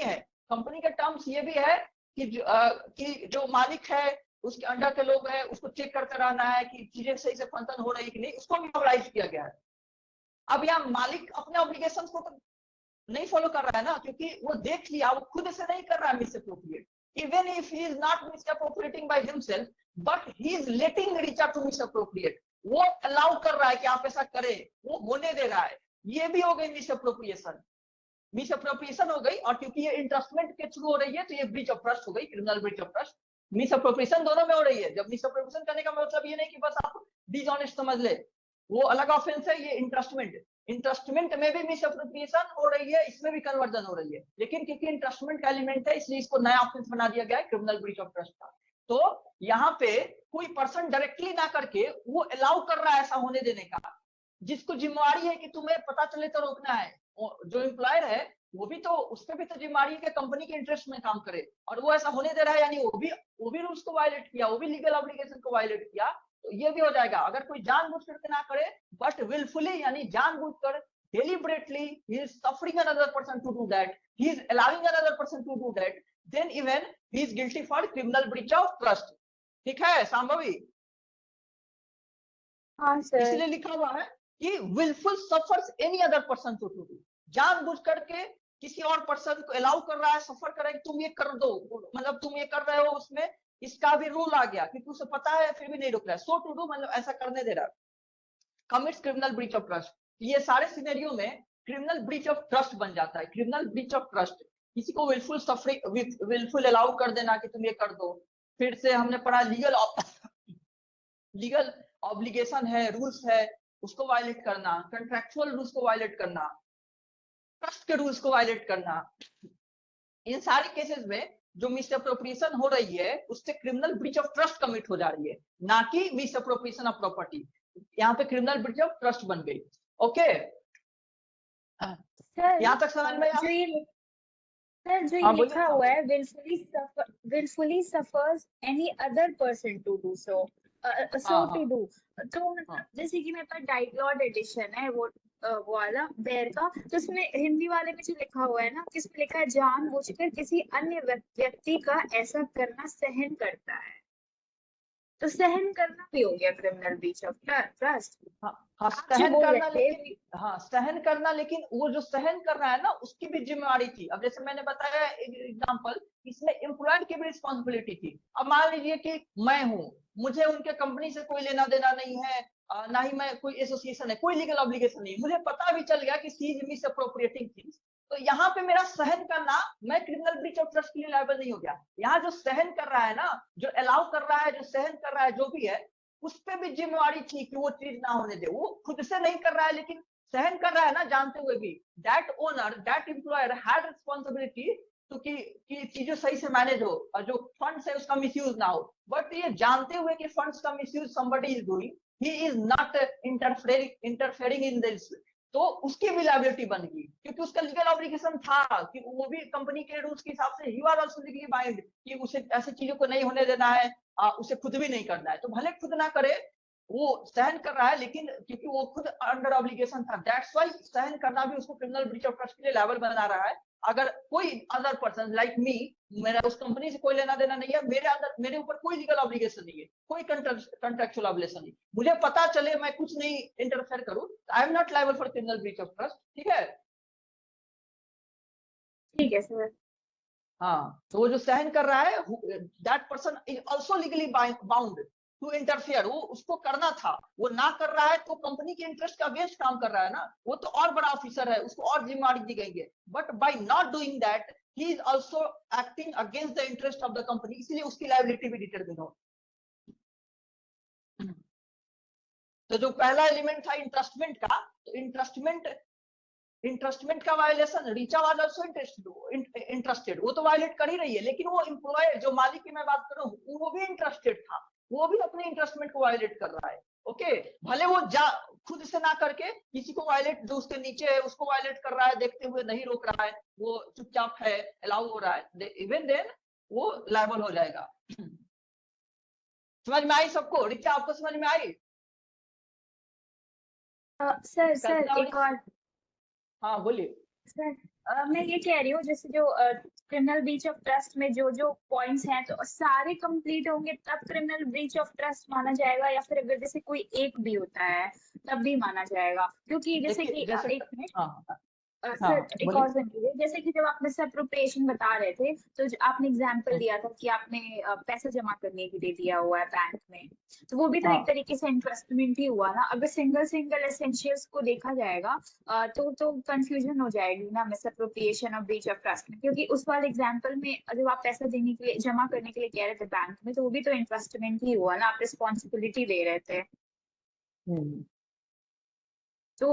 है कि जो मालिक है उसके अंडर के लोग हैं, उसको चेक करते रहना है कि चीजें सही से फंक्शन हो रही है कि नहीं, उसको भी मोबिलाइज किया गया है। अब यहाँ मालिक अपने ऑब्लिगेशन को तो नहीं फॉलो कर रहा है ना, क्योंकि वो देख लिया, वो खुद से नहीं कर रहा है misappropriate, even if he is not misappropriating by himself, but he is letting Richa to misappropriate, वो अलाउ कर रहा है कि आप ऐसा करें, वो होने दे रहा है, ये भी हो गई मिसअप्रोप्रिएशन। मिसअप्रोप्रिएशन हो गई, और क्योंकि ये इंटरेस्टमेंट के थ्रू हो रही है तो ये ब्रीच ऑफ ट्रस्ट हो गई, criminal breach of trust. Misappropriation दोनों में हो रही है। जब मिसअप्रोप्रिएशन करने का मतलब ये नहीं कि बस आप डिसऑनेस्ट समझ ले, वो अलग ऑफेंस है। ये इंटरेस्टमेंट में भी मिसअप्रोप्रिएशन हो रही है, इसमें भी कन्वर्जन हो रही है, लेकिन क्योंकि इंटरेस्टमेंट का एलिमेंट है इसलिए इसको नया ऑफेंस बना दिया गया है, क्रिमिनल ब्रीच ऑफ ट्रस्ट का। तो यहाँ पे कोई पर्सन डायरेक्टली ना करके वो अलाउ कर रहा है ऐसा होने देने का, जिसको जिम्मेवारी है कि तुम्हें पता चले तो रोकना है। जो एम्प्लॉयर है वो भी तो, उसपे भी तो जिम्मेवारी है कि कंपनी के इंटरेस्ट में काम करे, और वो ऐसा होने दे रहा है, यानी वो भी रूल्स को वायलेट किया, वो भी लीगल ऑब्लिगेशन को वायलेट किया, तो ये भी हो जाएगा। अगर कोई जानबूझ करके ना करे बट विलफुली, यानी जानबूझकर, deliberately he is suffering another person to do that, he is allowing another person to do that, then even he is guilty for criminal breach of trust। ठीक है संभवी? हाँ सर। इसलिए लिखा हुआ है कि willful suffers any other person to do, जानबूझ करके किसी और पर्सन को अलाउ कर रहा है, सफर कर रहा है, तुम ये कर दो, मतलब तुम ये कर रहे हो, उसमें इसका भी रूल आ गया क्योंकि उसे पता है फिर भी नहीं रुक रहा है, सो टू डू, मतलब ऐसा करने दे रहा है, commits criminal breach of trust. ये सारे सिनेरियो में क्रिमिनल ब्रीच ऑफ ट्रस्ट बन जाता है। क्रिमिनल ब्रीच ऑफ ट्रस्ट किसी को विलफुल सफरिंग, विलफुल अलाउ कर देना कि तुम ये कर दो। फिर से हमने पढ़ा लीगल ऑब्लिगेशन है, रूल्स है, उसको वायलेट करना, कंट्रैक्चुअल रूल्स को वायलेट करना, ट्रस्ट के रूल्स को वायलेट करना। इन सारे केसेस में जो मिसअप्रोप्रिएशन हो रही है उससे criminal breach of trust commit हो जा रही है, ना कि मिसअप्रोप्रिएशन ऑफ प्रॉपर्टी। यहाँ पे क्रिमिनल ब्रीच ऑफ ट्रस्ट बन गई। ओके सर यहाँ तक समझ में जो ये हाँ, लिखा हुआ है, willfully suffers any other person to do so, to do, तो मतलब जैसे कि मेरे पास डाइग्लॉड एडिशन है वो वाला बेर का, तो उसमें हिंदी वाले में जो लिखा हुआ है ना, किसमें लिखा है जानबूझकर किसी अन्य व्यक्ति का ऐसा करना सहन करता है, तो सहन करना भी हो गया क्रिमिनल ब्रीच ऑफ ट्रस्ट। हाँ सहन करना, लेकिन हाँ सहन करना, लेकिन वो जो सहन कर रहा है ना उसकी भी जिम्मेवारी थी। अब जैसे मैंने बताया एग्जांपल, इसमें एम्प्लॉयर की भी रिस्पॉन्सिबिलिटी थी। अब मान लीजिए कि मैं हूँ, मुझे उनके कंपनी से कोई लेना देना नहीं है, ना ही मैं कोई एसोसिएशन है, कोई लीगल ऑब्लिगेशन नहीं, मुझे पता भी चल गया कि सी इज मिसअप्रोप्रिएटिंग थिंग्स, तो यहाँ पे मेरा सहन करना, मैं क्रिमिनल ब्रीच ऑफ ट्रस्ट के लिए लायबल नहीं हो गया। यहाँ जो सहन कर रहा है ना, जो अलाउ कर रहा है, जो सहन कर रहा है, जो भी है, उस पर भी जिम्मेवारी थी कि वो चीज ना होने दे। वो खुद से नहीं कर रहा है लेकिन सहन कर रहा है ना, जानते हुए भी। That owner, that employer had responsibility तो कि चीजें सही से मैनेज हो और जो फंड्स है उसका मिसयूज ना हो। बट ये जानते हुए कि फंड्स का misuse somebody is doing, he is not interfering in this, तो उसकी भी लायबिलिटी बन गई, क्योंकि उसका लीगल ऑब्लिगेशन था कि वो भी कंपनी के रूल्स के हिसाब से, you are also legally bind कि उसे ऐसी चीजों को नहीं होने देना है, उसे खुद भी नहीं करना है। तो भले खुद ना करे, वो सहन कर रहा है, लेकिन क्योंकि वो खुद अंडर ऑब्लिगेशन था, दैट्स व्हाई सहन करना भी उसको क्रिमिनल ब्रीच ऑफ ट्रस्ट के लिए लायबल बना रहा है। अगर कोई अदर पर्सन लाइक मी, मेरा उस कंपनी से कोई लेना देना नहीं है, मेरे ऊपर कोई लीगल ऑब्लिगेशन नहीं है, कोई कंट्रैक्चुअल ऑब्लिगेशन नहीं, मुझे पता चले मैं कुछ नहीं इंटरफेयर करूं, I am not liable for criminal breach of trust. ठीक है? ठीक है सर। हाँ, तो वो जो सहन कर रहा है, that person is also legally bound to interfere. वो उसको करना था, वो ना कर रहा है तो कंपनी के इंटरेस्ट का अगेंस्ट काम कर रहा है ना, वो तो और बड़ा ऑफिसर है, उसको और जिम्मेदारी दी गई है। But by not doing that he is also acting against the interest of the company, इसलिए उसकी लायबिलिटी भी डिटरमिन हो। तो जो पहला एलिमेंट था इंटरेस्टमेंट का, तो इंटरेस्टमेंट का violation, Richa was also interested, वो तो वायलेट कर ही रही है, लेकिन वो एम्प्लॉयर, जो मालिक की मैं बात कर रहा हूँ, वो भी इंटरेस्टेड था, वो भी अपने इंटरेस्टमेंट को वायलेट कर रहा है। ओके, भले वो खुद से ना करके किसी को वायलेट, जो उसके नीचे है उसको वायलेट कर रहा है, देखते हुए नहीं रोक रहा है, वो चुपचाप है, अलाउ हो रहा है, इवन देन वो लायबल हो जाएगा। समझ में आई सबको? रीचा आपको समझ में आई? सर एक और, हाँ बोलिए। सर मैं ये कह रही हूँ जैसे जो क्रिमिनल ब्रीच ऑफ ट्रस्ट में जो जो पॉइंट्स हैं तो सारे कंप्लीट होंगे तब क्रिमिनल ब्रीच ऑफ ट्रस्ट माना जाएगा, या फिर अगर जैसे कोई एक भी होता है तब भी माना जाएगा? क्योंकि जैसे देखिए कि जैसे एक मिनट हाँ हाँ सर हाँ, एक बोलिए। और सुन लीजिए, जैसे कि जब आप मिसअप्रोप्रिएशन बता रहे थे तो आपने एग्जांपल दिया था कि आपने पैसा जमा करने के लिए दिया हुआ है बैंक में, तो वो भी तो हाँ एक तरीके से इन्वेस्टमेंट ही हुआ ना। अगर सिंगल सिंगल एसेंशियल्स को देखा जाएगा तो कंफ्यूजन हो जाएगी ना मिसअप्रोप्रिएशन और ब्रीच ऑफ ट्रस्ट में, क्योंकि उस वाले एग्जांपल में जब आप पैसा देने के लिए जमा करने के लिए कह रहे थे बैंक में, तो वो भी तो इन्वेस्टमेंट ही हुआ ना, आप रिस्पॉन्सिबिलिटी ले रहे थे। हम्म। तो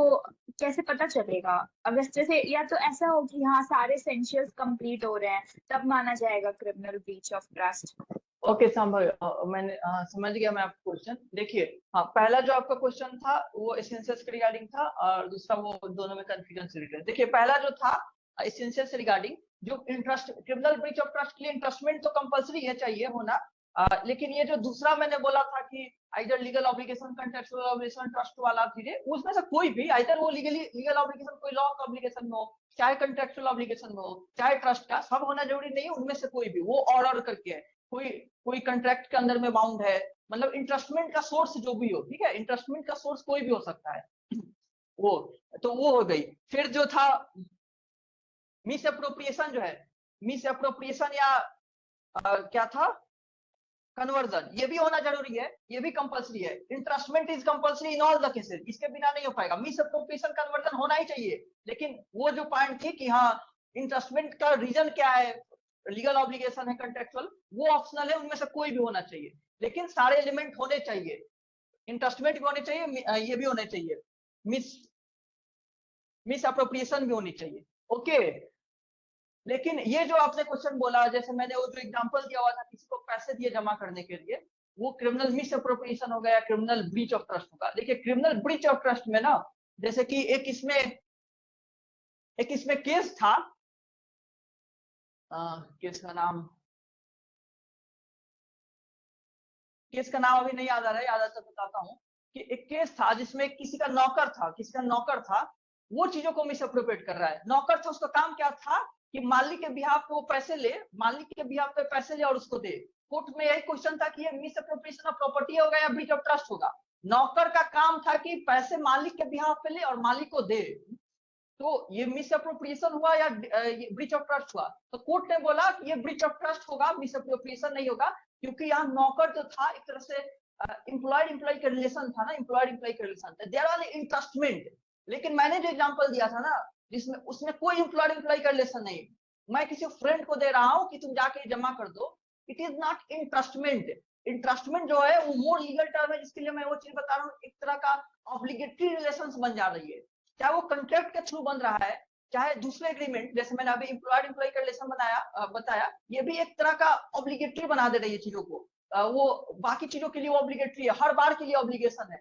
कैसे पता चलेगा? अगर जैसे या तो ऐसा हो कि हाँ सारे एसेंशियल्स कंप्लीट हो रहे हैं तब माना जाएगा criminal breach of trust. Okay sambar, मैंने समझ गया मैं आपका क्वेश्चन। देखिए हाँ, पहला जो आपका क्वेश्चन था वो एसेंशियल्स के रिगार्डिंग था, और दूसरा वो दोनों में कंफ्यूजन से रिलेटेड। देखिए पहला जो था एसेंशियल्स से रिगार्डिंग, जो interest criminal breach of trust के लिए इंटरेस्टमेंट तो कंपलसरी है, चाहिए होना, लेकिन ये जो दूसरा मैंने बोला था कि either legal obligation, contractual obligation, trust वाला चीजें, उसमें से कोई भी आइदर वो लीगल ऑब्लिगेशन कोई लॉ का ऑब्लिगेशन में हो, चाहे कॉन्ट्रेक्चुअल ऑब्लिगेशन में हो, चाहे ट्रस्ट का, सब होना जरूरी नहीं है, उनमें से कोई भी वो ऑर्डर करके है, कोई कोई कॉन्ट्रैक्ट के अंदर में बाउंड है, मतलब इंटरेस्टमेंट का सोर्स जो भी हो, ठीक है, इंटरेस्टमेंट का सोर्स कोई भी हो सकता है वो, तो वो हो गई। फिर जो था मिस अप्रोप्रिएशन, जो है मिस अप्रोप्रिएशन या क्या था, कन्वर्जन, ये भी होना जरूरी है, ये भी कंपलसरी है। Entrustment is compulsory in all the cases, इसके बिना नहीं हो पाएगा। मिस अप्रोप्रिएशन, कन्वर्जन होना ही चाहिए, लेकिन वो जो पॉइंट थी कि हाँ इंटरेस्टमेंट का रीजन क्या है, लीगल ऑब्लिगेशन है, कॉन्ट्रेक्चुअल, वो ऑप्शनल है, उनमें से कोई भी होना चाहिए, लेकिन सारे एलिमेंट होने चाहिए, इंटरेस्टमेंट भी होने चाहिए, ये भी होने चाहिए, मिस अप्रोप्रिएशन भी होनी चाहिए। ओके, लेकिन ये जो आपने क्वेश्चन बोला, जैसे मैंने वो जो एग्जांपल दिया हुआ था किसी को पैसे दिए जमा करने के लिए, वो क्रिमिनल मिस अप्रोप्रिएशन हो गया, क्रिमिनल ब्रीच ऑफ ट्रस्ट होगा। देखिए क्रिमिनल ब्रीच ऑफ ट्रस्ट में ना, जैसे कि एक इसमें केस था, केस का नाम अभी नहीं याद आ रहा है, याद आता तो बताता हूँ, कि एक केस था जिसमें किसी का नौकर था, वो चीजों को मिस अप्रोप्रिएट कर रहा है। नौकर था, उसका काम क्या था कि मालिक के बिहाफ पे वो पैसे ले, मालिक के बिहाफ पे पैसे ले और उसको दे। कोर्ट में यही क्वेश्चन था कि ये मिस अप्रोप्रिएशन ऑफ प्रॉपर्टी होगा या ब्रीच ऑफ ट्रस्ट होगा। नौकर का काम था कि पैसे मालिक के बिहाफ पे ले और मालिक को दे, तो ये मिस अप्रोप्रिएशन हुआ या ब्रीच ऑफ ट्रस्ट हुआ? तो कोर्ट ने बोला कि ये ब्रीच ऑफ ट्रस्ट होगा, मिस अप्रोप्रिएशन नहीं होगा, क्योंकि यहाँ नौकर जो था एक तरह से एम्प्लॉयड एम्प्लॉय का रिलेशन था ना, एम्प्लॉयड एम्प्लॉय का रिलेशन था, देयर वाज इंटरेस्टमेंट। लेकिन मैंने जो एग्जांपल दिया था ना, जिसमें उसमें कोई एम्प्लॉयड एम्प्लॉय का रिलेशन नहीं, मैं किसी फ्रेंड को दे रहा हूँ कि तुम जाके जमा कर दो, इट इज नॉट इंटरेस्टमेंट। इंटरेस्टमेंट जो है वो मोर लीगल टर्म है, जिसके लिए मैं वो चीज बता रहा हूँ, एक तरह का ऑब्लिगेटरी रिलेशन बन जा रही है, चाहे वो कॉन्ट्रैक्ट के थ्रू बन रहा है, चाहे दूसरे एग्रीमेंट, जैसे मैंने अभी एम्प्लॉयड एम्प्लॉय का रिलेशन बताया, ये भी एक तरह का ऑब्लिगेटरी बना दे रही है चीजों को। वो बाकी चीजों के लिए वो ऑब्लिगेटरी है, हर बार के लिए ऑब्लिगेशन है,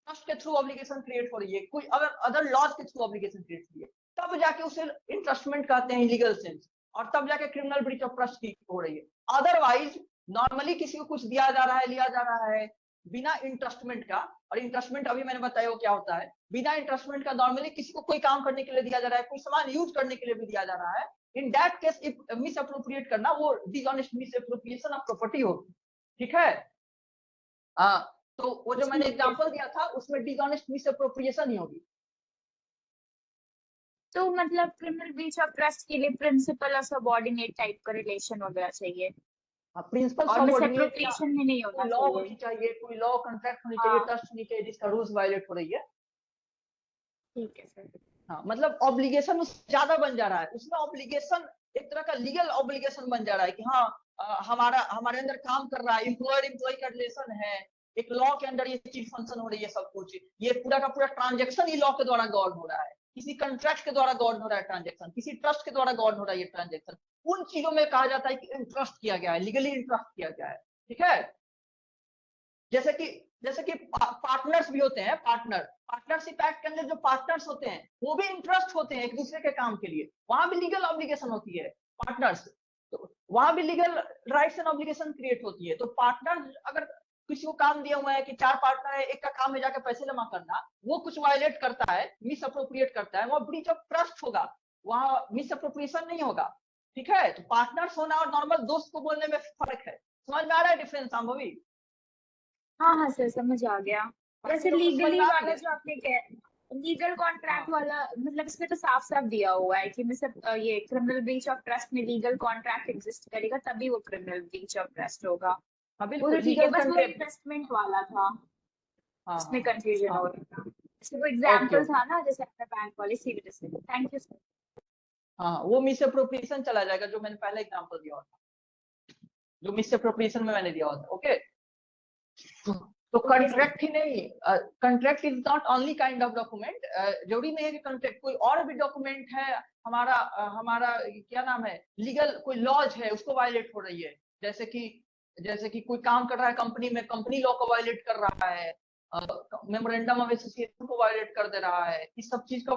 ट्रस्ट के थ्रू ऑब्लिगेशन क्रिएट हो रही है, कोई अगर अदर लॉज के थ्रू ऑब्लिगेशन क्रिएट हो रही है, तब जाके उसे इंटरेस्टमेंट कहते हैं लीगल सेंस, और तब जाके क्रिमिनल ब्रीच ऑफ ट्रस्ट की हो रही है। अदरवाइज नॉर्मली किसी को कुछ दिया जा रहा है, लिया जा रहा है बिना इंटरेस्टमेंट का, और इंटरेस्टमेंट अभी मैंने बताया वो क्या होता है, बिना इंटरेस्टमेंट का नॉर्मली किसी को कोई काम करने के लिए दिया जा रहा है, कोई सामान यूज करने के लिए भी दिया जा रहा है, in that case if miss appropriate करना, वो dishonest mis appropriation of property होगी, ठीक है। तो वो जो मैंने एग्जांपल दिया था उसमें डिसऑनेस्ट मिस अप्रोप्रिएशन ही होगी। तो मतलब क्रिमिनल ब्रीच ऑफ ट्रस्ट के लिए प्रिंसिपल और सबऑर्डिनेट टाइप का रिलेशन वगैरह चाहिए, प्रिंसिपल और सबऑर्डिनेट मिसअप्रोप्रिएशन में नहीं होना लॉ चाहिए। होनी चाहिए, कोई लॉ कॉन्ट्रैक्ट होनी चाहिए, ट्रस्ट होनी चाहिए जिसका रूल्स वायलेट हो रही है। ठीक है सर। हाँ, मतलब ऑब्लिगेशन उससे ज्यादा बन जा रहा है, उसमें ऑब्लिगेशन एक तरह का लीगल ऑब्लिगेशन बन जा रहा है कि हाँ हमारे अंदर काम कर रहा है, एम्प्लॉयर एम्प्लॉय का रिलेशन है, एक लॉ के अंदर ये चीज फंक्शन हो रही है, सब कुछ ये पूरा का पूरा ट्रांजेक्शन ही लॉ के द्वारा गवर्न हो रहा है, किसी कॉन्ट्रैक्ट के द्वारा गवर्न हो रहा है ट्रांजेक्शन, किसी ट्रस्ट के द्वारा गवर्न हो रहा है ये ट्रांजेक्शन, उन चीजों में कहा जाता है कि इंटरेस्ट किया गया है, लीगली इंटरेस्ट किया गया है, ठीक है। जैसे कि पार्टनर्स भी होते हैं, पार्टनरशिप एक्ट के अंदर जो पार्टनर्स होते हैं वो भी इंटरेस्ट होते हैं एक दूसरे के काम के लिए, वहां भी लीगल ऑब्लिगेशन होती है पार्टनर्स, तो वहां भी legal rights and obligation create होती है। तो पार्टनर अगर किसी को काम दिया हुआ है कि 4 पार्टनर है, एक का काम है जाकर पैसे जमा करना, वो कुछ वायलेट करता है, मिस अप्रोप्रिएट करता है, वो ब्रीच ऑफ ट्रस्ट होगा, वहाँ मिस अप्रोप्रिएशन नहीं होगा, ठीक है। तो पार्टनर्स होना और नॉर्मल दोस्त को बोलने में फर्क है, समझ में आ रहा है डिफरेंस संभवी? हाँ हाँ सर, समझ आ गया। जैसे लोगों को समझ लीगली में आ रही वाला है? जो आपने कहा, लीगल कॉन्ट्रैक्ट हाँ वाला, मतलब इसमें तो साफ साफ दिया हुआ है कि मतलब ये क्रिमिनल ब्रीच ऑफ ट्रस्ट में लीगल कॉन्ट्रैक्ट एग्जिस्ट करेगा तभी वो क्रिमिनल ब्रीच ऑफ ट्रस्ट होगा। हाँ वो बिल्कुल, तो ठीक है, लीगल बस वो कंट्रैक्ट। इन्वेस्टमेंट वाला था, हाँ उसमें हाँ कंफ्यूजन हाँ हो रहा था। इसमें वो ओके एग्जांपल ओके। था ना, जैसे अपने बैंक वाले, इसी वजह से। Thank you sir. हाँ वो मिस अप्रोप्रिएशन चला जाएगा जो मैंने पहले एग्जांपल दिया था, जो मिस अप्रोप्रिएशन में मैंने दिया होता। ओके, तो ओके सर। कॉन्ट्रैक्ट ही नहीं, contract is not only kind of document. जरूरी नहीं है कि कॉन्ट्रैक्ट, कोई और भी डॉक्यूमेंट है हमारा, हमारा क्या नाम है, लीगल कोई लॉज है उसको वायलेट हो रही है, जैसे कि कोई काम कर रहा है कंपनी में, कंपनी लॉ को वायलेट कर रहा है, मेमोरेंडम ऑफ एसोसिएशन को वायलेट कर दे रहा है, इस सब चीज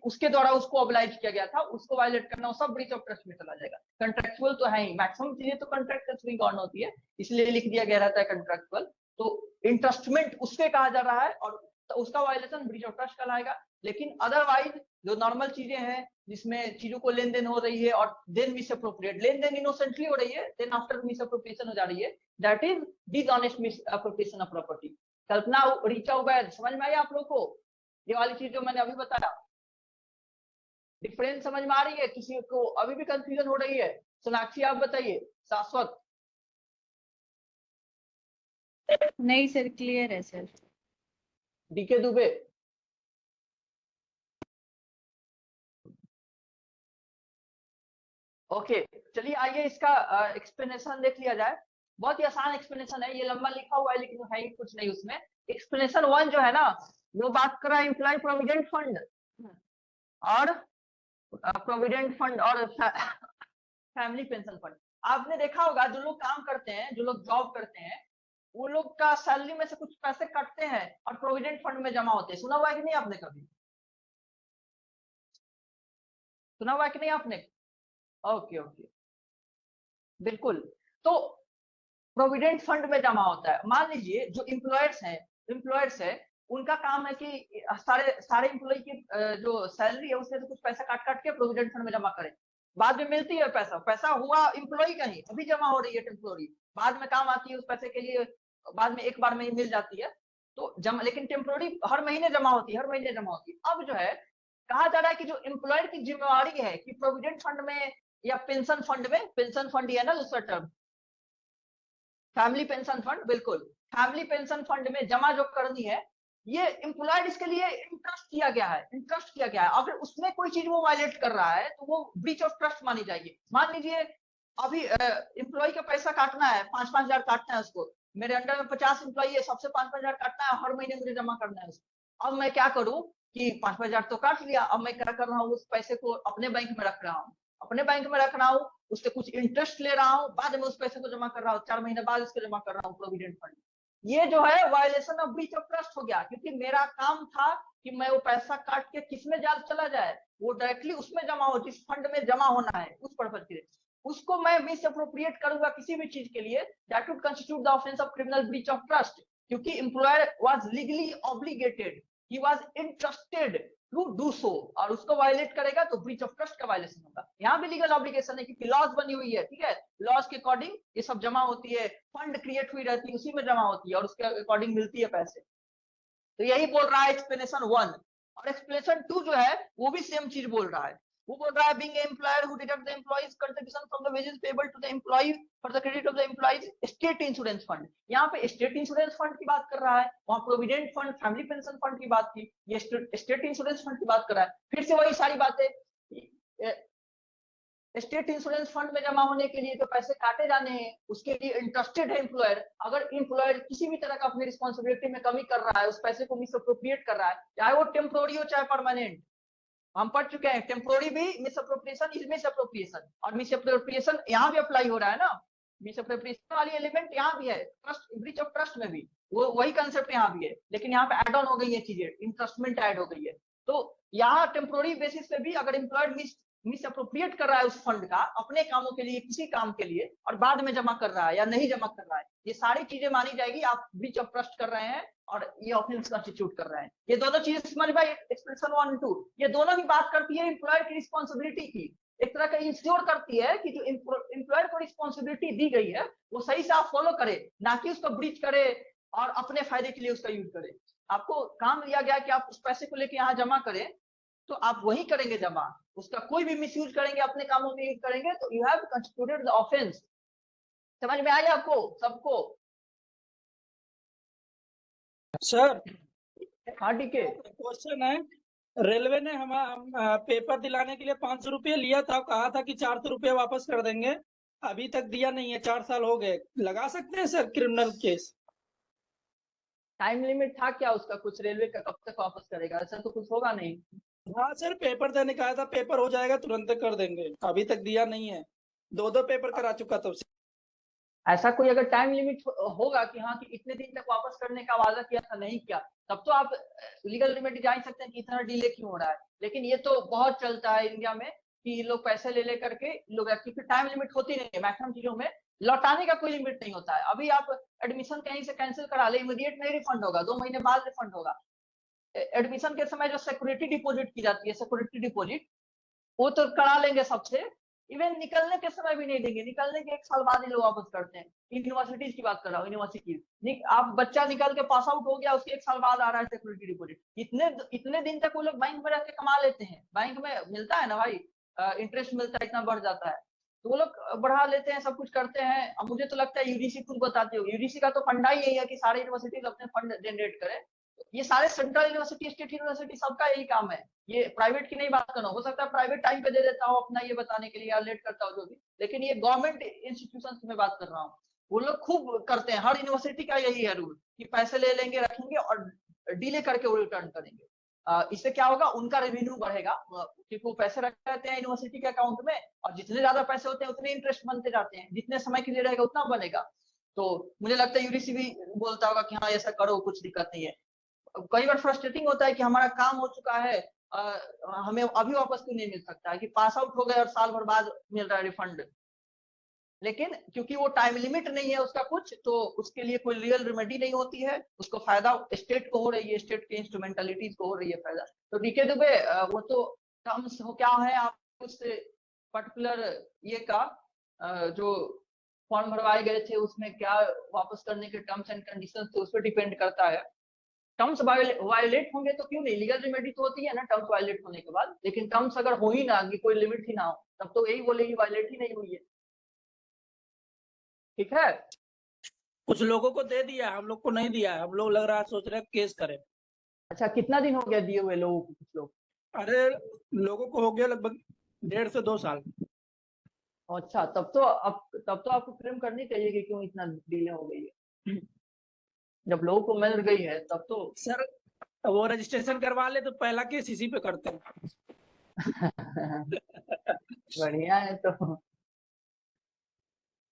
उसके द्वारा उसको ऑब्लाइज किया गया था, उसको वायलेट करना, वो सब ब्रीच ऑफ ट्रस्ट में चला जाएगा। कंट्रेक्चुअल तो है ही, मैक्सिमम चीजें तो कंट्रैक्ट से स्विंग ऑन होती है, इसलिए लिख दिया गया रहता है कंट्रैक्चुअल। तो इंटरेस्टमेंट उसके कहा जा रहा है और तो उसका वायलेशन ब्रीच ऑफ ट्रस्ट कहलाएगा। लेकिन अदरवाइज जो नॉर्मल चीजें हैं जिसमें चीजों को लेन देन हो रही है और देन मिस अप्रोप्रिएट, लेन देन इनोसेंटली हो रही है, देन आफ्टर मिस अप्रोप्रिएशन हो जा रही है, that is dishonest mis appropriation of property. Kalpana, Richa, Ubaid, समझ में आई आप लोग को ये वाली चीज जो मैंने अभी बताया? डिफरेंस समझ में आ रही है? किसी को अभी भी कंफ्यूजन हो रही है? सोनाक्षी आप बताइए, शाश्वत? नहीं सर, क्लियर है सर। डीके दुबे? ओके, चलिए आइए इसका एक्सप्लेनेशन देख लिया जाए। बहुत ही आसान एक्सप्लेनेशन है, ये लंबा लिखा हुआ है लेकिन है ही कुछ नहीं उसमें। एक्सप्लेनेशन 1 जो है ना, वो बात कर रहा है एम्प्लॉय प्रोविडेंट फंड और प्रोविडेंट फंड और फैमिली पेंशन फंड। आपने देखा होगा जो लोग काम करते हैं, जो लोग जॉब करते हैं, वो लोग का सैलरी में से कुछ पैसे कटते हैं और प्रोविडेंट फंड में जमा होते हैं। सुना हुआ है कि नहीं आपने कभी? सुना हुआ है कि नहीं आपने? ओके ओके, बिल्कुल। तो प्रोविडेंट फंड में जमा होता है। मान लीजिए जो एम्प्लॉयर्स है, उनका काम है कि सारे एम्प्लॉय की जो सैलरी है उसमें से कुछ पैसा काट काट के प्रोविडेंट फंड में जमा करें। बाद में मिलती है पैसा हुआ एम्प्लॉय का ही, अभी जमा हो रही है टेम्पोररी, बाद में काम आती है उस पैसे के लिए, बाद में एक बार में ही मिल जाती है। तो लेकिन टेम्पोररी हर महीने जमा होती है, हर महीने जमा होती है। अब जो है कहा जा रहा है कि जो एम्प्लॉयर की जिम्मेवारी है कि प्रोविडेंट फंड में या पेंशन फंड में, पेंशन फंड ही है ना दूसरा टर्म, फैमिली पेंशन फंड, बिल्कुल, फैमिली पेंशन फंड में जमा जो करनी है, ये एम्प्लॉयड इसके लिए इंटरेस्ट किया गया है। अगर उसमें कोई चीज वो वायलेट कर रहा है तो वो ब्रीच ऑफ ट्रस्ट मानी जाएगी। मान लीजिए अभी एम्प्लॉय का पैसा काटना है, 5-5 हजार काटना है उसको, मेरे अंडर में 50 एम्प्लॉय है, सबसे 5-5 हजार काटना है, हर महीने मुझे जमा करना है उसको। अब मैं क्या करूं कि 5-5 हजार तो काट लिया, अब मैं क्या कर रहा हूँ, उस पैसे को अपने बैंक में रख रहा हूँ, उससे कुछ इंटरेस्ट ले रहा हूँ, बाद में उस पैसे को जमा कर रहा हूँ, 4 महीने बाद उसको जमा कर रहा हूँ प्रोविडेंट फंड। ये जो है violation of breach of trust हो गया, क्योंकि मेरा काम था कि मैं वो पैसा काट के किसमें चला जाए, वो डायरेक्टली उसमें जमा हो, जिस फंड में जमा होना है उस पर्पज के लिए, उसको मैं मिस अप्रोप्रिएट करूंगा किसी भी चीज के लिए, that would constitute the offence of criminal breach of trust. क्योंकि employer was legally obligated, he was interested to do so, और उसको वायलेट करेगा तो ब्रीच ऑफ ट्रस्ट का वायलेशन होगा। यहाँ भी लीगल ऑब्लिगेशन है क्योंकि लॉज बनी हुई है, ठीक है, लॉज के अकॉर्डिंग ये सब जमा होती है, फंड क्रिएट हुई रहती है, उसी में जमा होती है और उसके अकॉर्डिंग मिलती है पैसे। तो यही बोल रहा है एक्सप्लेनेशन 1। और एक्सप्लेनेशन 2 जो है वो भी सेम चीज बोल रहा है, वो बोल रहा है being an employer who deduct the employee's contribution from the wages payable to the employee for the credit of the employee's state insurance fund। यहाँ पे स्टेट इंश्योरेंस फंड की बात कर रहा है, वहाँ provident fund, family pension fund की बात की, ये स्टेट इंश्योरेंस फंड की बात कर रहा है। फिर से वही सारी बातें, स्टेट इंश्योरेंस फंड में जमा होने के लिए तो पैसे काटे जाने हैं, उसके लिए इंटरेस्टेड है एम्प्लॉयर। अगर एम्प्लॉयर किसी भी तरह का अपनी रिस्पॉन्सिबिलिटी में कमी कर रहा है, उस पैसे को मिस अप्रोप्रिएट कर रहा है, चाहे वो टेम्पोररी हो चाहे परमानेंट, हम पढ़ चुके हैं टेम्पोररी भी miss appropriation is miss appropriation, और मिस अप्रोप्रिएशन यहाँ भी अप्लाई हो रहा है ना, मिस अप्रोप्रिएशन वाली एलिमेंट यहाँ भी है, ट्रस्ट, ब्रीच ऑफ ट्रस्ट में भी वो वही कंसेप्ट यहाँ भी है, लेकिन यहाँ पे एड ऑन हो गई है चीजें, इंटरेस्टमेंट ऐड हो गई है। तो यहाँ टेम्पोररी बेसिस पे भी अगर एम्प्लॉयर मिस अप्रोप्रिएट कर रहा है उस फंड का अपने कामों के लिए, किसी काम के लिए, और बाद में जमा कर रहा है या नहीं जमा कर रहा है, ये सारी चीजें मानी जाएगी, आप ब्रीच ऑफ ट्रस्ट कर रहे हैं और ये ऑफेंस कंस्टिट्यूट कर रहे हैं। ये दोनों चीजें समझ में, एक्सप्रेशन 1 और 2 ये दोनों भी बात करती है एम्प्लॉयर की रिस्पॉन्सिबिलिटी की, एक तरह का इंश्योर करती है कि जो एम्प्लॉयर को रिस्पॉन्सिबिलिटी दी गई है वो सही से आप फॉलो करे, ना कि उसको ब्रीच करे और अपने फायदे के लिए उसका यूज करे। आपको काम दिया गया कि आप उस पैसे को लेके यहाँ जमा करें तो आप वही करेंगे जमा, उसका कोई भी मिसयूज करेंगे, अपने कामों में यूज करेंगे तो you have constituted the offence. समझ में आया आपको सबको? सर हाँ डीके, क्वेश्चन है, रेलवे ने हम पेपर दिलाने के लिए 500 रुपये लिया था, कहा था कि 400 रुपये वापस कर देंगे, अभी तक दिया नहीं है, 4 साल हो गए, लगा सकते हैं sir criminal case? Time limit था क्या उसका कुछ? रेलवे का कब तक वापस करेगा? ऐसा तो कुछ होगा नहीं। हाँ सर, पेपर देने कहा था, पेपर हो जाएगा तुरंत कर देंगे, अभी तक दिया नहीं है, 2 पेपर करा चुका था उससे। ऐसा कोई अगर टाइम लिमिट होगा कि हाँ कि इतने दिन तक वापस करने का वादा किया था नहीं किया, तब तो आप लीगल रेमेडी जान सकते हैं कि इतना डिले क्यों हो रहा है। लेकिन ये तो बहुत चलता है इंडिया में कि लोग पैसे ले करके लोग, क्योंकि टाइम लिमिट होती नहीं है मैक्सिमम चीजों में, लौटाने का कोई लिमिट नहीं होता है। अभी आप एडमिशन कहीं से कैंसिल करा ले, इमीडिएट नहीं रिफंड होगा, 2 महीने बाद रिफंड होगा। एडमिशन के समय जो सिक्योरिटी डिपॉजिट की जाती है, सिक्योरिटी डिपॉजिट, वो तो करा लेंगे सबसे, इवन निकलने के समय भी नहीं देंगे, निकलने के 1 साल बाद ही लोग वापस करते हैं। यूनिवर्सिटीज की बात कर रहा हूँ, यूनिवर्सिटी, आप बच्चा निकल के पास आउट हो गया, उसके 1 साल बाद आ रहा है सिक्योरिटी डिपॉजिट। इतने दिन तक वो लोग बैंक में रह के कमा लेते हैं, बैंक में मिलता है ना भाई, इंटरेस्ट मिलता है, इतना बढ़ जाता है, तो वो लोग बढ़ा लेते हैं, सब कुछ करते हैं। अब मुझे तो लगता है यूजीसी खुद बताती होगी, यूजीसी का तो फंडा ही यही है कि सारे यूनिवर्सिटीज अपने फंड जनरेट करें। ये सारे सेंट्रल यूनिवर्सिटी, स्टेट यूनिवर्सिटी, सबका यही काम है। ये प्राइवेट की नहीं बात करना, हो सकता है प्राइवेट टाइम पे दे देता हो अपना ये बताने के लिए या लेट करता हो जो भी, लेकिन ये गवर्नमेंट इंस्टीट्यूशन में बात कर रहा हूँ, वो लोग खूब करते हैं। हर यूनिवर्सिटी का यही है रूल कि पैसे ले लेंगे, रखेंगे और डिले करके वो रिटर्न करेंगे। इससे क्या होगा, उनका रेवेन्यू बढ़ेगा, क्योंकि वो पैसे रखे रहते हैं यूनिवर्सिटी के अकाउंट में, और जितने ज्यादा पैसे होते हैं उतने इंटरेस्ट बनते जाते हैं, जितने समय के लिए रहेगा उतना बनेगा। तो मुझे लगता है यूजीसी भी बोलता होगा कि हाँ ऐसा करो, कुछ दिक्कत नहीं है। कई बार फ्रस्ट्रेटिंग होता है कि हमारा काम हो चुका है, हमें अभी वापस क्यों नहीं मिल सकता है, कि पास आउट हो गए और साल भर बाद मिल रहा है रिफंड, लेकिन क्योंकि वो टाइम लिमिट नहीं है उसका कुछ, तो उसके लिए कोई रियल रेमेडी नहीं होती है, उसको फायदा स्टेट को हो रही है, स्टेट के इंस्ट्रूमेंटलिटीज को हो रही है फायदा। तो डीके दुबे, वो तो टर्म्स हो क्या है, आप उस पर्टिकुलर ये का जो फॉर्म भरवाए गए थे उसमें क्या वापस करने के टर्म्स एंड कंडीशंस थे, उस पर डिपेंड करता है। टर्म्स वायलेट होंगे तो क्यों नहीं, लीगल रेमेडी तो होती है ना टर्म्स वायलेट होने के बाद, लेकिन टर्म्स अगर हो ही ना, कि कोई लिमिट ही ना हो, तब तो यही बोलेगी वायलेट ही नहीं हुई है। ठीक है, कुछ लोगों को दे दिया, हम लोग को नहीं दिया है, हम लोग लग रहा है सोच रहे हैं केस करें। अच्छा कितना दिन हो गया दिए हुए लोगों को? कुछ लोग, अरे लोगों को हो गया लगभग 1.5 से 2 साल। अच्छा तब तो आपको क्लेम करनी चाहिए कि क्यों इतना डिले हो गई है। जब लोगों को मिल गई है तब तो सर वो रजिस्ट्रेशन करवा ले तो पहला केस इसी पे करते हैं। बढ़िया है। तो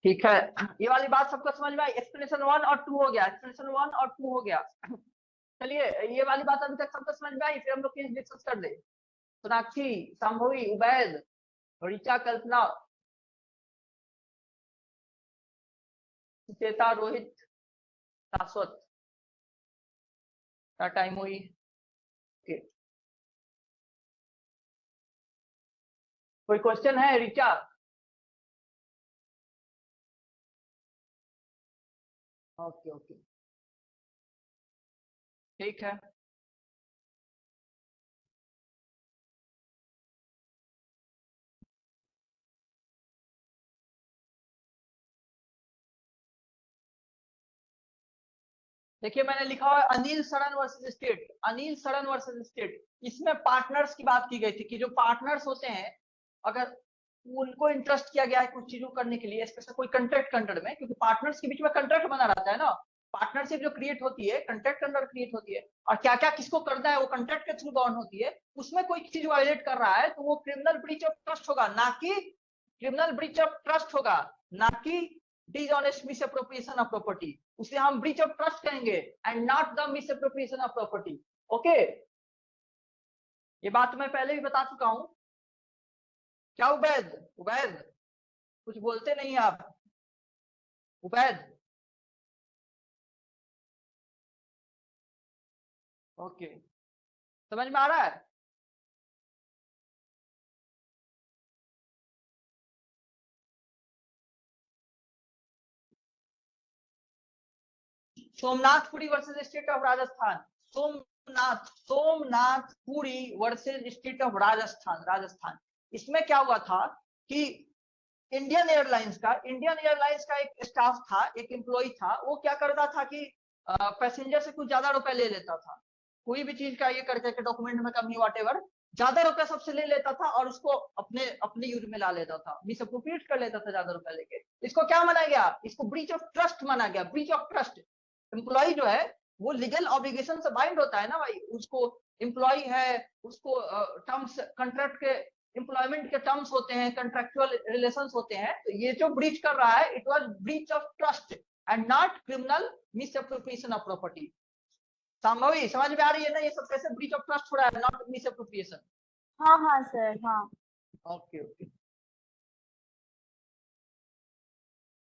ठीक है, ये वाली बात सबको समझ में आई? एक्सप्लेनेशन 1 और 2 हो गया, एक्सप्लेनेशन 1 और 2 हो गया। चलिए ये वाली बात अभी तक सबको समझ में आई, फिर हम लोग केस डिस्कस कर ले। सोनाक्षी, संभवी, उबैद, ऋचा, कल्पना, सुचेता, रोहित, शाश्वत, क्या टाइम हुई? कोई क्वेश्चन है ऋचा? ओके ओके ठीक है। देखिए मैंने लिखा हुआ है अनिल सड़न वर्सेस स्टेट, अनिल सड़न वर्सेस स्टेट। इसमें पार्टनर्स की बात की गई थी कि जो पार्टनर्स होते हैं, अगर उनको इंटरेस्ट किया गया है कुछ चीजों करने के लिए, स्पेशल कोई कंट्रैक्ट के अंडर में, क्योंकि पार्टनर्स के बीच में कंट्रैक्ट बना रहता है ना, पार्टनरशिप जो क्रिएट होती है कंट्रैक्ट के अंडर क्रिएट होती है, और क्या क्या किसको करना है वो कंट्रैक्ट के थ्रू बाउंड होती है। उसमें कोई चीज वायलेट कर रहा है तो वो क्रिमिनल ब्रीच ऑफ ट्रस्ट होगा, ना कि क्रिमिनल ब्रीच ऑफ ट्रस्ट होगा, ना कि डिसऑनेस्ट मिसअप्रोप्रिएशन ऑफ प्रॉपर्टी। उसे हम ब्रीच ऑफ ट्रस्ट कहेंगे and not the misappropriation of property. Okay, ये बात मैं पहले भी बता चुका हूं। क्या उबैद, उबैद कुछ बोलते नहीं आप? उबैद ओके, समझ में आ रहा है? Somnathpuri versus State of Rajasthan. Somnathpuri versus State of Rajasthan. इसमें क्या हुआ था कि इंडियन एयरलाइंस का एक स्टाफ था, एक एम्प्लॉय था, वो क्या करता था कि पैसेंजर से कुछ ज्यादा रुपए ले लेता था, कोई भी चीज का ये करके डॉक्यूमेंट में कमी व्हाटएवर, ज्यादा रुपए सबसे ले लेता था और उसको अपने यूज में ला लेता था, मिसअप्रोप्रिएट कर लेता था ज्यादा रुपए लेके। इसको क्या माना गया? इसको ब्रीच ऑफ ट्रस्ट माना गया। ब्रीच ऑफ ट्रस्ट, एम्प्लॉय जो है वो लीगल ऑब्लिगेशन से बाइंड होता है ना भाई, उसको एम्प्लॉय है, उसको टर्म्स कॉन्ट्रैक्ट के एम्प्लॉयमेंट के टर्म्स होते हैं, कॉन्ट्रैक्चुअल रिलेशंस होते हैं। तो ये जो ब्रीच कर रहा है, it was breach of trust and not criminal misappropriation of property. Shambhavi समझ में आ रही है ना ये सब कैसे ब्रीच ऑफ ट्रस्ट हो रहा है, नॉट मिसअप्रोप्रिएशन? हाँ हाँ सर, हाँ। Okay okay.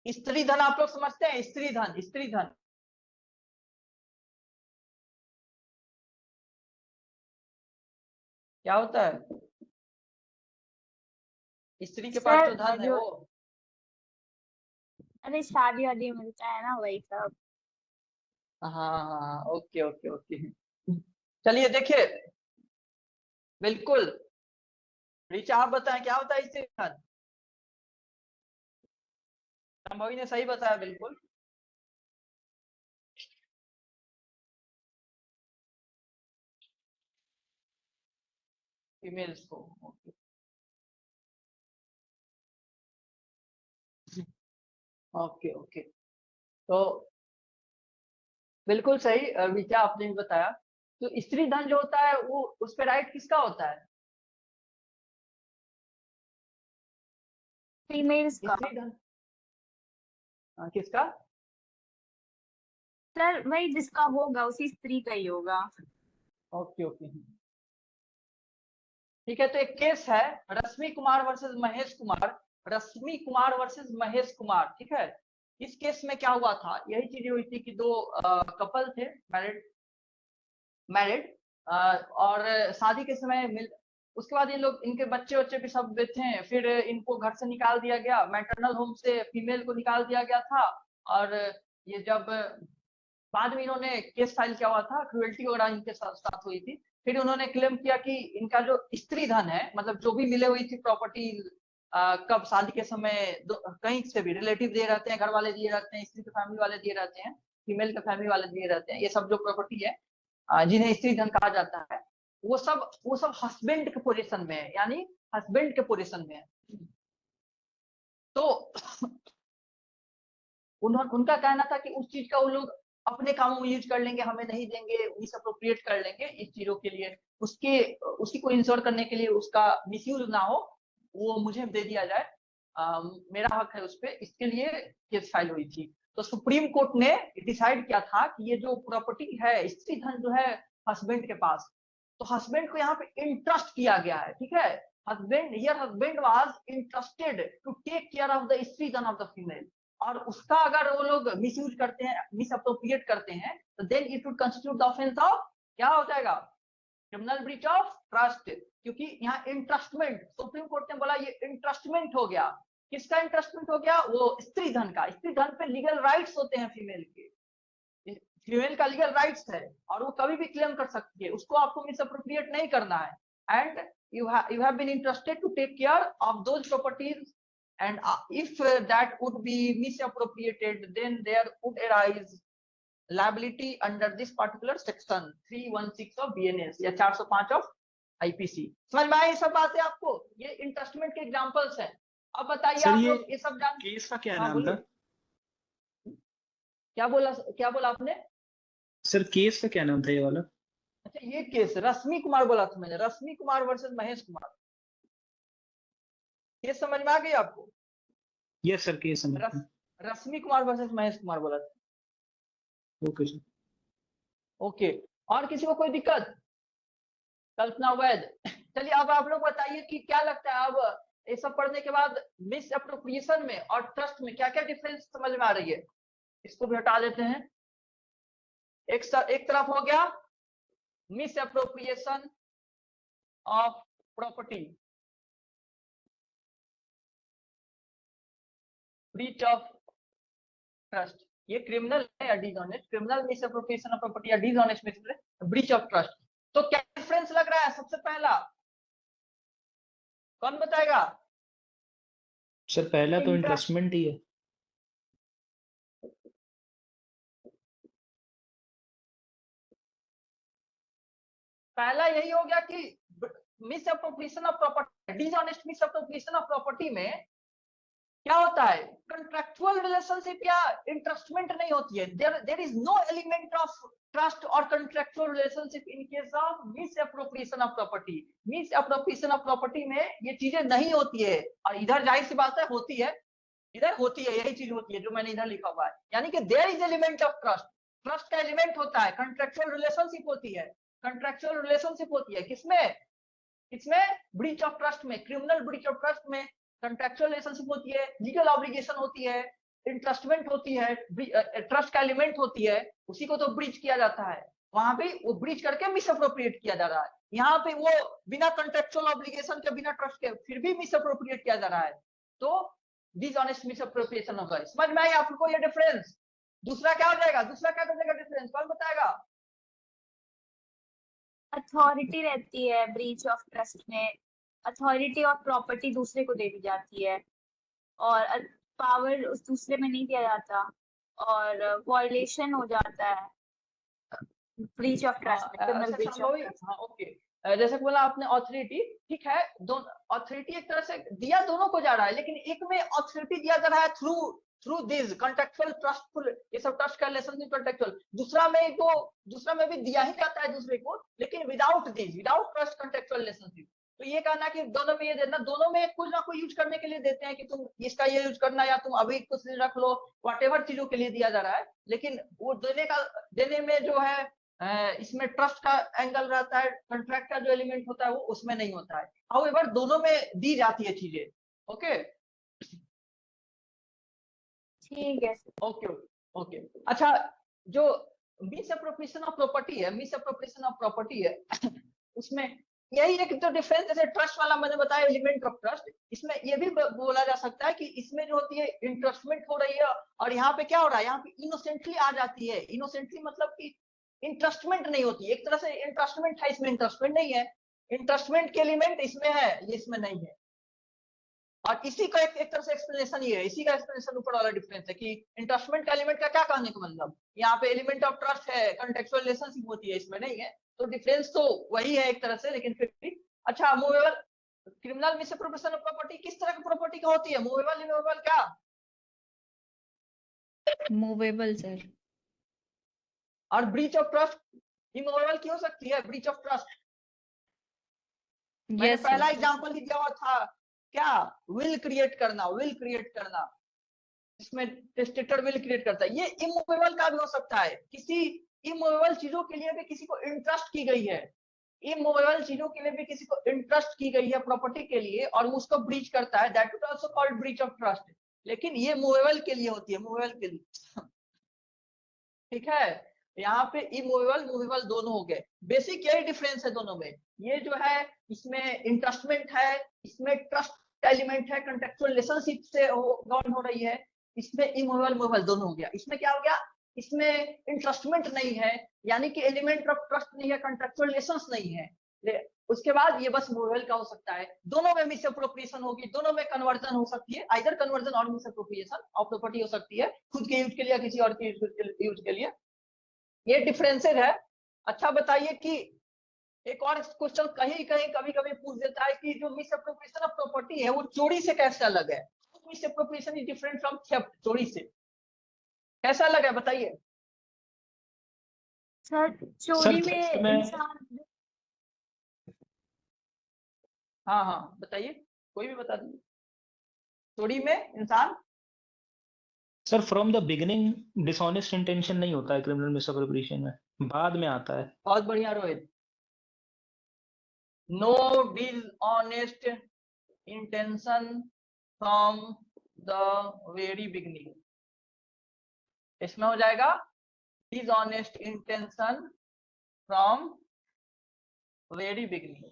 स्त्री धन आप लोग समझते हैं? स्त्री धन क्या होता है? स्त्री के पास जो धन है वो, अरे शादी वादी मिलता है ना, वही सब। हाँ ओके ओके ओके। चलिए देखिए, बिल्कुल रिचा आप बताएं क्या होता है स्त्री धन? संभवी ने सही बताया, बिल्कुल। फीमेल्स को, ओके ओके ओके। तो बिल्कुल सही रिचा आपने भी बताया। तो स्त्री धन जो होता है वो, उस पर राइट किसका होता है? फीमेल्स का स्त्री धन किसका? सर, वही जिसका होगा उसी स्त्री का ही होगा। ओके ओके ठीक है। तो एक केस है रश्मि कुमार वर्सेस महेश कुमार, ठीक है। इस केस में क्या हुआ था, यही चीज हुई थी कि दो कपल थे, मैरिड और शादी के समय उसके बाद ये लोग, इनके बच्चे भी सब थे, फिर इनको घर से निकाल दिया गया, मैटरनल होम से फीमेल को निकाल दिया गया था। और ये जब बाद में इन्होंने केस फाइल किया हुआ था, क्रुएल्टी वगैरह इनके साथ हुई थी, फिर उन्होंने क्लेम किया कि इनका जो स्त्री धन है, मतलब जो भी मिले हुई थी प्रॉपर्टी, कब शादी के समय कहीं से भी रिलेटिव दिए रहते हैं, घर वाले दिए रहते हैं, स्त्री के फैमिली वाले दिए रहते हैं, फीमेल के फैमिली वाले दिए रहते हैं, ये सब जो प्रॉपर्टी है जिन्हें स्त्री धन कहा जाता है, वो सब हस्बैंड के पोजीशन में है, यानी हस्बैंड के पोजीशन में है। तो उनका कहना था कि उस चीज का वो लोग अपने कामों में यूज कर लेंगे, हमें नहीं देंगे, मिसअप्रोप्रिएट कर लेंगे इस चीजों के लिए, उसी को इंश्योर करने के लिए, उसका मिसयूज ना हो, वो मुझे दे दिया जाए, मेरा हक है उस पर, इसके लिए केस फाइल हुई थी। तो सुप्रीम कोर्ट ने डिसाइड किया था कि ये जो प्रॉपर्टी है, स्त्री धन जो है हस्बैंड के पास, तो हस्बैंड को यहाँ पे इंटरेस्ट किया गया है, ठीक है। Husband was interested to take care of the stridhan of the female, और उसका अगर वो लोग मिसयूज करते हैं, मिसअप्रोप्रिएट करते हैं, तो then it would constitute the offence of, क्या हो जाएगा, क्रिमिनल ब्रीच ऑफ ट्रस्ट। क्योंकि यहाँ इंटरेस्टमेंट, सुप्रीम कोर्ट ने बोला ये इंटरेस्टमेंट हो गया। किसका इंटरेस्टमेंट हो गया? वो स्त्री धन का। स्त्री धन पे लीगल राइट्स होते हैं फीमेल के, फीमेल का लीगल राइट्स है और वो कभी भी क्लेम कर सकती है, उसको आपको मिसअप्रोप्रिएट नहीं करना है। And you have been interested to take care of those properties, and if that would be misappropriated, then there would arise liability under this particular section 316 of BNS या 405 of IPC। समझ में आई सब बातें आपको? ये इंटरेस्टमेंट के एग्जांपल्स हैं। अब बताइए आप लोग ये सब जान, केस का क्या हाँ, नाम था? क्या बोला आपने? सर केस का क्या नाम था ये वाला? अच्छा, ये केस रश्मि कुमार बोला था मैंने, रश्मि कुमार वर्सेस महेश कुमार। केस समझ में आ गई आपको? यस सर, केस समझ में। रश्मि कुमार वर्सेस महेश कुमार बोला था। Okay sir. ओके, और किसी को कोई दिक्कत? कल्पना वैद। चलिए अब आप लोग बताइए कि क्या लगता है, अब ये सब पढ़ने के बाद मिस अप्रोप्रिएशन में और ट्रस्ट में क्या क्या डिफरेंस समझ में आ रही है? इसको भी हटा देते हैं। एक तरफ हो गया misappropriation of property, breach of trust, ये क्रिमिनल है या dishonest? Criminal misappropriation of property या डिसऑनेस्ट ब्रीच ऑफ ट्रस्ट। तो क्या डिफरेंस लग रहा है? सबसे पहला कौन बताएगा? सर पहला तो इंटरेस्टमेंट ही है। पहला यही हो गया कि misappropriation of property, dishonest misappropriation of property में क्या होता है? कंट्रैक्चुअल रिलेशनशिप या इंटरेस्टमेंट नहीं होती है। There is no element of trust और contractual relationship in case of misappropriation of property. Misappropriation of property में ये चीजें नहीं होती है, और इधर जाहिर सी बात है होती है, इधर होती है, यही चीज होती है जो मैंने इधर लिखा हुआ है। यानी कि there is element of trust, trust का एलिमेंट होता है, कंट्रैक्चुअल रिलेशनशिप होती है, कंट्रैक्चुअल रिलेशनशिप होती है किसमें? इसमें ब्रीच ऑफ ट्रस्ट में, क्रिमिनल ब्रीच ऑफ ट्रस्ट में कंट्रैक्चुअल रिलेशनशिप होती है, लीगल ऑब्लिगेशन होती है, इंटरेस्टमेंट होती है, ट्रस्ट का एलिमेंट होती है, उसी को तो ब्रीच किया जाता है। वहां पे वो ब्रीच करके मिसअप्रोप्रिएट किया जा रहा है, यहाँ पे वो बिना कंट्रैक्चुअल ऑब्लिगेशन के, बिना ट्रस्ट के फिर भी मिसअप्रोप्रिएट किया जा रहा है, तो डिसऑनेस्ट मिसअप्रोप्रिएशन होगा। समझ में आई आपको ये डिफरेंस? दूसरा क्या हो जाएगा? दूसरा क्या हो जाएगा डिफरेंस? कौन बताएगा? अथॉरिटी रहती है ब्रीच ऑफ ट्रस्ट में, अथॉरिटी और प्रॉपर्टी दूसरे को दे दी जाती है और पावर उस दूसरे में नहीं दिया जाता और वॉयलेशन हो जाता है ब्रीच ऑफ ट्रस्ट में, क्रिमिनल ब्रीच ऑफ ट्रस्ट। हाँ ओके, जैसे बोला आपने ऑथोरिटी, ठीक है, ऑथोरिटी एक तरह से दिया दोनों को जा रहा है, लेकिन एक में ऑथोरिटी दिया जा रहा है थ्रू दिस कंट्रैक्चुअल ट्रस्टफुल, ये सब ट्रस्ट का रिलेशनशिप कंट्रैक्चुअल। दूसरा में भी दिया ही जाता है दूसरे को, लेकिन without this, without trust contractual relationship. तो ये कहना कि दोनों में ये देना, दोनों में कुछ ना कुछ यूज करने के लिए देते हैं कि तुम इसका ये यूज करना, या तुम अभी कुछ रख लो, व्हाटएवर चीजों के लिए दिया जा रहा है, लेकिन वो देने में जो है इसमें ट्रस्ट का एंगल रहता है, कॉन्ट्रैक्ट का जो एलिमेंट होता है वो उसमें नहीं होता है। हाउएवर दोनों में दी जाती है चीजें। ओके ठीक है। Okay okay. अच्छा, जो मिसअप्रोप्रिएशन ऑफ प्रॉपर्टी है, मिसअप्रोप्रिएशन ऑफ प्रॉपर्टी है उसमें यही एक जो डिफरेंस, जैसे ट्रस्ट वाला मैंने बताया एलिमेंट ऑफ ट्रस्ट, इसमें ये भी बोला जा सकता है कि इसमें जो होती है इंटरेस्टमेंट हो रही है, और यहाँ पे क्या हो रहा है, यहाँ पे इनोसेंटली आ जाती है। इनोसेंटली मतलब कि इंटरेस्टमेंट नहीं होती, एक तरह से इंटरेस्टमेंट है, इसमें इंटरेस्टमेंट नहीं है, इंटरेस्टमेंट के एलिमेंट इसमें है, ये इसमें नहीं है। और इसी का एक तरह से एक्सप्लेनेशन ये है, इसी का एक्सप्लेनेशन ऊपर वाला डिफरेंस है कि इंटरेस्टमेंट का एलिमेंट का क्या कहने का मतलब, यहाँ पे एलिमेंट ऑफ ट्रस्ट है, कॉन्टेक्चुअल रिलेशनशिप होती है, इसमें नहीं है, तो डिफरेंस तो वही है एक तरह से, लेकिन फिर भी। अच्छा, movable criminal misappropriation of property किस तरह की प्रॉपर्टी का होती है? मूवेबल, इमूवेबल, क्या? Movable sir. और ब्रीच ऑफ ट्रस्ट इमूवेबल की हो सकती है, ब्रीच ऑफ ट्रस्ट। मैंने पहला एग्जांपल ही दिया हुआ था, क्या? विल क्रिएट करना, विल क्रिएट करना, इसमें टेस्टेटर विल क्रिएट करता है। ये इमूवेबल का भी हो सकता है, किसी इमूवेबल चीजों के लिए भी किसी को इंटरेस्ट की गई है, इमूवेबल चीजों के लिए भी किसी को इंटरेस्ट की गई है प्रॉपर्टी के लिए, और उसको ब्रीच करता है, that is also called breach of trust. लेकिन ये मूवेबल के लिए होती है, मूवेबल के लिए, ठीक है। यहाँ पे इमूवेबल मूवेबल दोनों हो गए, बेसिक यही डिफरेंस है दोनों में। ये जो है इसमें इंटरेस्टमेंट है, इसमें ट्रस्ट एलिमेंट है, कॉन्ट्रैक्चुअल रिलेशनशिप से गवर्न हो रही है, इसमें इमूवेबल मूवेबल दोनों हो गया। इसमें क्या हो गया? इसमें इंटरेस्टमेंट नहीं है, यानी कि एलिमेंट ऑफ ट्रस्ट नहीं है, कॉन्ट्रैक्चुअल रिलेशंस नहीं है। उसके बाद ये बस मूवेबल का हो सकता है। दोनों में मिसअप्रोप्रिएशन होगी, दोनों में कन्वर्जन हो सकती है, आइदर कन्वर्जन और मिसअप्रोप्रिएशन ऑफ प्रॉपर्टी हो सकती है, खुद के यूज के लिए, किसी और के यूज के लिए। ये डिफरेंसेस है। अच्छा बताइए कि एक और क्वेश्चन कहीं कहीं कभी कभी पूछ देता है कि जो मिसअप्रोप्रिएशन ऑफ प्रॉपर्टी है वो चोरी से कैसे अलग है? Misappropriation is different from theft, चोरी से कैसा अलग है बताइए। सर चोरी में इंसान, हाँ हाँ बताइए, कोई भी बता दीजिए। चोरी में इंसान, sir from the beginning dishonest intention नहीं होता है क्रिमिनल मिसअप्रोप्रिएशन में, बाद में आता है। बहुत बढ़िया Rohit. No dishonest intention from the very beginning, इसमें हो जाएगा dishonest intention from very beginning.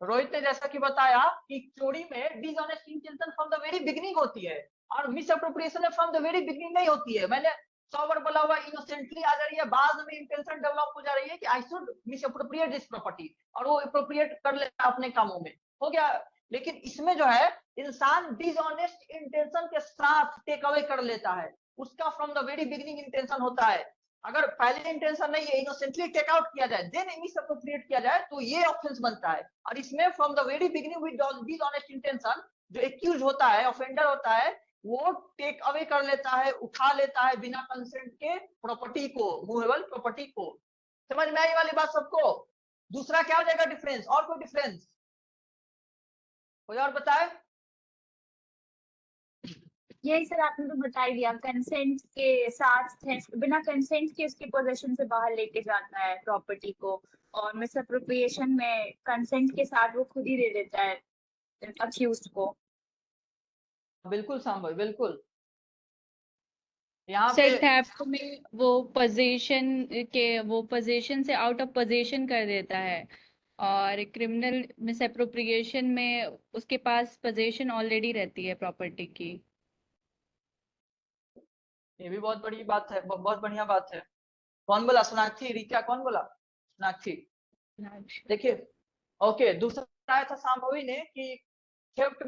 Rohit ने जैसा कि बताया कि चोरी में dishonest intention from the very beginning होती है और मिस अप्रोप्रिएशन में फ्रॉम द वेरी बिगनिंग नहीं होती है। मैंने 100 बार बोला हुआ, इनोसेंटली आ जा रही है, बाद में इंटेंशन डेवलप हो जा रही है कि I should miss appropriate this property, और वो अप्रोप्रिएट कर लेता है अपने कामों में, हो गया। लेकिन इसमें जो है इंसान डिसऑनेस्ट इंटेंशन के साथ टेक अवे कर लेता है, उसका from the very beginning intention होता है। अगर पहले इंटेंशन नहीं है, इनोसेंटली टेक आउट किया जाए, देन मिस अप्रोप्रिएट किया जाए, तो ये ऑफेंस बनता है। और इसमें from the very beginning with dishonest intention, जो एक्यूज होता है, ऑफेंडर होता है, वो टेक अवे कर लेता है, उठा लेता है बिना कंसेंट के प्रॉपर्टी को, मूवेबल प्रॉपर्टी को। समझ में आई वाली बात सबको? दूसरा क्या हो जाएगा डिफरेंस? और कोई डिफरेंस कोई और बताए? यही सर आपने तो बता ही दिया, कंसेंट के साथ बिना कंसेंट के उसकी पोजीशन से बाहर लेके जाता है प्रॉपर्टी को, और मिस अप्रोप्रिएशन में कंसेंट के साथ वो खुद ही दे देता है अक्यूज्ड को। बिल्कुल सांभर, बिल्कुल। यहाँ सर पे थेफ्ट में वो पोजीशन से आउट ऑफ पोजीशन कर देता है, और क्रिमिनल मिसअप्रोप्रिएशन में उसके पास पोजीशन ऑलरेडी रहती है प्रॉपर्टी की। ये भी बहुत बड़ी बात है, बहुत बढ़िया बात है। कौन बोला? सोनाक्षी, रीता, कौन बोला? सोनाक्षी। देखिए, ओके, दूसरा आया था सांभवी ने कि थेफ्ट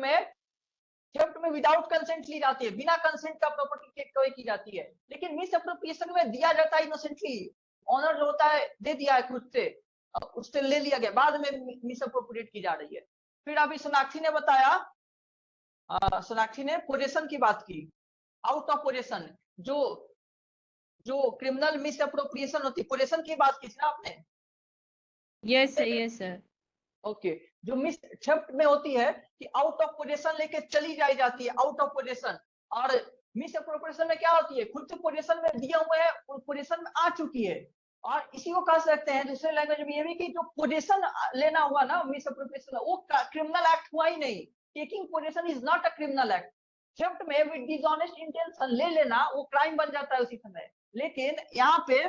में विदाउट कंसेंट ली जाती है, बिना कंसेंट का प्रॉपर्टी टेक अवे की जाती है। लेकिन मिस अप्रोप्रिएशन में दिया जाता है इनोसेंटली, ऑनर जो होता है दे दिया है खुद से, उससे ले लिया गया, बाद में मिस अप्रोप्रिएट की जा रही है। फिर अभी सोनाक्षी ने बताया, सोनाक्षी ने पोजेशन की बात की, आउट ऑफ पोजेशन, जो क्रिमिनल मिस अप्रोप्रिएशन होती है, पोजेशन की बात की थी ना आपने? Yes sir. ओके, जो मिस थेफ्ट में होती है कि आउट ऑफ पोजीशन लेके चली जाती है, आउट ऑफ पोजीशन। और मिस अप्रोप्रिएशन में क्या होती है, खुद से पोजीशन में दिया हुआ है, पोजीशन में आ चुकी है। और इसी को कह सकते हैं दूसरे लैंग्वेज में ये भी कि जो पोजीशन लेना हुआ ना मिस अप्रोप्रिएशन, वो क्रिमिनल एक्ट हुआ ही नहीं। Taking position is not a criminal act. Theft में विद डिसऑनेस्ट इंटेंशन ले लेना वो क्राइम बन जाता है उसी समय। लेकिन यहाँ पे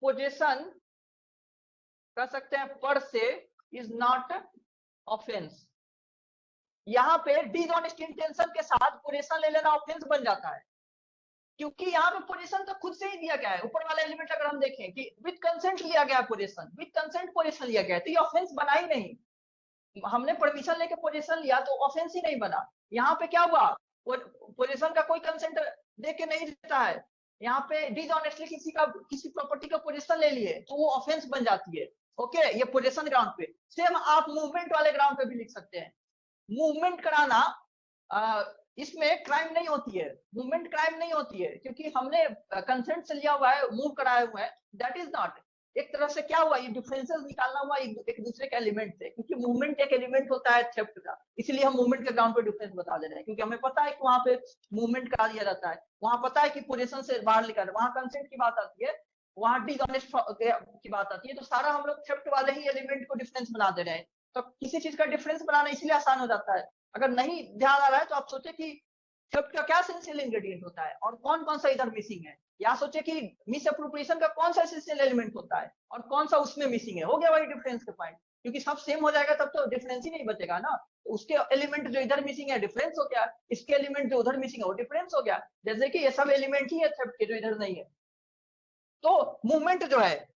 पोजीशन कह सकते हैं पर से इज नॉट ऑफेंस। यहाँ पे डिसऑनेस्ट इंटेंशन के साथ पोजीशन ले लेना ऑफेंस बन जाता है, क्योंकि यहाँ पे पोजीशन तो खुद से ही दिया गया है। ऊपर वाला एलिमेंट अगर हम देखें कि विद कंसेंट लिया गया पोजीशन, विद कंसेंट पोजीशन लिया गया है, तो ये ऑफेंस बना ही नहीं। हमने परमिशन लेके पोजीशन लिया तो ऑफेंस ही नहीं बना। यहाँ पे क्या हुआ, पोजीशन का कोई कंसेंट दे के नहीं देता है, यहाँ पे डिसऑनेस्टली किसी प्रॉपर्टी का पोजीशन ले लिए तो वो ऑफेंस बन जाती है। ओके, ये पोजीशन ग्राउंड पे। सेम आप मूवमेंट वाले ग्राउंड पे भी लिख सकते हैं। मूवमेंट कराना इसमें क्राइम नहीं होती है, मूवमेंट क्राइम नहीं होती है, क्योंकि हमने कंसेंट से लिया हुआ है, मूव कराया हुआ है, दैट इज नॉट। एक तरह से क्या हुआ, ये डिफरेंसेस निकालना हुआ एक दूसरे के एलिमेंट से, क्योंकि मूवमेंट एक एलिमेंट होता है थेफ्ट का, इसलिए हम मूवमेंट के ग्राउंड पे डिफरेंस बता दे रहे हैं, क्योंकि हमें पता है कि वहां पे मूवमेंट करा दिया जाता है, वहां पता है कि पोजीशन से बाहर निकाल, वहां कंसेंट की बात आती है, वहां डिसऑनेस्ट की बात आती है। तो सारा हम लोग थेफ्ट वाले ही एलिमेंट को डिफरेंस बना दे रहे हैं। तो किसी चीज का डिफरेंस बनाना इसलिए आसान हो जाता है। अगर नहीं ध्यान आ रहा है तो आप सोचे कि थेफ्ट का क्या एसेंशियल इंग्रेडिएंट होता है और कौन कौन सा इधर मिसिंग है, या सोचे कि मिस अप्रोप्रिएशन का कौन सा एसेंशियल एलिमेंट होता है और कौन सा उसमें मिसिंग है। हो गया वही डिफरेंस का पॉइंट, क्योंकि सब सेम हो जाएगा तब तो डिफरेंस ही नहीं बचेगा ना। उसके एलिमेंट जो इधर मिसिंग है डिफरेंस हो गया, इसके एलिमेंट जो उधर मिसिंग है वो डिफरेंस हो गया। जैसे कि ये सब एलिमेंट ही है थेफ्ट के जो इधर नहीं है। तो मूवमेंट जो है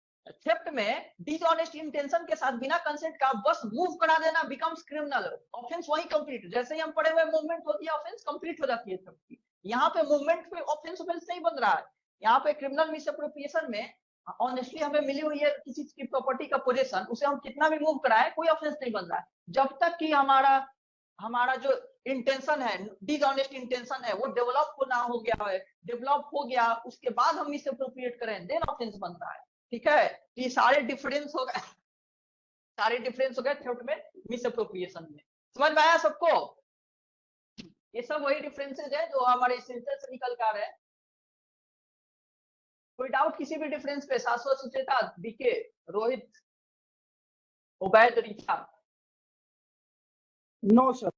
थेफ्ट में डिसऑनेस्ट इंटेंशन के साथ बिना कंसेंट का बस मूव करा देना बिकम्स क्रिमिनल, ऑफेंस वही कंप्लीट। जैसे ही हम पढ़े हुए मूवमेंट होती है ऑफेंस कंप्लीट हो जाती है थेफ्ट की। यहाँ पे मूवमेंट पे ऑफेंस नहीं बन रहा है। यहाँ पे क्रिमिनल मिसअप्रोप्रिएशन में ऑनेस्टली हमें मिली हुई है किसी की प्रॉपर्टी का पोजीशन, उसे हम कितना भी मूव कराए कोई ऑफेंस नहीं बन रहा है, जब तक कि हमारा जो इंटेंशन है, डिसऑनेस्ट इंटेंशन है, वो डेवलप होना हो गया है, डेवलप हो गया उसके बाद हम मिसअप्रोप्रिएट करें देन ऑफेंस बन रहा है। ठीक है, ये सारे डिफरेंस हो गए थेफ्ट में मिसअप्रोप्रिएशन में। समझ में आया सबको? ये सब वही डिफरेंसेस है जो हमारे एसेंशियल से निकल कर है। कोई डाउट किसी भी डिफरेंस पे? Shashwat, Sucheta, BK, Rohit, Ubaid, Rita? No sir.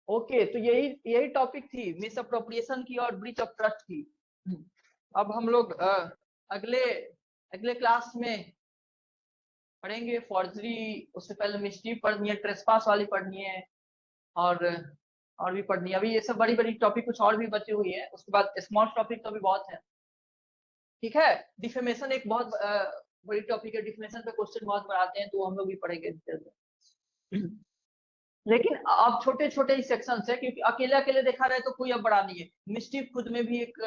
Okay, तो यही टॉपिक थी मिसअप्रोप्रिएशन की और ब्रीच ऑफ ट्रस्ट की। अब हम लोग अगले क्लास में पढ़ेंगे फॉर्जरी, उससे पहले मिस्ट्री पढ़नी है, ट्रेसपास वाली पढ़नी है, और भी पढ़नी है। अभी ये सब बड़ी बड़ी टॉपिक कुछ और भी बची हुई है, उसके बाद स्मॉल टॉपिक तो भी बहुत है। ठीक है, डिफेमेशन एक बहुत बड़ी टॉपिक है, डिफेमेशन पे क्वेश्चन बहुत बनाते हैं, तो हम लोग भी पढ़ेंगे डिटेल में। लेकिन अब छोटे छोटे ही सेक्शंस है, क्योंकि अकेले अकेले देखा रहे तो कोई अब बड़ा नहीं है। मिस्ट्री खुद में भी एक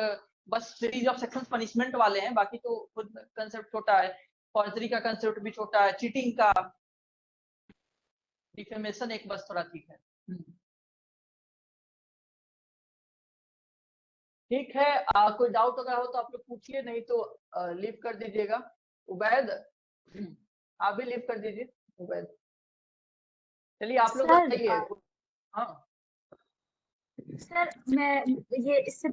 बस सीरीज ऑफ सेक्शंस पनिशमेंट वाले हैं, बाकी तो खुद कंसेप्ट छोटा है। फॉर्जरी का कंसेप्ट भी छोटा है, चीटिंग का, डिफेमेशन एक बस थोड़ा ठीक है। ठीक है, कोई डाउट अगर हो तो आप लोग पूछिए, नहीं तो लीव कर दीजिएगा। उबैद, आप भी लीव कर दीजिए। उबैद, चलिए आप लोग सर, बताइए। हाँ सर मैं ये इससे